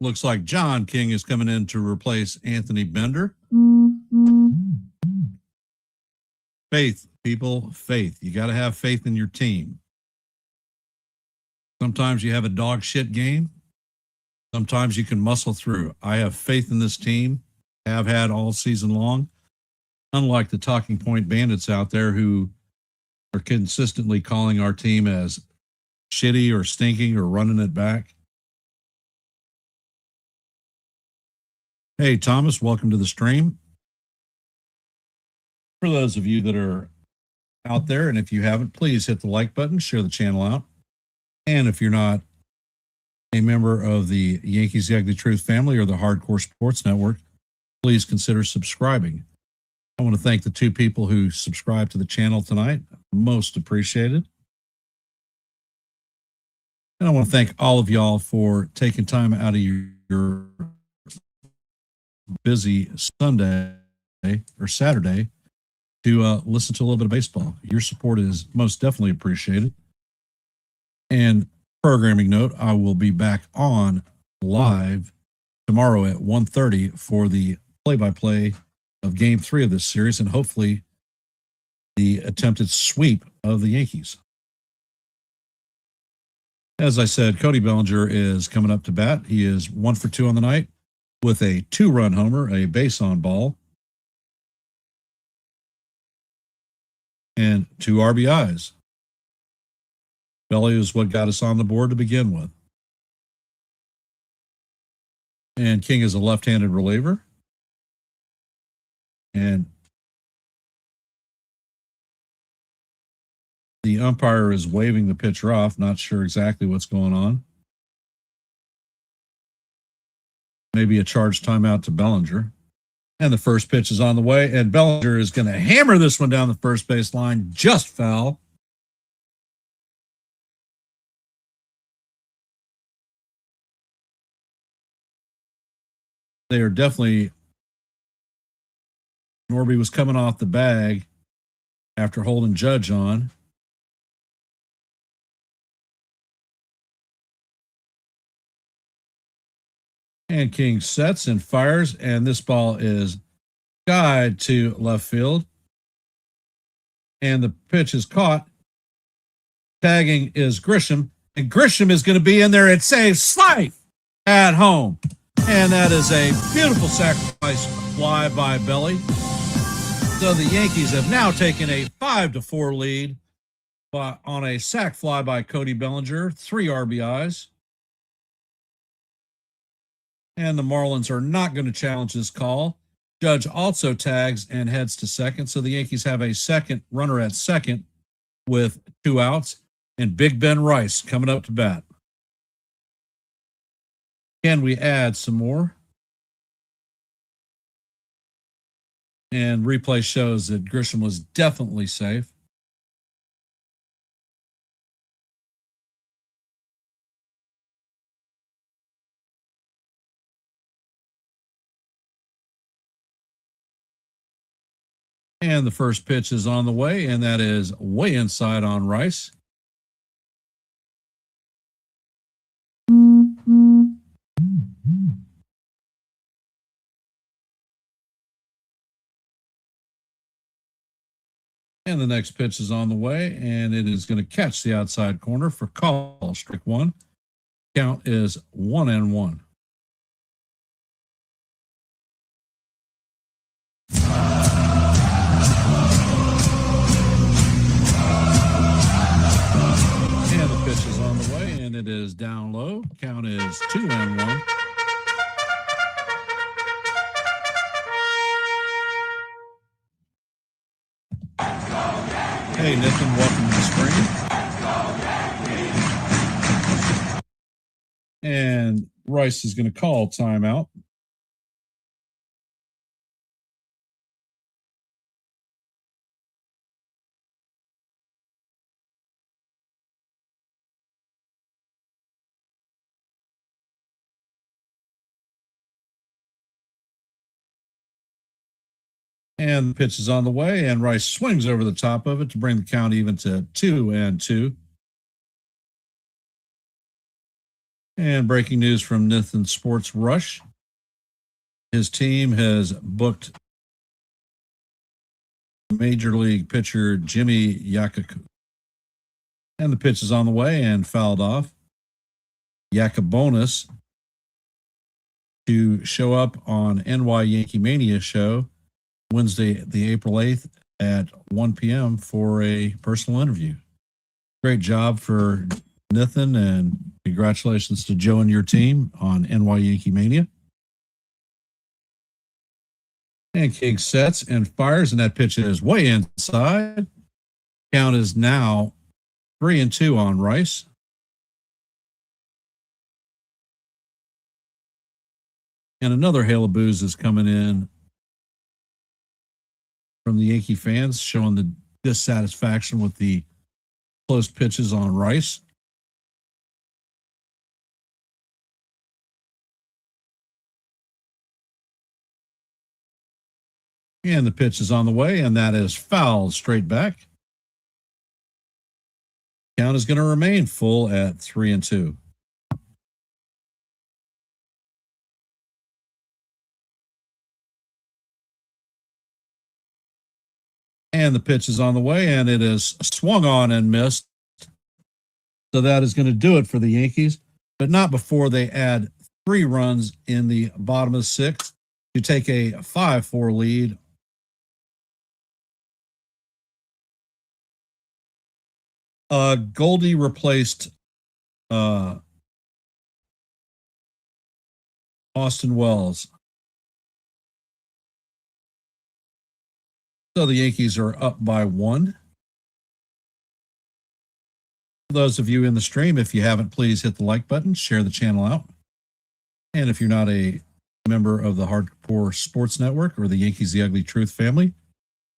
Looks like John King is coming in to replace Anthony Bender. Faith, people, faith. You got to have faith in your team. Sometimes you have a dog shit game. Sometimes you can muscle through. I have faith in this team, have had all season long. Unlike the talking point bandits out there who are consistently calling our team as shitty or stinking or running it back. Hey, Thomas, welcome to the stream. For those of you that are out there, and if you haven't, please hit the like button, share the channel out. And if you're not a member of the Yankees The Ugly Truth family or the Hardcore Sports Network, please consider subscribing. I want to thank the 2 people who subscribed to the channel tonight. Most appreciated. And I want to thank all of y'all for taking time out of your busy Sunday or Saturday to listen to a little bit of baseball. Your support is most definitely appreciated. And programming note, I will be back on live tomorrow at 1:30 for the play-by-play of Game 3 of this series and hopefully the attempted sweep of the Yankees. As I said, Cody Bellinger is coming up to bat. He is 1 for 2 on the night with a 2-run homer, a base on ball, and 2 RBIs. Belly is what got us on the board to begin with. And King is a left-handed reliever. And the umpire is waving the pitcher off, not sure exactly what's going on. Maybe a charged timeout to Bellinger. And the first pitch is on the way, and Bellinger is going to hammer this one down the first base line, just foul. They are definitely, Norby was coming off the bag after holding Judge on. And King sets and fires, and this ball is guide to left field. And the pitch is caught. Tagging is Grisham, and Grisham is going to be in there and save Slife at home. And that is a beautiful sacrifice fly by Belly. So the Yankees have now taken a 5-4 lead on a sac fly by Cody Bellinger, 3 RBIs. And the Marlins are not going to challenge this call. Judge also tags and heads to second. So the Yankees have a second runner at second with 2 outs. And Big Ben Rice coming up to bat. Can we add some more? And replay shows that Grisham was definitely safe. And the first pitch is on the way, and that is way inside on Rice. And the next pitch is on the way, and it is going to catch the outside corner for call, strike one. Count is 1-1. And the pitch is on the way, and it is down low. Count is 2-1. Hey, Nathan, welcome to the screen. And Rice is going to call timeout. And the pitch is on the way, and Rice swings over the top of it to bring the count even to 2-2. And breaking news from Nathan Sports Rush. His team has booked Major League pitcher Jimmy Yakup. And the pitch is on the way and fouled off. Yakubonis to show up on NY Yankee Mania show Wednesday, the April 8th at 1 p.m. for a personal interview. Great job for Nathan, and congratulations to Joe and your team on NY Yankee Mania. And King sets and fires, and that pitch is way inside. Count is now 3-2 on Rice. And another hail of boos is coming in from the Yankee fans, showing the dissatisfaction with the close pitches on Rice. And the pitch is on the way, and that is fouled straight back. Count is going to remain full at 3-2. And the pitch is on the way, and it is swung on and missed. So that is going to do it for the Yankees, but not before they add 3 runs in the bottom of the 6th to take a 5-4 lead. Goldie replaced Austin Wells. So the Yankees are up by 1. For those of you in the stream, if you haven't, please hit the like button, share the channel out. And if you're not a member of the Hardcore Sports Network or the Yankees The Ugly Truth family,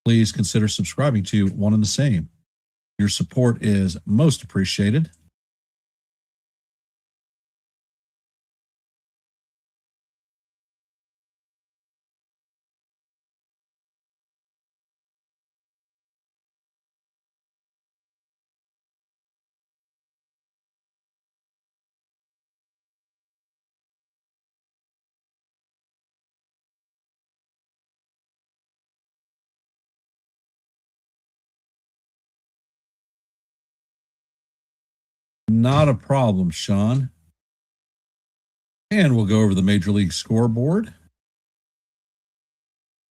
please consider subscribing to one and the same. Your support is most appreciated. Not a problem, Sean. And we'll go over the Major League scoreboard.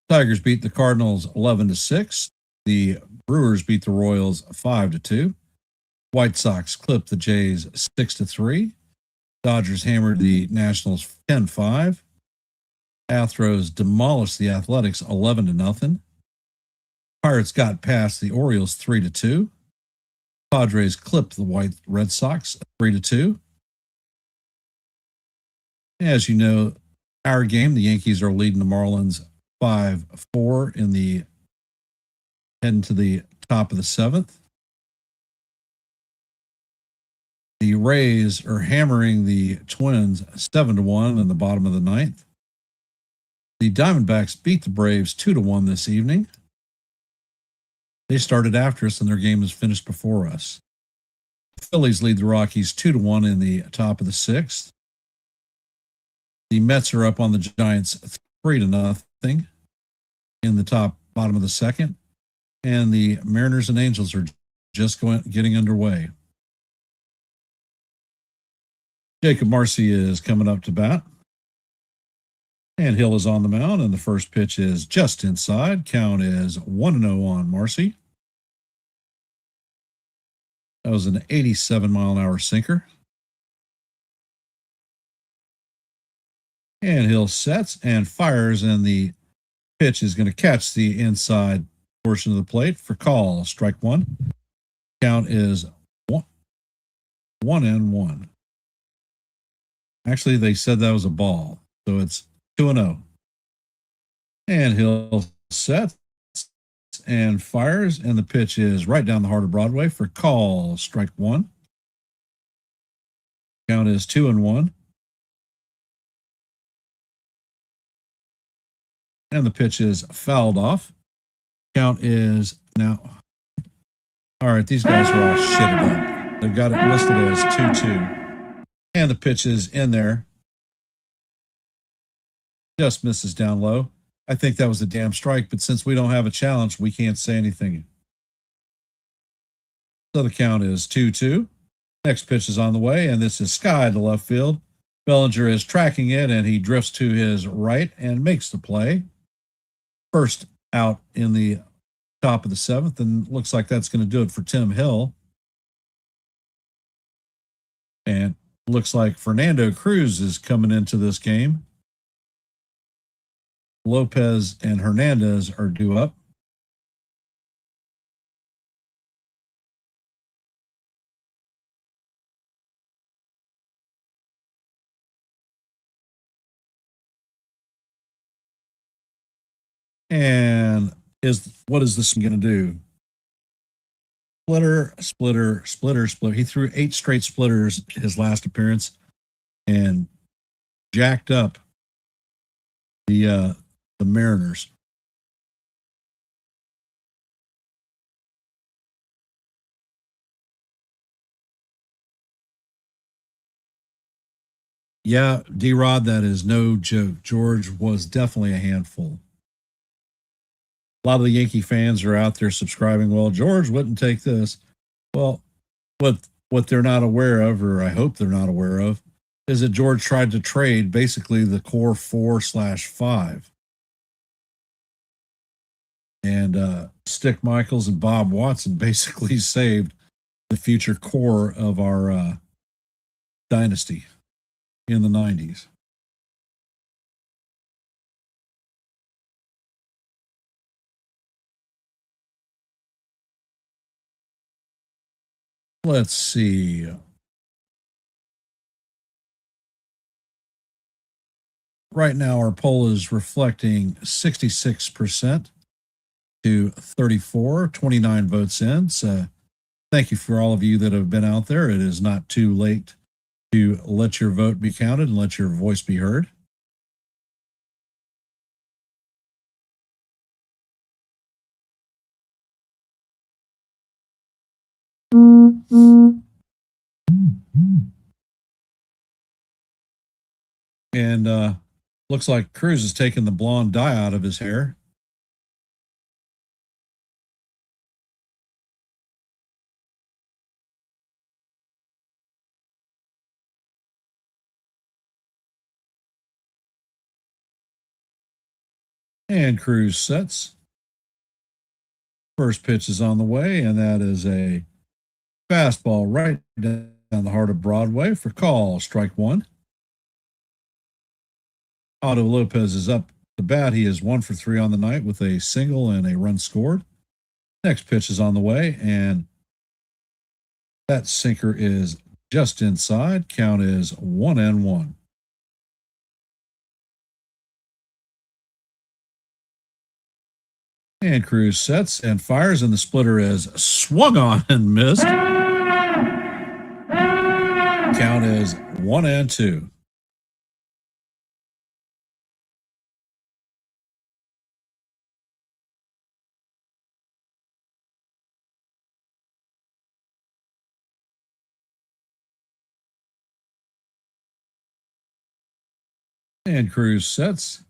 Tigers beat the Cardinals 11-6. The Brewers beat the Royals 5-2. White Sox clipped the Jays 6-3. Dodgers hammered the Nationals 10-5. Astros demolished the Athletics 11-0. Pirates got past the Orioles 3-2. Padres clipped the White Red Sox 3-2. As you know, our game, the Yankees are leading the Marlins 5-4 in the heading to the top of the 7th. The Rays are hammering the Twins 7-1 in the bottom of the 9th. The Diamondbacks beat the Braves 2-1 this evening. They started after us and their game is finished before us. The Phillies lead the Rockies 2-1 in the top of the 6th. The Mets are up on the Giants 3-0 in the bottom of the 2nd. And the Mariners and Angels are just getting underway. Jacob Marcy is coming up to bat. And Hill is on the mound, and the first pitch is just inside. Count is 1-0 on Marcy. That was an 87-mile-an-hour sinker. And Hill sets and fires, and the pitch is going to catch the inside portion of the plate for call. Strike one. Count is 1-1. Actually, they said that was a ball, so it's 2-0. And Hill sets and fires, and the pitch is right down the heart of Broadway for call. Strike one. Count is 2-1. And the pitch is fouled off. Count is now. All right, these guys are all shitted up. They've got it listed as 2-2. And the pitch is in there. Just misses down low. I think that was a damn strike, but since we don't have a challenge, we can't say anything. So the count is 2-2. Next pitch is on the way, and this is sky to left field. Bellinger is tracking it, and he drifts to his right and makes the play. First out in the top of the 7th, and looks like that's going to do it for Tim Hill. And looks like Fernando Cruz is coming into this game. Lopez and Hernandez are due up. And what is this going to do? Splitter. He threw 8 straight splitters his last appearance and jacked up the Mariners. Yeah, D-Rod, that is no joke. George was definitely a handful. A lot of the Yankee fans are out there subscribing. Well, George wouldn't take this. Well, what they're not aware of, or I hope they're not aware of, is that George tried to trade basically the core 4/5. And Stick Michaels and Bob Watson basically saved the future core of our dynasty in the 90s. Let's see. Right now, our poll is reflecting 66% to 34, 29 votes in. So thank you for all of you that have been out there. It is not too late to let your vote be counted and let your voice be heard. And looks like Cruz is taking the blonde dye out of his hair. And Cruz sets. First pitch is on the way, and that is a fastball right down the heart of Broadway for call. Strike one. Otto Lopez is up to bat. He is 1 for 3 on the night with a single and a run scored. Next pitch is on the way, and that sinker is just inside. Count is 1-1. And Cruz sets and fires, and the splitter is swung on and missed. Count is 1-2. And Cruz sets.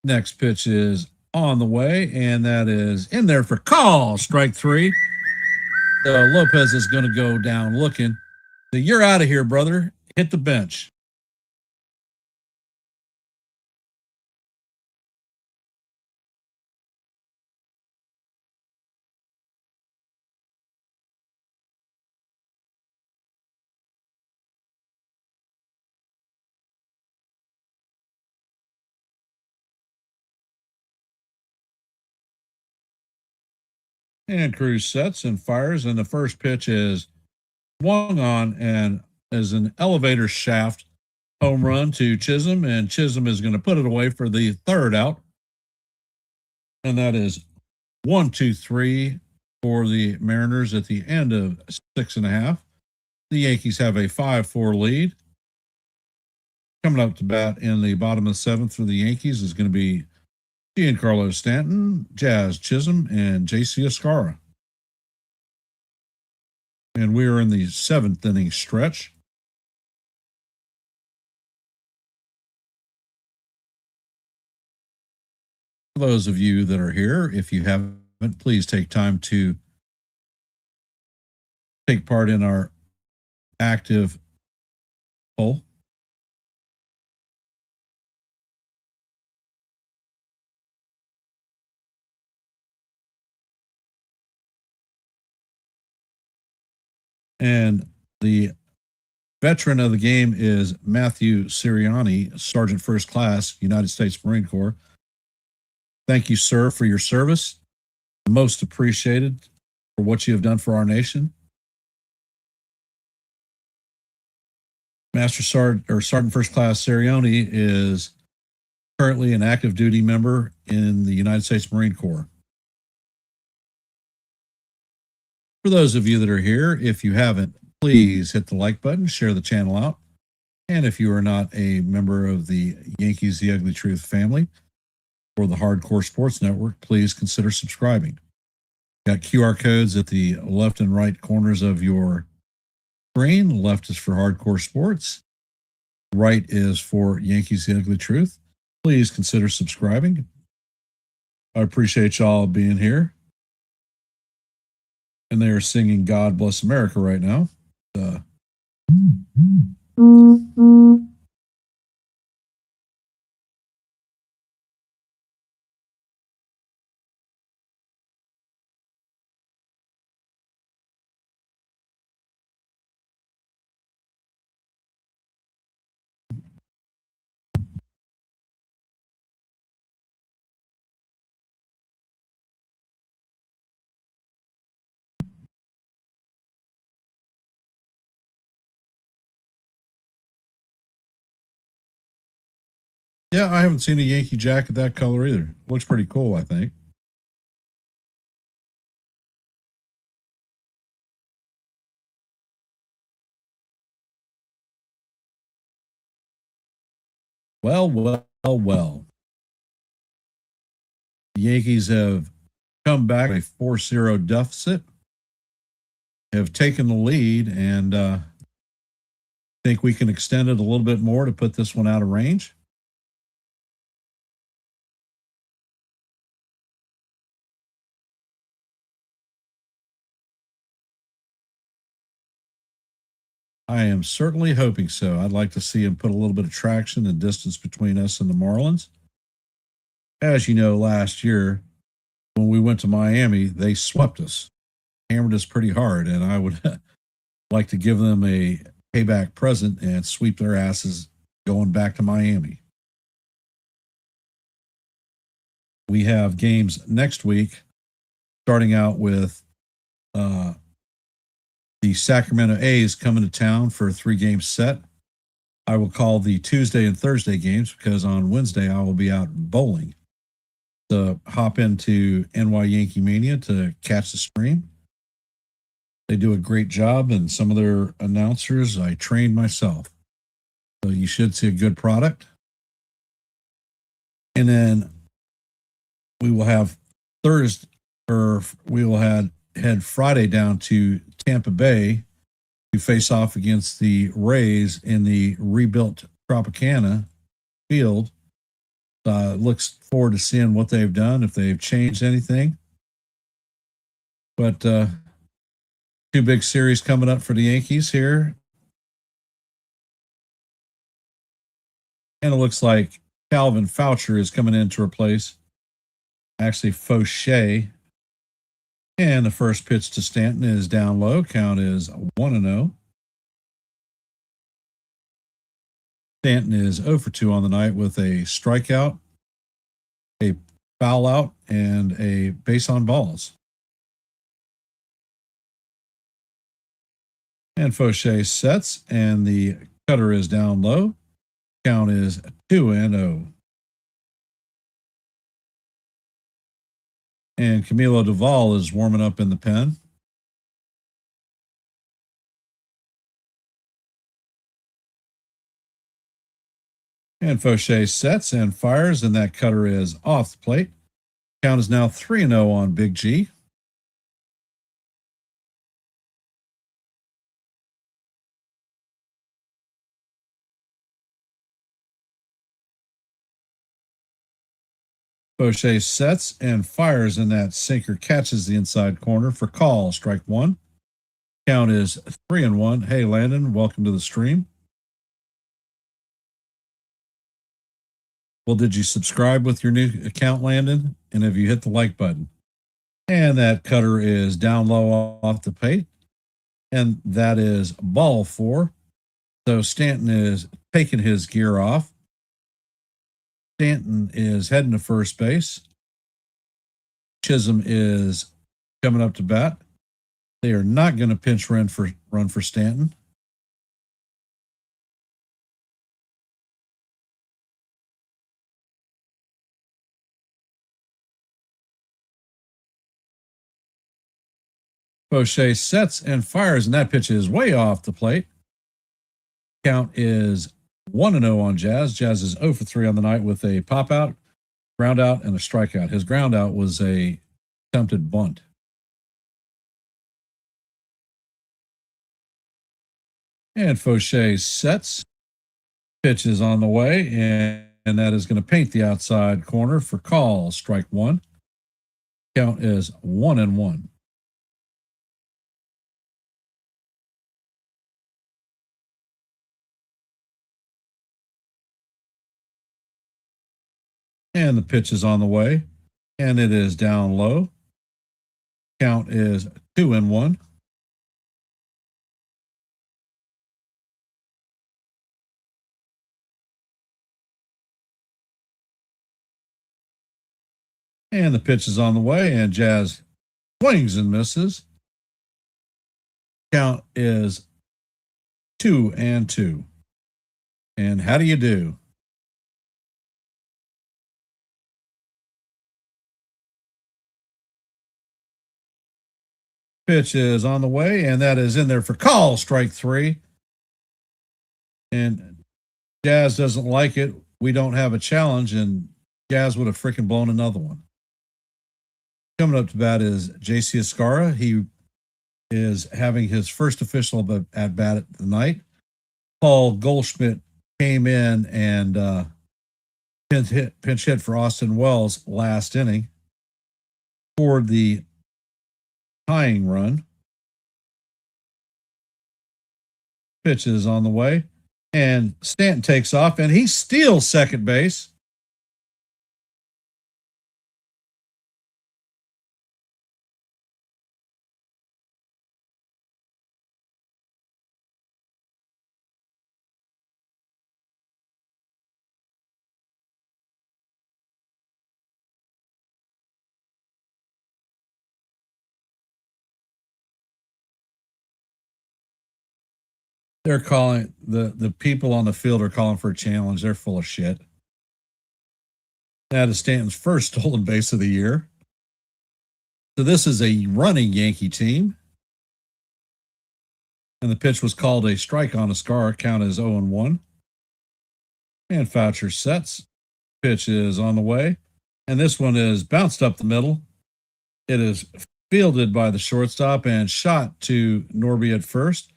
Next pitch is on the way, and that is in there for call. Strike three. Lopez is going to go down looking. So you're out of here, brother. Hit the bench. And Cruz sets and fires, and the first pitch is swung on and is an elevator shaft home run to Chisholm, and Chisholm is going to put it away for the third out. And that is 1-2-3 for the Mariners at the end of 6.5. The Yankees have a 5-4 lead. Coming up to bat in the bottom of the seventh for the Yankees is going to be Giancarlo Stanton, Jazz Chisholm, and J.C. Escara. And we are in the seventh inning stretch. For those of you that are here, if you haven't, please take time to take part in our active poll. And the veteran of the game is Matthew Sirianni, Sergeant First Class, United States Marine Corps. Thank you, sir, for your service. Most appreciated for what you have done for our nation. Sergeant First Class Sirianni is currently an active duty member in the United States Marine Corps. For those of you that are here, if you haven't, please hit the like button, share the channel out. And if you are not a member of the Yankees The Ugly Truth family or the Hardcore Sports Network, please consider subscribing. Got QR codes at the left and right corners of your screen. Left is for Hardcore Sports. Right is for Yankees The Ugly Truth. Please consider subscribing. I appreciate y'all being here. And they are singing God Bless America right now. Yeah, I haven't seen a Yankee jacket that color either. Looks pretty cool, I think. Well. The Yankees have come back a 4-0 deficit, have taken the lead, and think we can extend it a little bit more to put this one out of range. I am certainly hoping so. I'd like to see him put a little bit of traction and distance between us and the Marlins. As you know, last year when we went to Miami, they swept us, hammered us pretty hard, and I would like to give them a payback present and sweep their asses going back to Miami. We have games next week, starting out with the Sacramento A's coming to town for a 3-game set. I will call the Tuesday and Thursday games because on Wednesday I will be out bowling. to hop into NY Yankee Mania to catch the stream. They do a great job, and some of their announcers I trained myself. So you should see a good product. And then we will have Thursday, or we will head Friday down to Tampa Bay to face off against the Rays in the rebuilt Tropicana field. Looks forward to seeing what they've done, if they've changed anything. But two big series coming up for the Yankees here. And it looks like Calvin Foucher is coming in to replace actually Fauché. And the first pitch to Stanton is down low. Count is 1-0. Stanton is 0 for 2 on the night with a strikeout, a foul out, and a base on balls. And Fauché sets, and the cutter is down low. Count is 2-0. And Camilo Duvall is warming up in the pen. And Fauché sets and fires, and that cutter is off the plate. Count is now 3-0 on Big G. Fauché sets and fires, and that sinker catches the inside corner for call. Strike one. Count is 3-1. Hey, Landon, welcome to the stream. Well, did you subscribe with your new account, Landon? And have you hit the like button? And that cutter is down low off the plate. And that is ball 4. So Stanton is taking his gear off. Stanton is heading to first base. Chisholm is coming up to bat. They are not going to pinch run for Stanton. Fauché sets and fires, and that pitch is way off the plate. Count is 1-0 on Jazz. Jazz is 0 for 3 on the night with a pop out, ground out, and a strikeout. His ground out was a attempted bunt. And Fauché sets. Pitch is on the way, and that is going to paint the outside corner for call. Strike one. Count is 1-1. And the pitch is on the way, and it is down low. Count is 2-1. And the pitch is on the way, and Jazz swings and misses. Count is 2-2. And how do you do? Pitch is on the way, and that is in there for call. Strike 3. And Jazz doesn't like it. We don't have a challenge, and Jazz would have freaking blown another one. Coming up to bat is JC Escara. He is having his first official at bat at the night. Paul Goldschmidt came in and pinch hit for Austin Wells last inning for the tying run. Pitch is on the way, and Stanton takes off, and he steals second base. They're calling the people on the field are calling for a challenge. They're full of shit. That is Stanton's first stolen base of the year. So this is a running Yankee team. And the pitch was called a strike on a scar. Count is 0-1. And Foucher sets. Pitch is on the way. And this one is bounced up the middle. It is fielded by the shortstop and shot to Norby at first.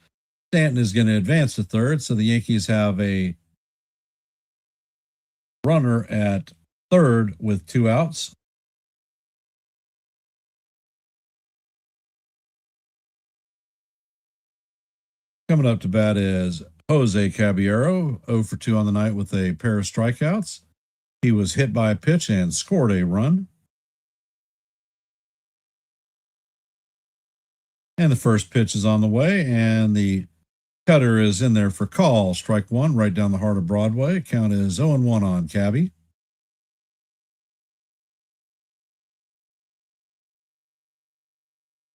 Stanton is going to advance to third. So the Yankees have a runner at third with 2 outs. Coming up to bat is Jose Caballero, 0 for 2 on the night with a pair of strikeouts. He was hit by a pitch and scored a run. And the first pitch is on the way, and the cutter is in there for call. Strike 1 right down the heart of Broadway. Count is 0-1 on Cabby.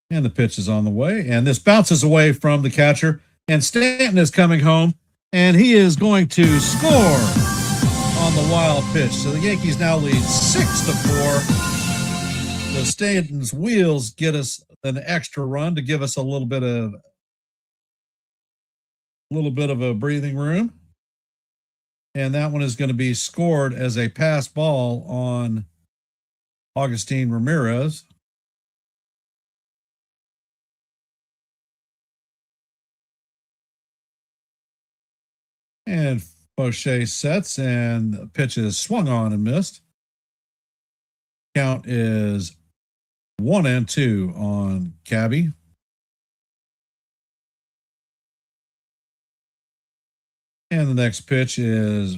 And the pitch is on the way, and this bounces away from the catcher. And Stanton is coming home, and he is going to score on the wild pitch. So the Yankees now lead 6-4. The Stanton's wheels get us an extra run to give us a little bit of a breathing room. And that one is going to be scored as a pass ball on Augustine Ramirez. And Fauché sets, and the pitch is swung on and missed. Count is 1-2 on Cabby. And the next pitch is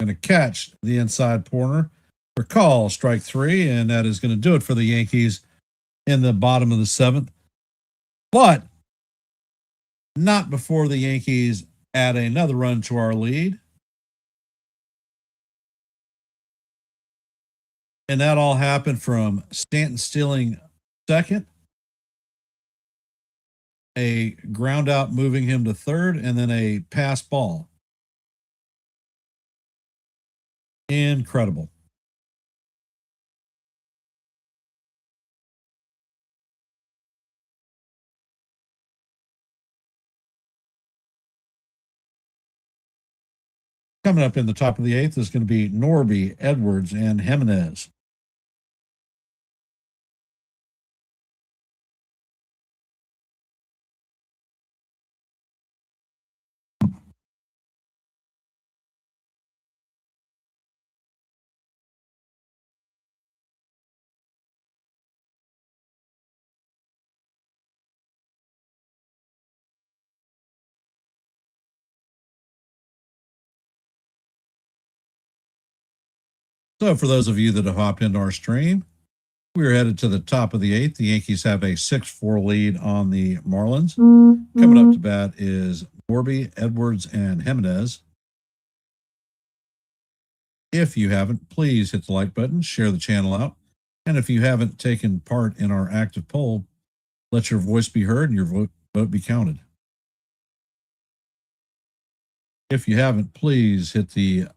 going to catch the inside corner for call, strike 3, and that is going to do it for the Yankees in the bottom of the 7th. But not before the Yankees add another run to our lead. And that all happened from Stanton stealing second, a ground out moving him to third, and then a pass ball. Incredible. Coming up in the top of the 8th is going to be Norby, Edwards, and Jimenez. So for those of you that have hopped into our stream, we are headed to the top of the 8th. The Yankees have a 6-4 lead on the Marlins. Coming up to bat is Norby, Edwards, and Jimenez. If you haven't, please hit the like button, share the channel out. And if you haven't taken part in our active poll, let your voice be heard and your vote be counted. If you haven't, please hit the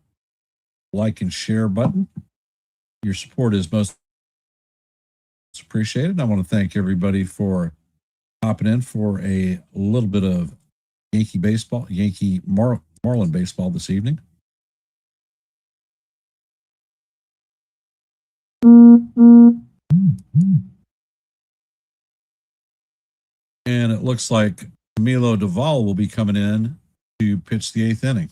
like and share button. Your support is most appreciated. I want to thank everybody for hopping in for a little bit of Yankee baseball, Marlin baseball this evening. And it looks like Camilo Doval will be coming in to pitch the 8th inning.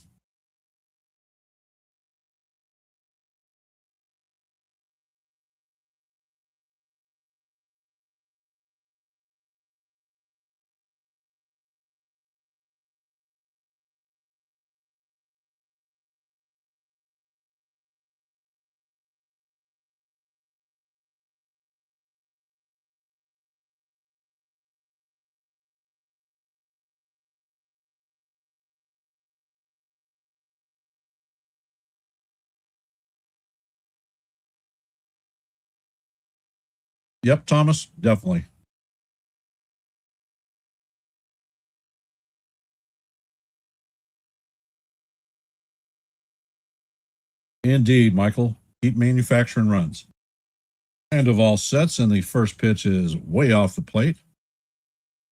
Yep, Thomas, definitely. Indeed, Michael. keep manufacturing runs. And of all sets, and the first pitch is way off the plate.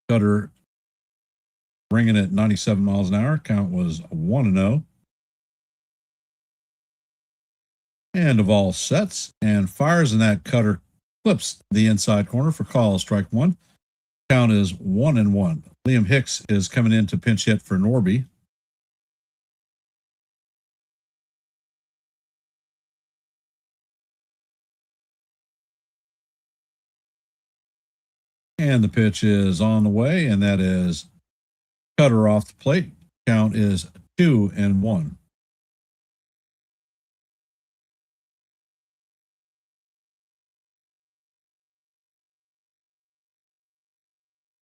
Cutter ringing at 97 miles an hour. Count was 1-0. And of all sets, and fires, and that cutter clips the inside corner for call, strike one. Count is 1-1. Liam Hicks is coming in to pinch hit for Norby. And the pitch is on the way, and that is cutter off the plate. Count is 2-1.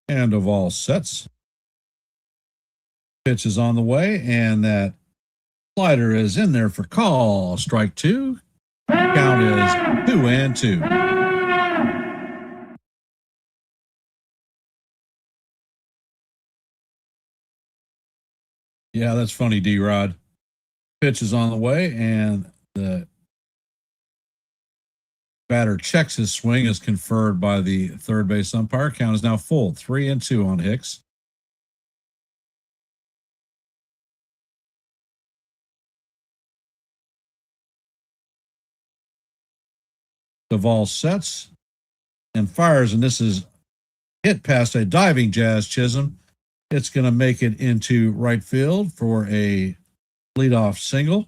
And of all sets, pitch is on the way, and that slider is in there for call. Strike two. Count is 2-2. Yeah, that's funny, D-Rod. Pitch is on the way, and the batter checks his swing as conferred by the third base umpire. Count is now full, 3-2 on Hicks. Duvall sets and fires, and this is hit past a diving Jazz Chisholm. It's going to make it into right field for a leadoff single.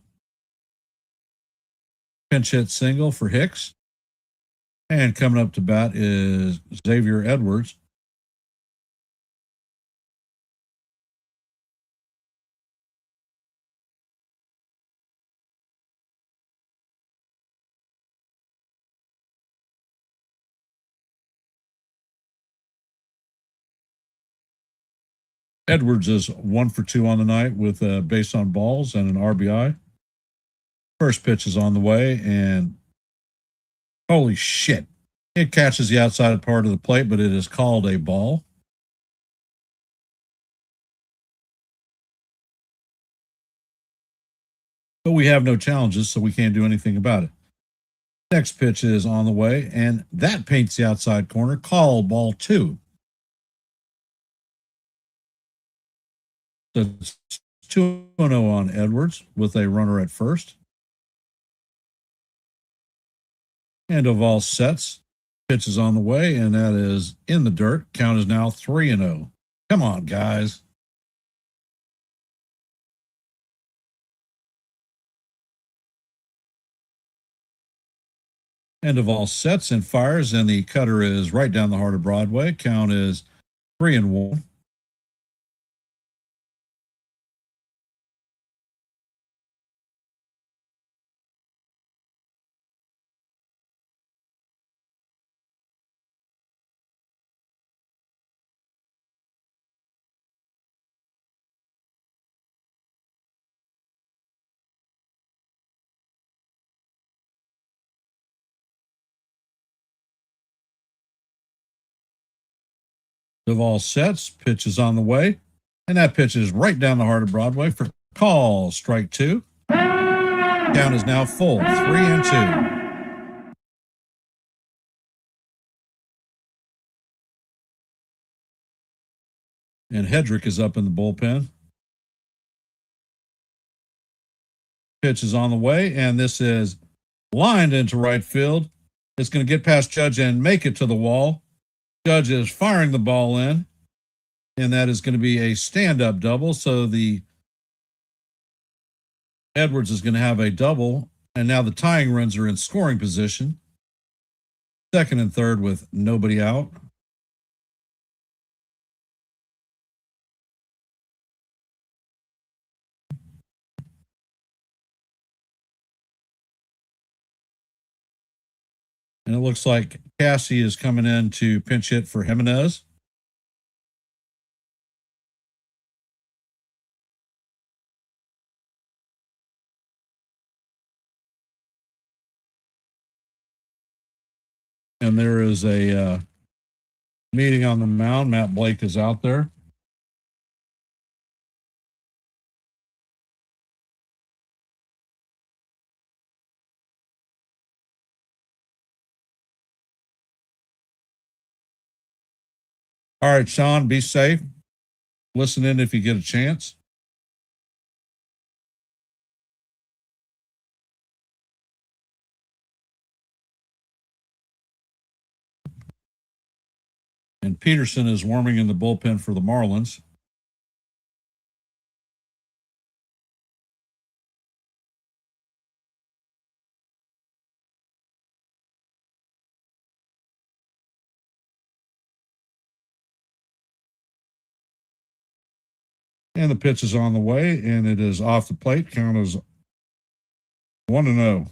Pinch hit single for Hicks. And coming up to bat is Xavier Edwards. Edwards is 1 for 2 on the night with a base on balls and an RBI. First pitch is on the way, and holy shit. It catches the outside part of the plate, but it is called a ball. But we have no challenges, so we can't do anything about it. Next pitch is on the way, and that paints the outside corner. Call ball 2. So it's 2-0 on Edwards with a runner at first. And of all sets, pitch is on the way, and that is in the dirt. Count is now 3-0. Come on, guys. And of all sets and fires, and the cutter is right down the heart of Broadway. Count is 3-1. Of all sets, pitch is on the way, and that pitch is right down the heart of Broadway for call, strike 2. Count is now full, 3-2. And Hedrick is up in the bullpen. Pitch is on the way, and this is lined into right field. It's going to get past Judge and make it to the wall. Judge is firing the ball in, and that is going to be a stand-up double. So the Edwards is going to have a double, and now the tying runs are in scoring position. Second and third with nobody out. And it looks like Cassie is coming in to pinch hit for Jimenez. And there is a meeting on the mound. Matt Blake is out there. All right, Sean, be safe. Listen in if you get a chance. And Peterson is warming in the bullpen for the Marlins. And the pitch is on the way, and it is off the plate. Count is 1-0.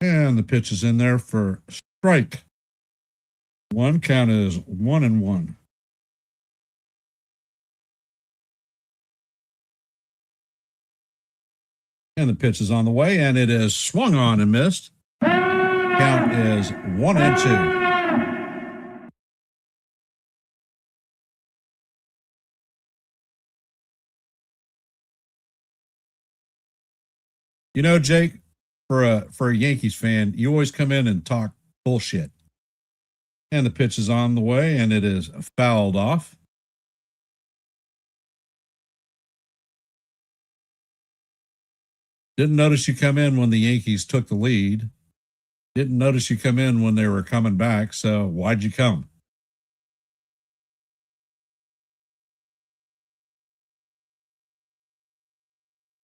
And the pitch is in there for strike one. Count is 1-1. And the pitch is on the way, and it is swung on and missed. Count is 1-2. You know, Jake, for a Yankees fan, you always come in and talk bullshit. And the pitch is on the way, and it is fouled off. Didn't notice you come in when the Yankees took the lead. Didn't notice you come in when they were coming back. So why'd you come?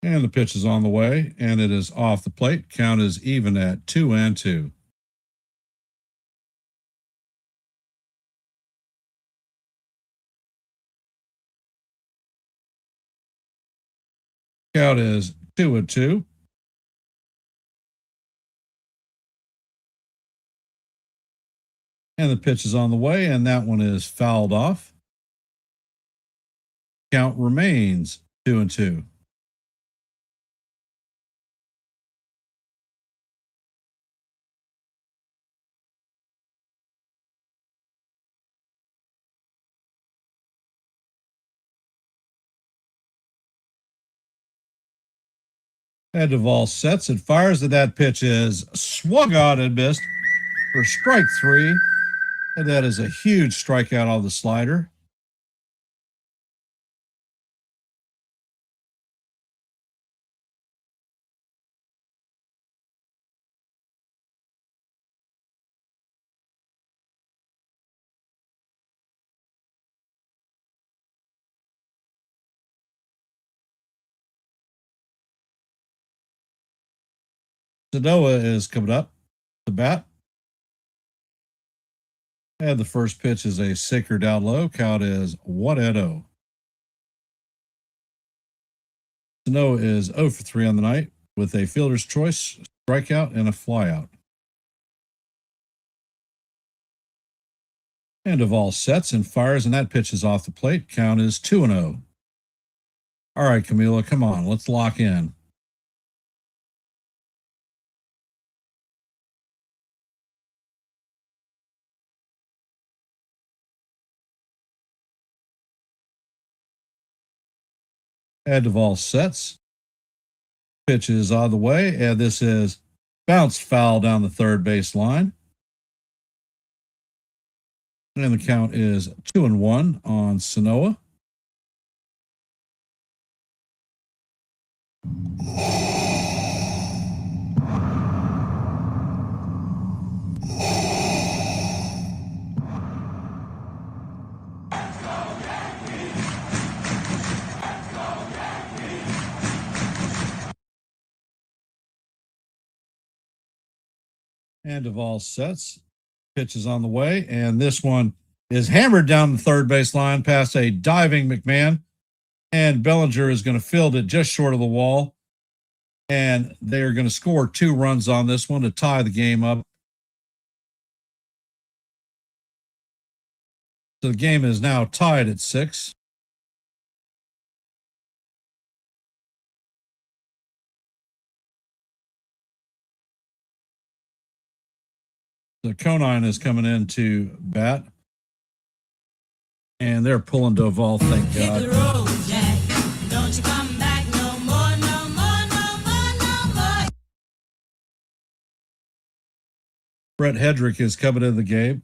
And the pitch is on the way, and it is off the plate. Count is even at 2-2. Count is 2-2. And the pitch is on the way, and that one is fouled off. Count remains 2-2. And Duvall sets and fires, and that pitch is swung on and missed for strike 3. And that is a huge strikeout on the slider. Sanoa is coming up to bat. And the first pitch is a sinker down low. Count is 1-0. Sanoa is 0 for 3 on the night with a fielder's choice, strikeout, and a flyout. And Duvall sets and fires, and that pitch is off the plate. Count is 2-0. All right, Camila, come on. Let's lock in. And Duvall sets. Pitch is on the way, and this is bounced foul down the third base line. And the count is 2-1 on Sanoa. And Duvall sets. Pitch is on the way, and this one is hammered down the third base line past a diving McMahon. And Bellinger is going to field it just short of the wall. And they are going to score 2 runs on this one to tie the game up. So the game is now tied at 6. The Conine is coming in to bat. And they're pulling Doval, thank Hit God. the road, Jack. Don't you come back no more, no more, no more, no more. Brett Hedrick is coming in the game.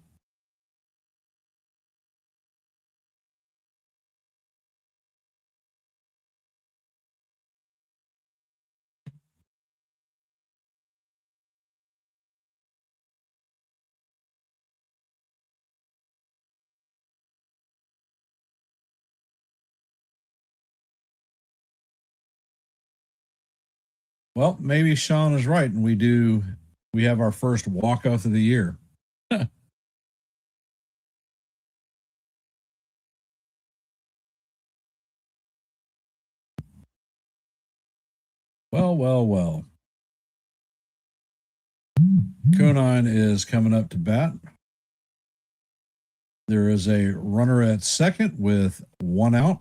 Well, maybe Sean is right, and we have our first walk-off of the year. Well. Conine is coming up to bat. There is a runner at second with one out.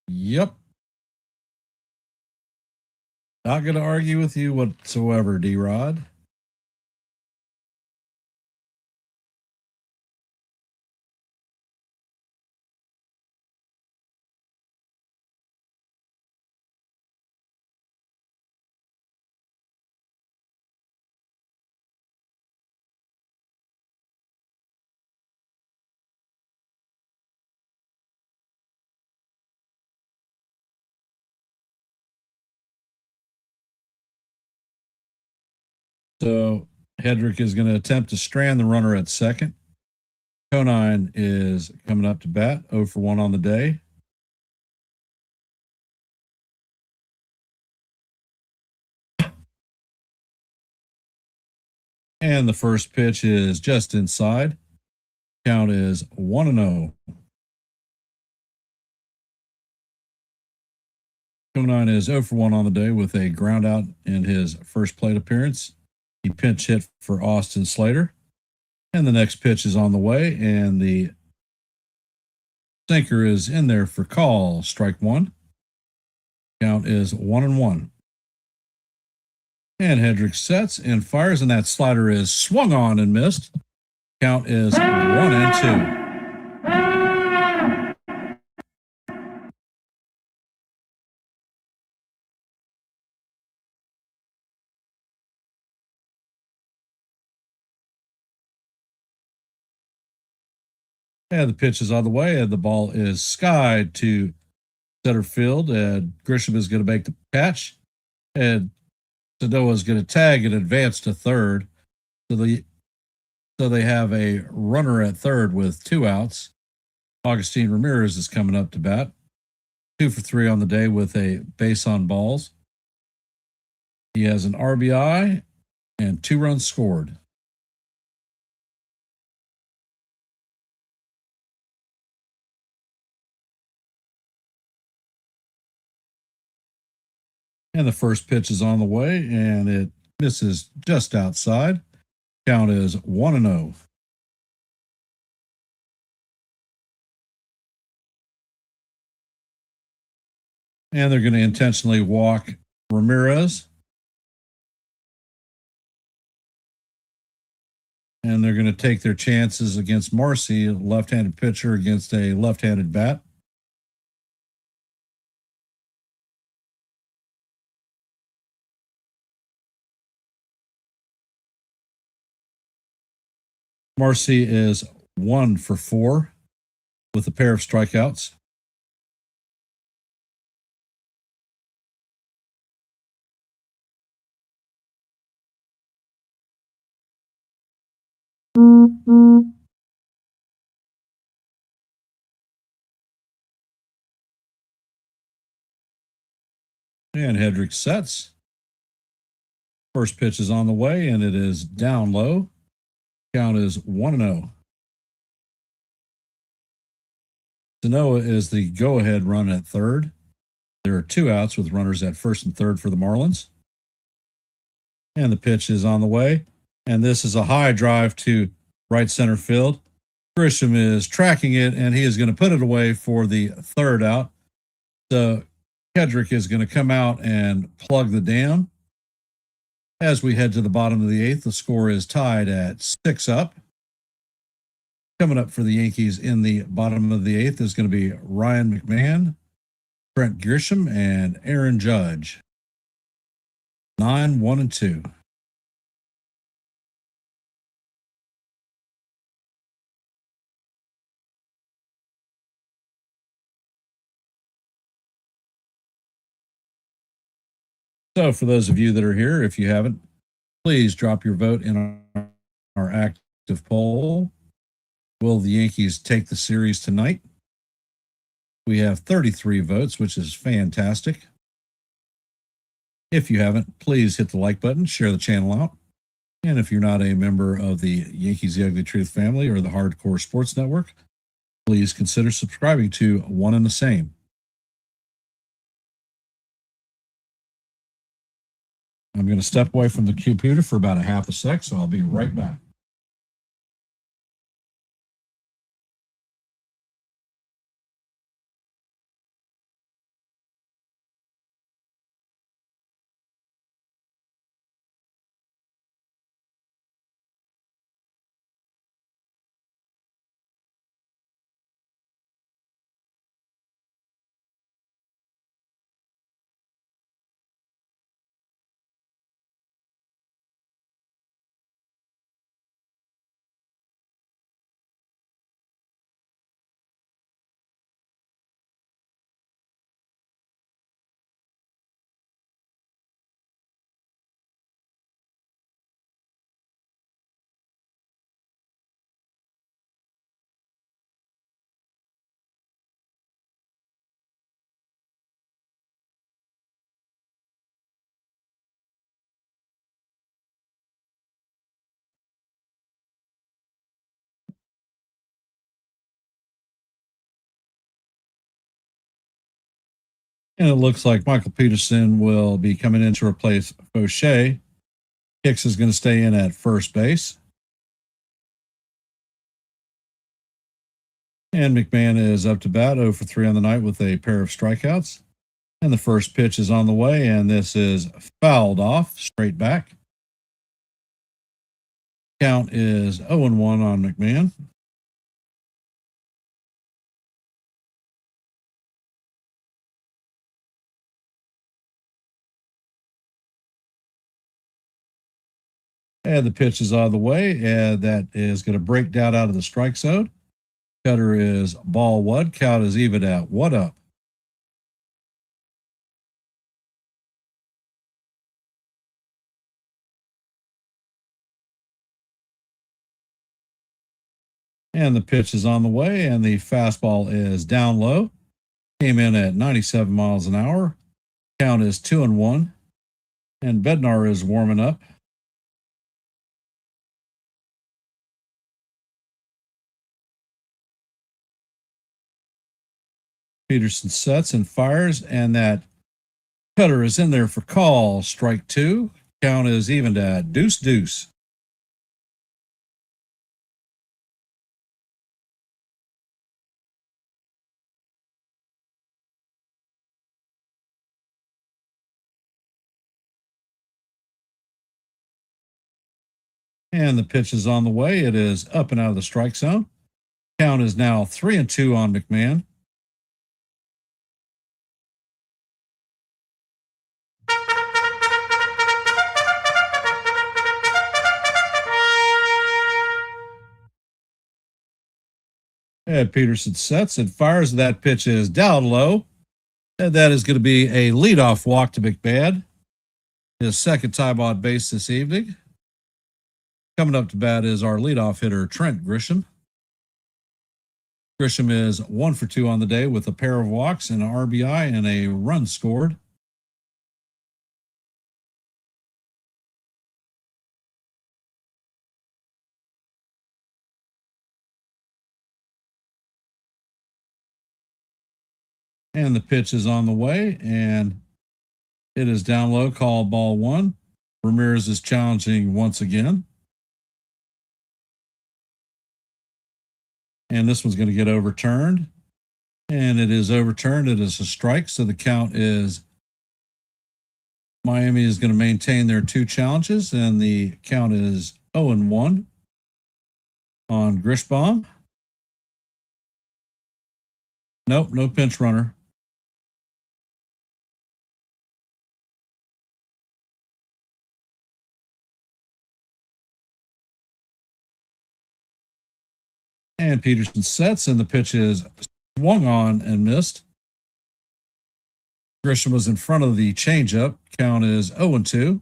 Yep. Not going to argue with you whatsoever, D-Rod. So Hedrick is going to attempt to strand the runner at second. Conine is coming up to bat, 0 for 1 on the day. And the first pitch is just inside. Count is 1-0. Conine is 0 for 1 on the day with a ground out in his first plate appearance. He pinch hit for Austin Slater. And the next pitch is on the way, and the sinker is in there for call. Strike one. Count is 1-1. And Hedrick sets and fires, and that slider is swung on and missed. Count is 1-2. And the pitch is on the way, and the ball is skied to center field. And Grisham is going to make the catch, and Sanoa is going to tag and advance to third. So they have a runner at third with 2 outs. Augustine Ramirez is coming up to bat, 2 for 3 on the day with a base on balls. He has an RBI and 2 runs scored. And the first pitch is on the way, and it misses just outside. Count is 1-0. And they're going to intentionally walk Ramirez. And they're going to take their chances against Marcy, a left-handed pitcher against a left-handed bat. Marcy is 1 for 4 with a pair of strikeouts. And Hedrick sets. First pitch is on the way, and it is down low. Count is 1-0. Sanoa is the go-ahead run at third. There are 2 outs with runners at first and third for the Marlins. And the pitch is on the way. And this is a high drive to right center field. Grisham is tracking it, and he is going to put it away for the 3rd out. So Kedrick is going to come out and plug the dam. As we head to the bottom of the 8th, the score is tied at 6 up. Coming up for the Yankees in the bottom of the 8th is going to be Ryan McMahon, Brent Grisham, and Aaron Judge. 9, 1, and 2. So for those of you that are here, if you haven't, please drop your vote in our active poll. Will the Yankees take the series tonight? We have 33 votes, which is fantastic. If you haven't, please hit the like button, share the channel out. And if you're not a member of the Yankees The Ugly Truth family or the Hardcore Sports Network, please consider subscribing to One and the Same. I'm going to step away from the computer for about a half a sec, so I'll be right back. And it looks like Michael Peterson will be coming in to replace Fauché. Hicks is going to stay in at first base. And McMahon is up to bat 0 for 3 on the night with a pair of strikeouts. And the first pitch is on the way, and this is fouled off straight back. Count is 0-1 on McMahon. And the pitch is out of the way, and that is going to break down out of the strike zone. Cutter is ball 1. Count is even at 1-up. And the pitch is on the way, and the fastball is down low. Came in at 97 miles an hour. Count is 2-1. And Bednar is warming up. Peterson sets and fires, and that cutter is in there for call. Strike 2. Count is evened at 2-2. And the pitch is on the way. It is up and out of the strike zone. Count is now 3-2 on McMahon. And Peterson sets and fires. That pitch is down low. And that is going to be a leadoff walk to McMahon. His second time on base this evening. Coming up to bat is our leadoff hitter, Trent Grisham. Grisham is 1 for 2 on the day with a pair of walks and an RBI and a run scored. And the pitch is on the way, and it is down low, called ball one. Ramirez is challenging once again. And this one's going to get overturned. And it is overturned. It is a strike. So the count is Miami is going to maintain their two challenges, and the count is 0-1 on Grishbaum. Nope, no pinch runner. And Peterson sets, and the pitch is swung on and missed. Grisham was in front of the changeup. Count is 0-2.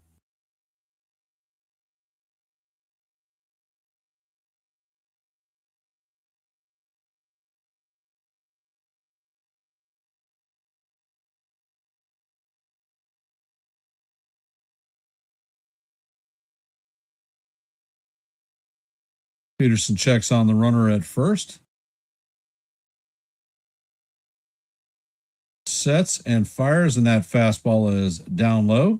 Peterson checks on the runner at first. Sets and fires, and that fastball is down low.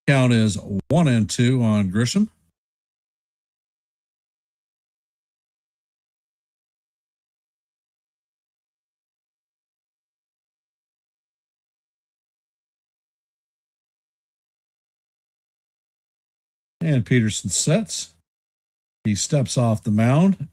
Count is 1-2 on Grisham. And Peterson sets. He steps off the mound.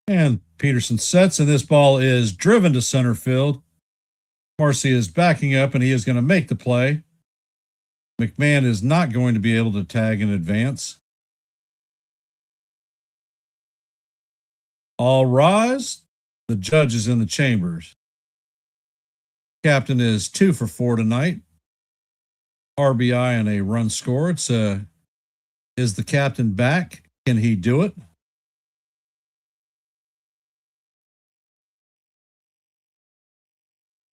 And Peterson sets, and this ball is driven to center field. Marcy is backing up, and he is going to make the play. McMahon is not going to be able to tag in advance. All rise. The judge is in the chambers. Captain is 2 for 4 tonight. RBI and a run scored. So is the captain back? Can he do it?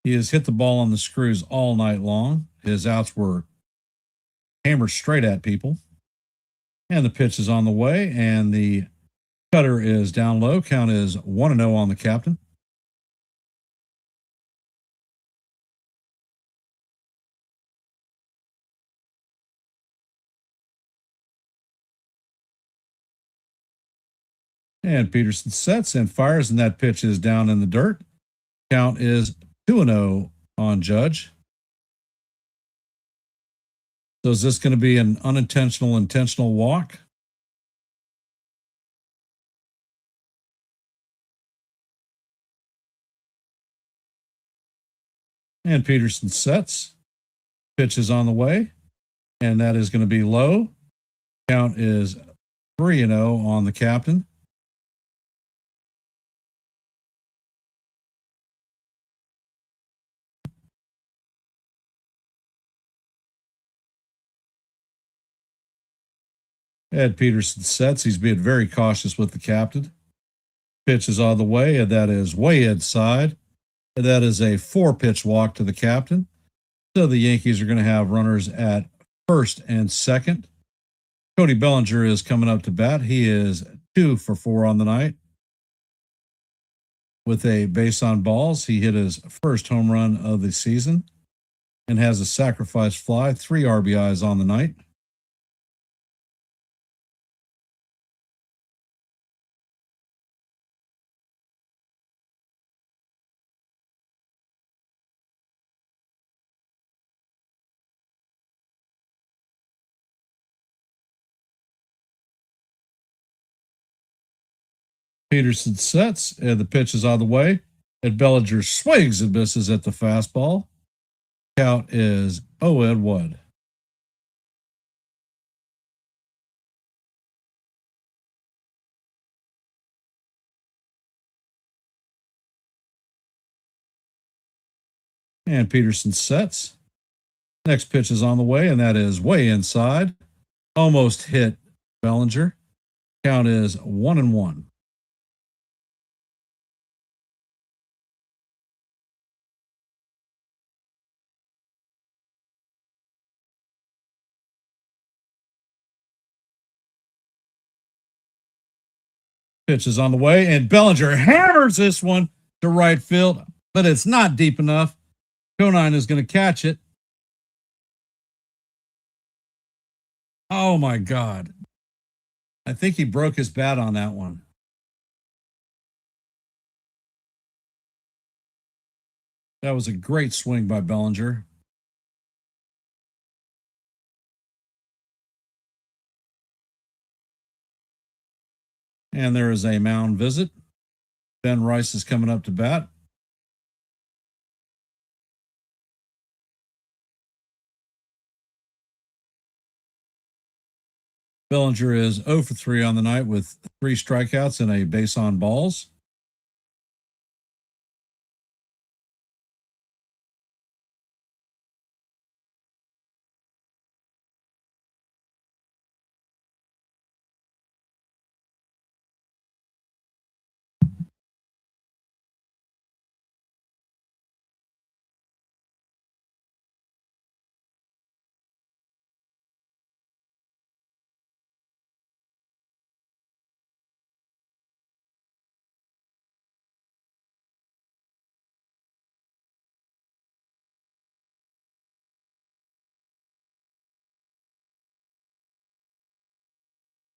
He has hit the ball on the screws all night long. His outs were hammered straight at people. And the pitch is on the way, and the cutter is down low. Count is 1-0 on the captain. And Peterson sets and fires, and that pitch is down in the dirt. Count is 2-0 on Judge. So is this going to be an unintentional, intentional walk? And Peterson sets. Pitch is on the way, and that is going to be low. Count is 3-0 on the captain. Ed Peterson sets. He's being very cautious with the captain. Pitch is on the way, and that is way inside. And that is a 4-pitch walk to the captain. So the Yankees are going to have runners at first and second. Cody Bellinger is coming up to bat. He is 2 for 4 on the night. With a base on balls, he hit his first home run of the season and has a sacrifice fly, 3 RBIs on the night. Peterson sets, and the pitch is on the way. And Bellinger swings and misses at the fastball. Count is 0-1. And Peterson sets. Next pitch is on the way, and that is way inside. Almost hit Bellinger. Count is 1-1. Pitch is on the way, and Bellinger hammers this one to right field, but it's not deep enough. Conine is going to catch it. Oh my God. I think he broke his bat on that one. That was a great swing by Bellinger. And there is a mound visit. Ben Rice is coming up to bat. Bellinger is 0 for 3 on the night with 3 strikeouts and a base on balls.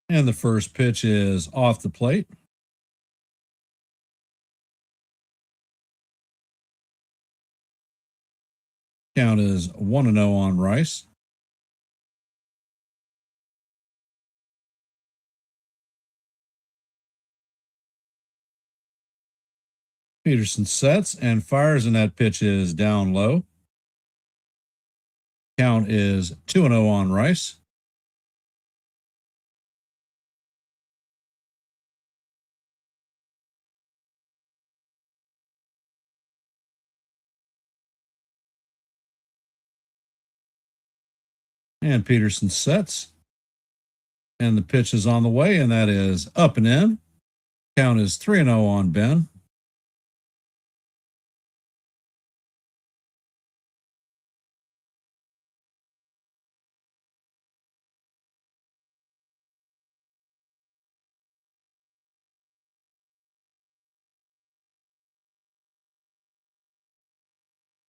And the first pitch is off the plate. Count is 1-0 on Rice. Peterson sets and fires, and that pitch is down low. Count is 2-0 on Rice. And Peterson sets. And the pitch is on the way, and that is up and in. Count is 3-0 on Ben.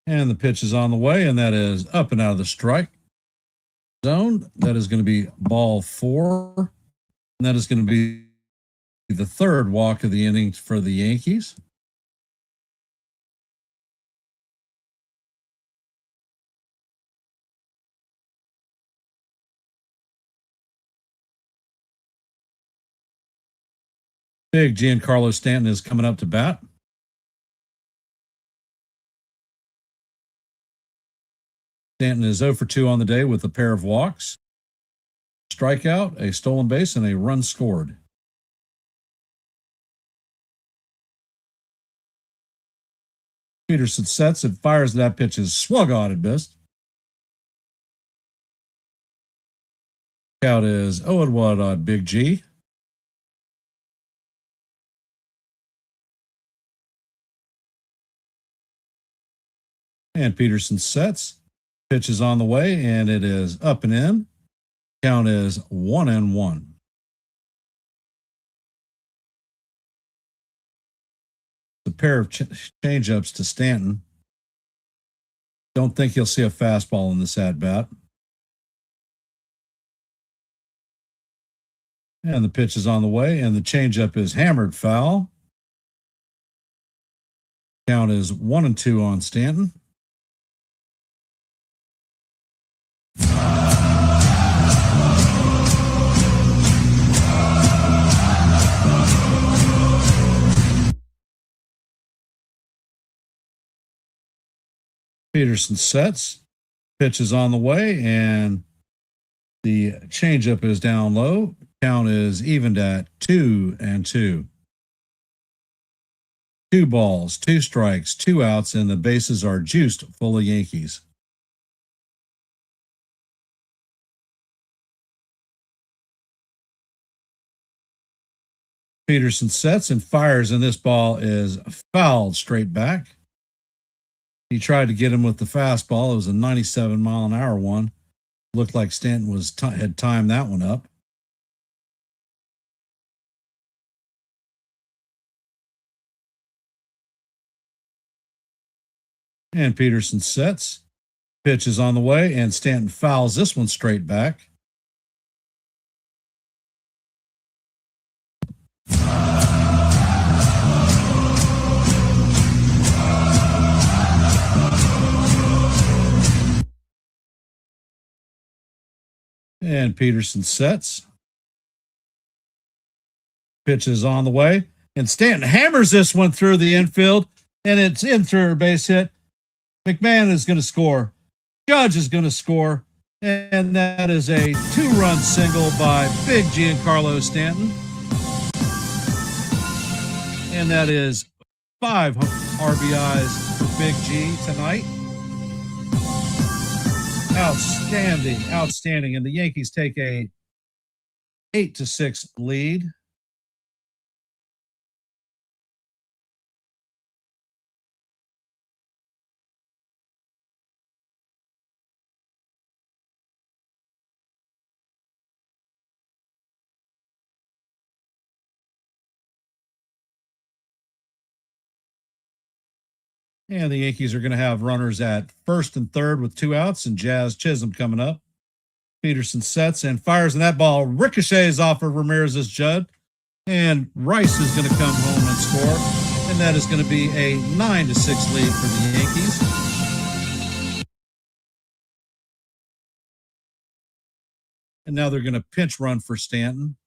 And the pitch is on the way, and that is up and out of the strike zone. That is going to be ball 4. And that is going to be the third walk of the inning for the Yankees. Big Giancarlo Stanton is coming up to bat. Stanton is 0 for 2 on the day with a pair of walks, strikeout, a stolen base, and a run scored. Peterson sets and fires. That pitch is swung on and missed. Count is 0-1 on Big G. And Peterson sets. Pitch is on the way, and it is up and in. Count is 1-1. A pair of change-ups to Stanton. Don't think you'll see a fastball in this at-bat. And the pitch is on the way, and the changeup is hammered foul. Count is 1-2 on Stanton. Peterson sets, pitch is on the way, and the changeup is down low. Count is evened at 2-2. 2 balls, 2 strikes, 2 outs, and the bases are juiced full of Yankees. Peterson sets and fires, and this ball is fouled straight back. He tried to get him with the fastball. It was a 97-mile-an-hour one. Looked like Stanton had timed that one up. And Peterson sets. Pitch is on the way, and Stanton fouls this one straight back. And Peterson sets. Pitch is on the way, and Stanton hammers this one through the infield, and it's in through a base hit. McMahon is going to score. Judge is going to score, and that is a 2-run single by Big Giancarlo Stanton. And that is 5 RBIs for Big G tonight. Outstanding. And the Yankees take a 8-6 lead. And the Yankees are going to have runners at first and third with 2 outs, and Jazz Chisholm coming up. Peterson sets and fires, and that ball ricochets off of Ramirez's Judd. And Rice is going to come home and score. And that is going to be a 9-6 lead for the Yankees. And now they're going to pinch run for Stanton.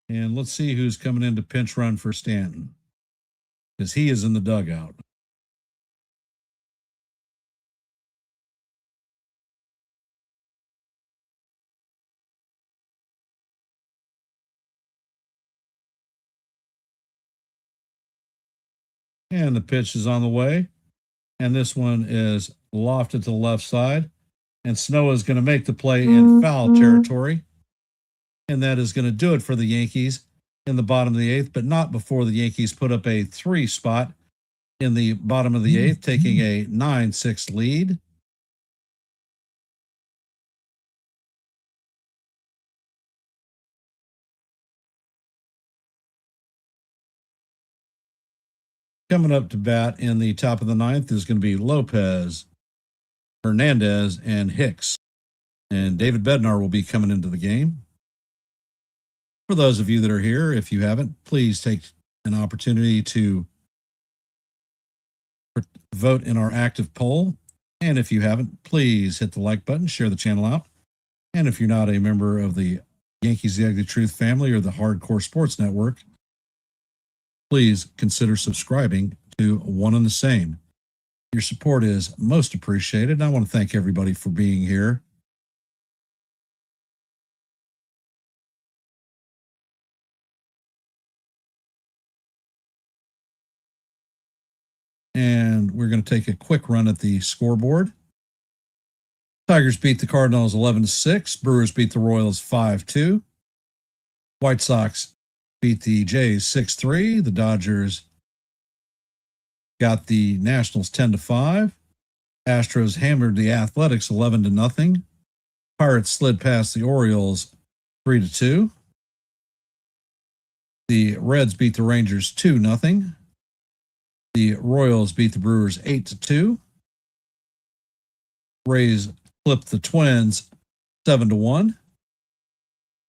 And let's see who's coming in to pinch run for Stanton, because he is in the dugout. And the pitch is on the way. And this one is lofted to the left side. And Snow is going to make the play in foul territory. And that is going to do it for the Yankees in the bottom of the 8th, but not before the Yankees put up a 3 spot in the bottom of the 8th, taking a 9-6 lead. Coming up to bat in the top of the 9th is going to be Lopez, Hernandez, and Hicks. And David Bednar will be coming into the game. For those of you that are here, if you haven't, please take an opportunity to vote in our active poll. And if you haven't, please hit the like button, share the channel out. And if you're not a member of the Yankees The Ugly Truth family or the Hardcore Sports Network, please consider subscribing to One and the Same. Your support is most appreciated. And I want to thank everybody for being here. And we're going to take a quick run at the scoreboard. Tigers beat the Cardinals 11-6. Brewers beat the Royals 5-2. White Sox beat the Jays 6-3. The Dodgers got the Nationals 10-5. Astros hammered the Athletics 11-0. Pirates slid past the Orioles 3-2. The Reds beat the Rangers 2-0. The Royals beat the Brewers 8-2. Rays flipped the Twins 7-1.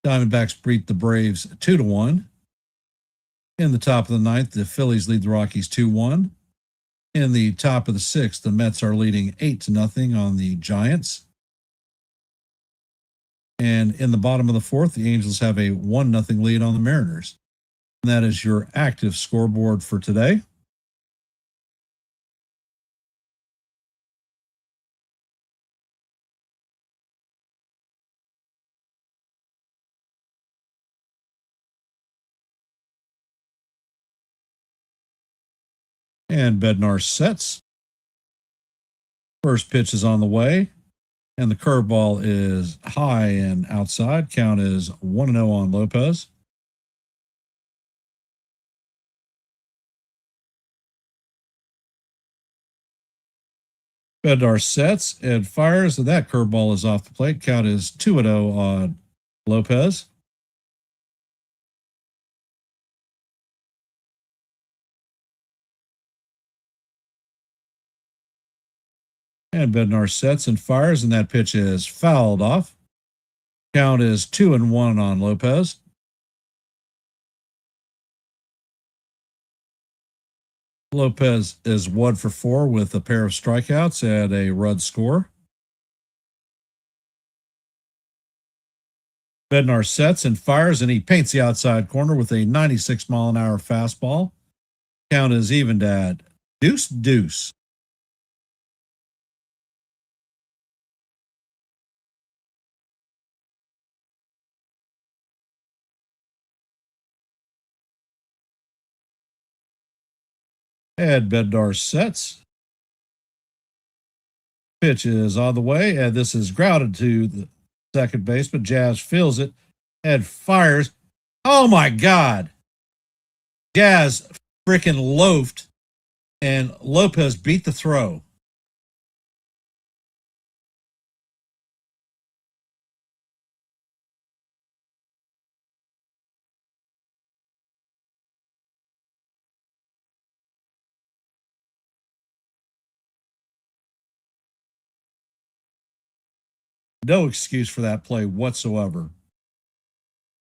Diamondbacks beat the Braves 2-1. In the top of the 9th, the Phillies lead the Rockies 2-1. In the top of the 6th, the Mets are leading 8-0 on the Giants. And in the bottom of the 4th, the Angels have a 1-0 lead on the Mariners. And that is your active scoreboard for today. And Bednar sets. First pitch is on the way. And the curveball is high and outside. Count is 1-0 on Lopez. Bednar sets and fires, and that curveball is off the plate. Count is 2-0 on Lopez. And Bednar sets and fires, and that pitch is fouled off. Count is 2-1 on Lopez. Lopez is 1 for 4 with a pair of strikeouts and a run score. Bednar sets and fires, and he paints the outside corner with a 96-mile-an-hour fastball. Count is evened at 2-2. And Bednar sets. Pitch is on the way, and this is grounded to the second baseman. Jazz feels it and fires. Oh my God. Jazz freaking loafed, and Lopez beat the throw. No excuse for that play whatsoever.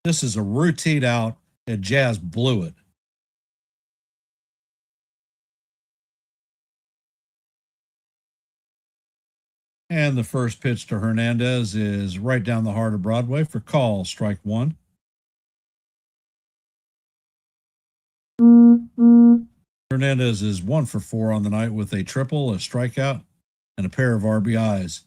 This is a routine out, and Jazz blew it. And the first pitch to Hernandez is right down the heart of Broadway for call, strike 1. Hernandez is 1 for 4 on the night with a triple, a strikeout, and a pair of RBIs.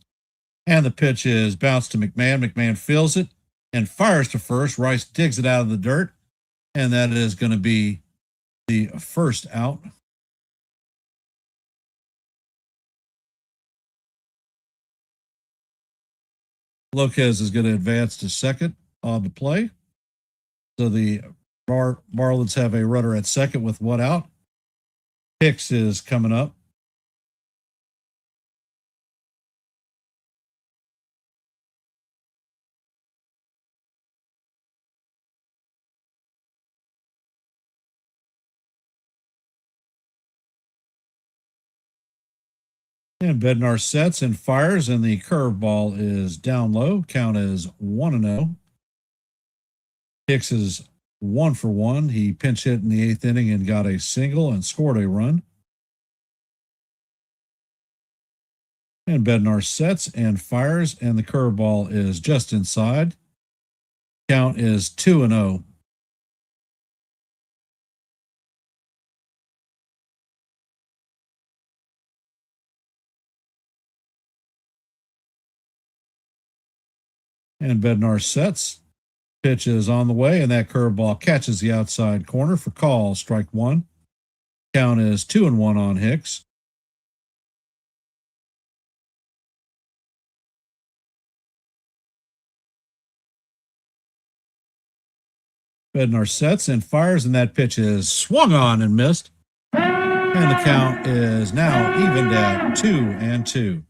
And the pitch is bounced to McMahon. McMahon feels it and fires to first. Rice digs it out of the dirt, and that is going to be the first out. Lopez is going to advance to second on the play. So the Marlins have a runner at second with 1 out. Hicks is coming up. And Bednar sets and fires, and the curveball is down low. Count is 1-0. Hicks is 1 for 1. He pinch hit in the 8th inning and got a single and scored a run. And Bednar sets and fires, and the curveball is just inside. Count is 2-0. And Bednar sets. Pitch is on the way, and that curveball catches the outside corner for call, strike 1. Count is 2-1 on Hicks. Bednar sets and fires, and that pitch is swung on and missed. And the count is now evened at 2-2.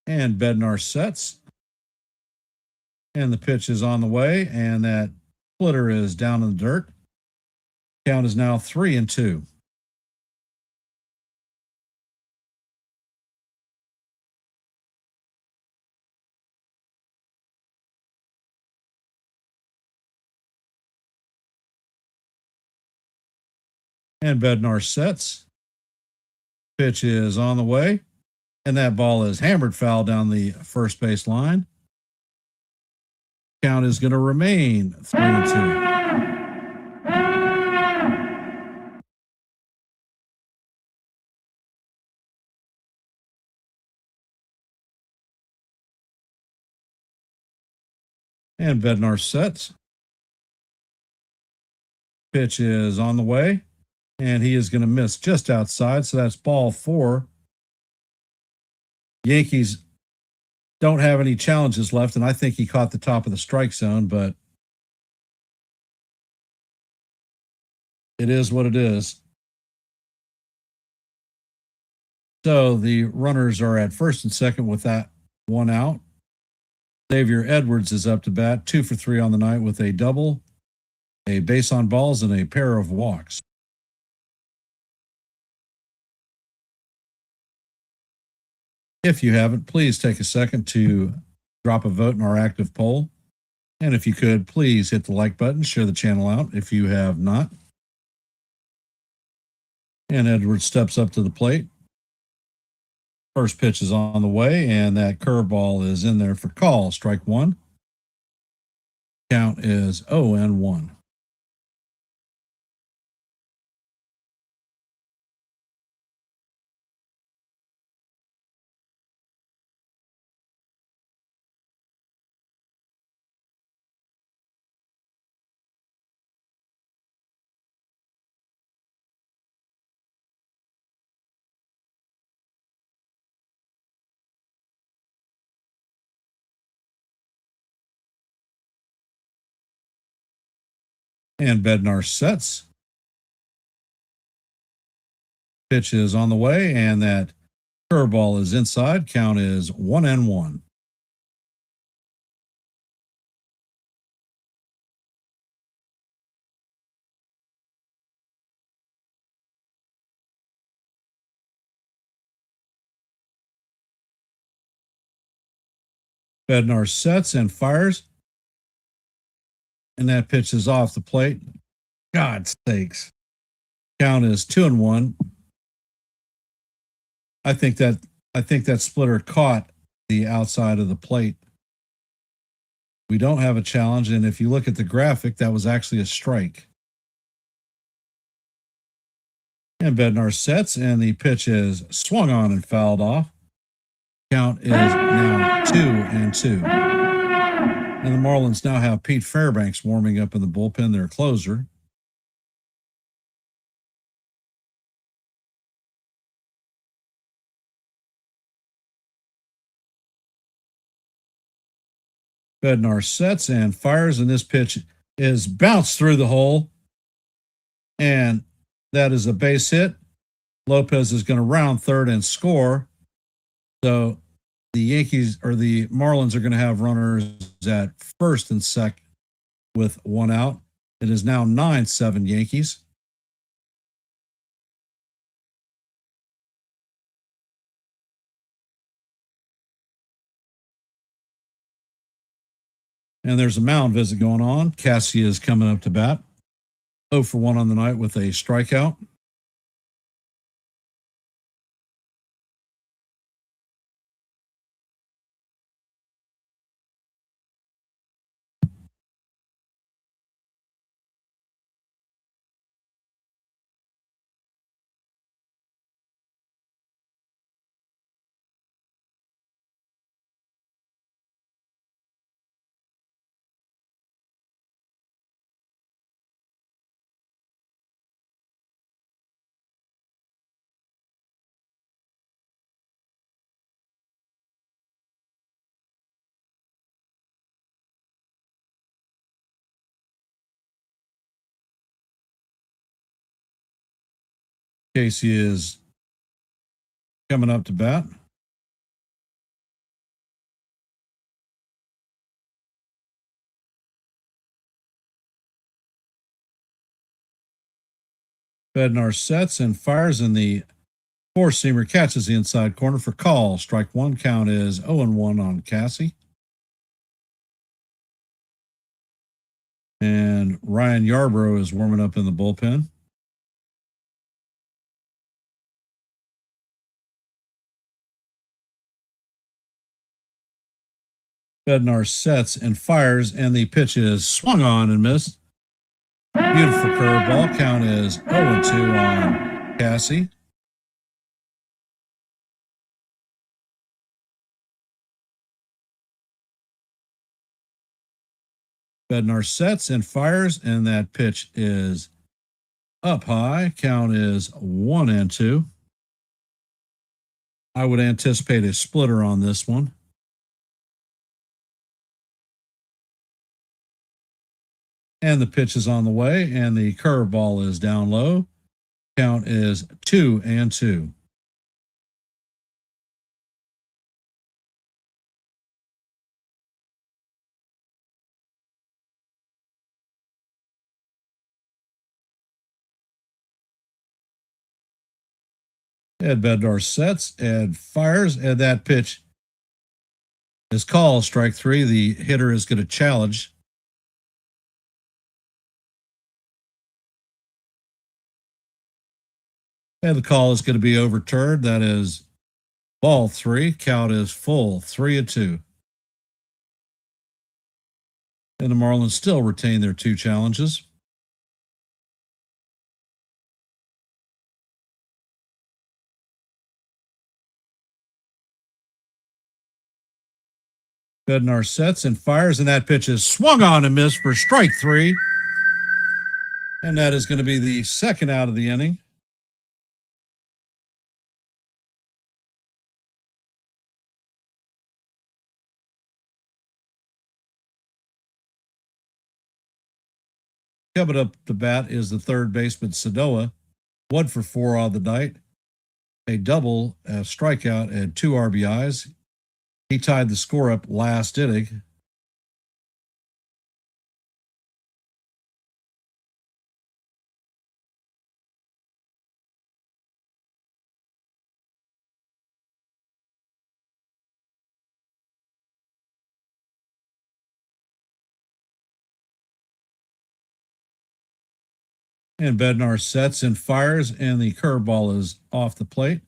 And Bednar sets. And the pitch is on the way, and that splitter is down in the dirt. Count is now 3-2. And Bednar sets. Pitch is on the way, and that ball is hammered foul down the first base line. Count is going to remain 3-2. And Bednar sets. Pitch is on the way, and he is going to miss just outside. So that's ball 4. Yankees don't have any challenges left, and I think he caught the top of the strike zone, but it is what it is. So the runners are at first and second with that one out. Xavier Edwards is up to bat, 2 for 3 on the night with a double, a base on balls, and a pair of walks. If you haven't, please take a second to drop a vote in our active poll. And if you could, please hit the like button, share the channel out if you have not. And Edwards steps up to the plate. First pitch is on the way, and that curveball is in there for call. Strike one. Count is 0-1. And Bednar sets. Pitch is on the way, and that curveball is inside. Count is 1-1. Bednar sets and fires. And that pitch is off the plate. God sakes. Count is 2-1. I think that splitter caught the outside of the plate. We don't have a challenge, and if you look at the graphic, that was actually a strike. And Bednar sets, and the pitch is swung on and fouled off. Count is now 2-2. And the Marlins now have Pete Fairbanks warming up in the bullpen, their closer. Bednar sets and fires, and this pitch is bounced through the hole. And that is a base hit. Lopez is going to round third and score. So the Yankees or the Marlins are going to have runners at first and second with one out. It is now 9-7 Yankees. And there's a mound visit going on. Cassie is coming up to bat. 0 for 1 on the night with a strikeout. Casey is coming up to bat. Bednar sets and fires, and the four-seamer catches the inside corner for call. Strike one. Count is 0-1 on Cassie. And Ryan Yarbrough is warming up in the bullpen. Bednar sets and fires, and the pitch is swung on and missed. Beautiful curveball. Count is 0-2 on Cassie. Bednar sets and fires, and that pitch is up high. Count is 1-2. I would anticipate a splitter on this one. And the pitch is on the way, and the curveball is down low. Count is 2-2. Ed Bednar sets, Ed fires, and that pitch is called strike three. The hitter is going to challenge. And the call is going to be overturned. That is ball three. Count is full, 3-2. And the Marlins still retain their two challenges. Bednar sets and fires, and that pitch is swung on and missed for strike three. And that is going to be the second out of the inning. Coming up to bat is the third baseman, Sanoa. 1 for 4 on the night. A double, a strikeout, and 2 RBIs. He tied the score up last inning. And Bednar sets and fires, and the curveball is off the plate.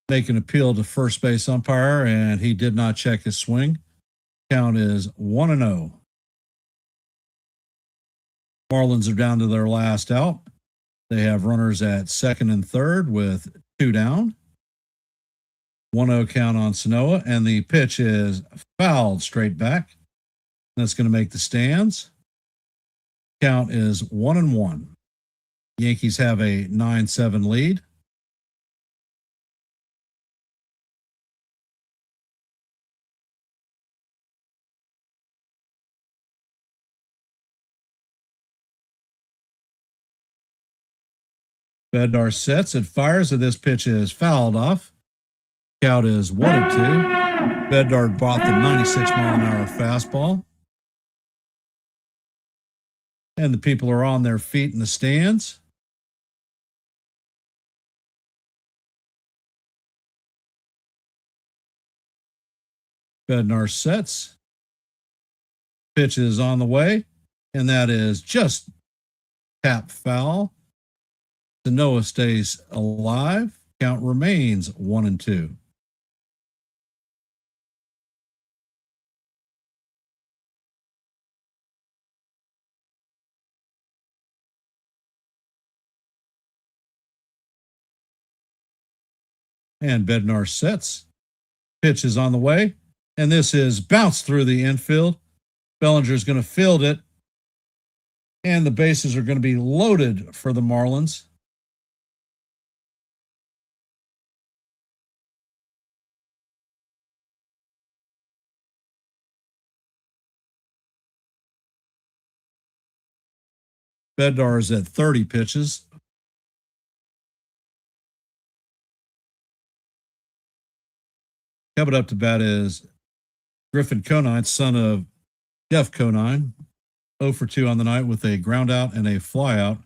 Make an appeal to first base umpire, and he did not check his swing. Count is 1-0. Marlins are down to their last out. They have runners at second and third with 2 down. 1-0 count on Sanoa, and the pitch is fouled straight back. That's going to make the stands. Count is 1-1. Yankees have a 9-7 lead. Bednar sets and fires, and this pitch is fouled off. Count is 1-2. Bednar bought the 96-mile-an-hour fastball. And the people are on their feet in the stands. Bednar sets. Pitch is on the way, and that is just tap foul. Sanoa stays alive. Count remains 1-2. And Bednar sets. Pitch is on the way, and this is bounced through the infield. Bellinger is going to field it, and the bases are going to be loaded for the Marlins. Bednar is at 30 pitches. Coming up to bat is Griffin Conine, son of Jeff Conine. 0 for 2 on the night with a ground out and a fly out.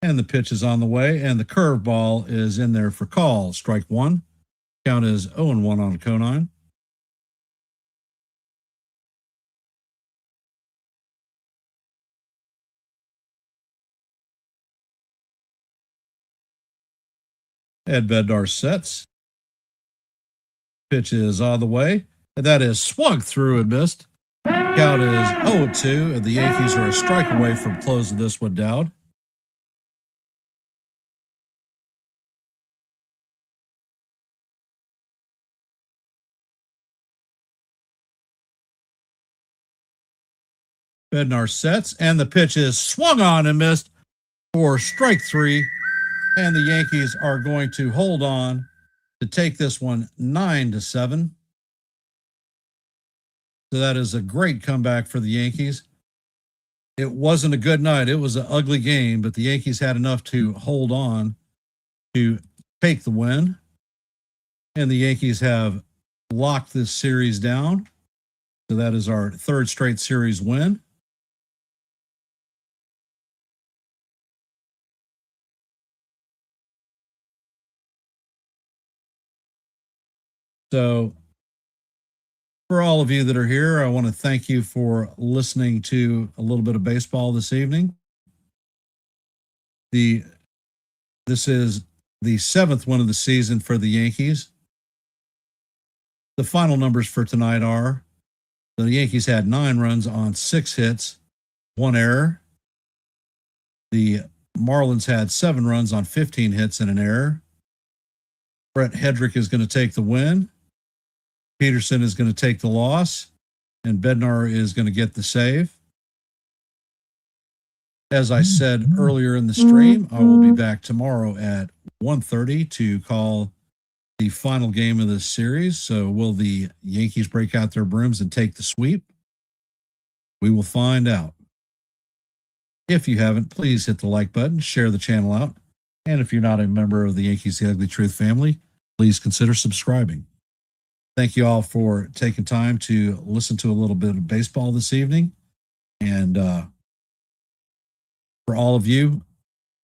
And the pitch is on the way, and the curveball is in there for call. Strike one. Count is 0-1 on Conine. Ed Bednar sets. Pitch is on the way, and that is swung through and missed. Count is 0-2, and the Yankees are a strike away from closing this one down. Bednar sets, and the pitch is swung on and missed for strike three. And the Yankees are going to hold on to take this one 9-7. So that is a great comeback for the Yankees. It wasn't a good night. It was an ugly game, but the Yankees had enough to hold on to take the win. And the Yankees have locked this series down. So that is our third straight series win. So for all of you that are here, I want to thank you for listening to a little bit of baseball this evening. This is the 7th win of the season for the Yankees. The final numbers for tonight are the Yankees had 9 runs on 6 hits, 1 error. The Marlins had 7 runs on 15 hits and an error. Brett Hedrick is going to take the win. Peterson is going to take the loss, and Bednar is going to get the save. As I said earlier in the stream, I will be back tomorrow at 1:30 to call the final game of this series. So will the Yankees break out their brooms and take the sweep? We will find out. If you haven't, please hit the like button, share the channel out. And if you're not a member of the Yankees The Ugly Truth family, please consider subscribing. Thank you all for taking time to listen to a little bit of baseball this evening. And for all of you,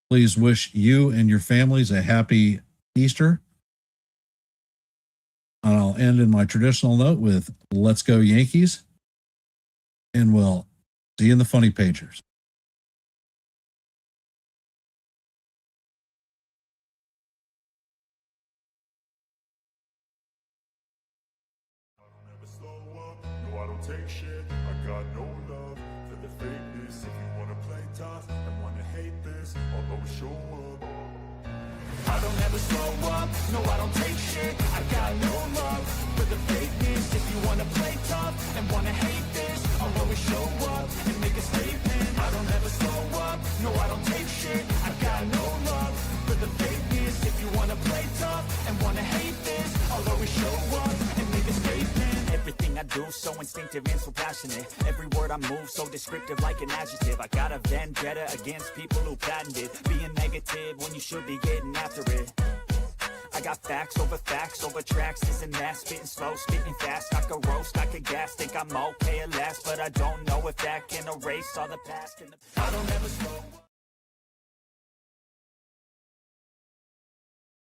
please wish you and your families a happy Easter. And I'll end in my traditional note with "Let's go Yankees." And we'll see you in the funny pagers. Slow up, no I don't take shit, I got no love for the fakeness. If you wanna play tough and wanna hate this, I'll always show up. I don't ever slow up, no I don't take shit, I got no love for the fakeness. If you wanna play tough and wanna hate this, I'll always show up and make a statement. I don't ever slow up, no I don't take shit, I got no love for the fakeness. If you wanna play tough and wanna hate this, I'll always show up and make a statement. Everything I do so instinctive and so passionate. Every word I move so descriptive like an adjective. I got a vendetta against people who patented being negative when you should be getting after it. I got facts over tracks, this and that. Spitting slow, spitting fast. I could roast, I could gas. Think I'm okay at last, but I don't know if that can erase all the past. I don't ever slow up.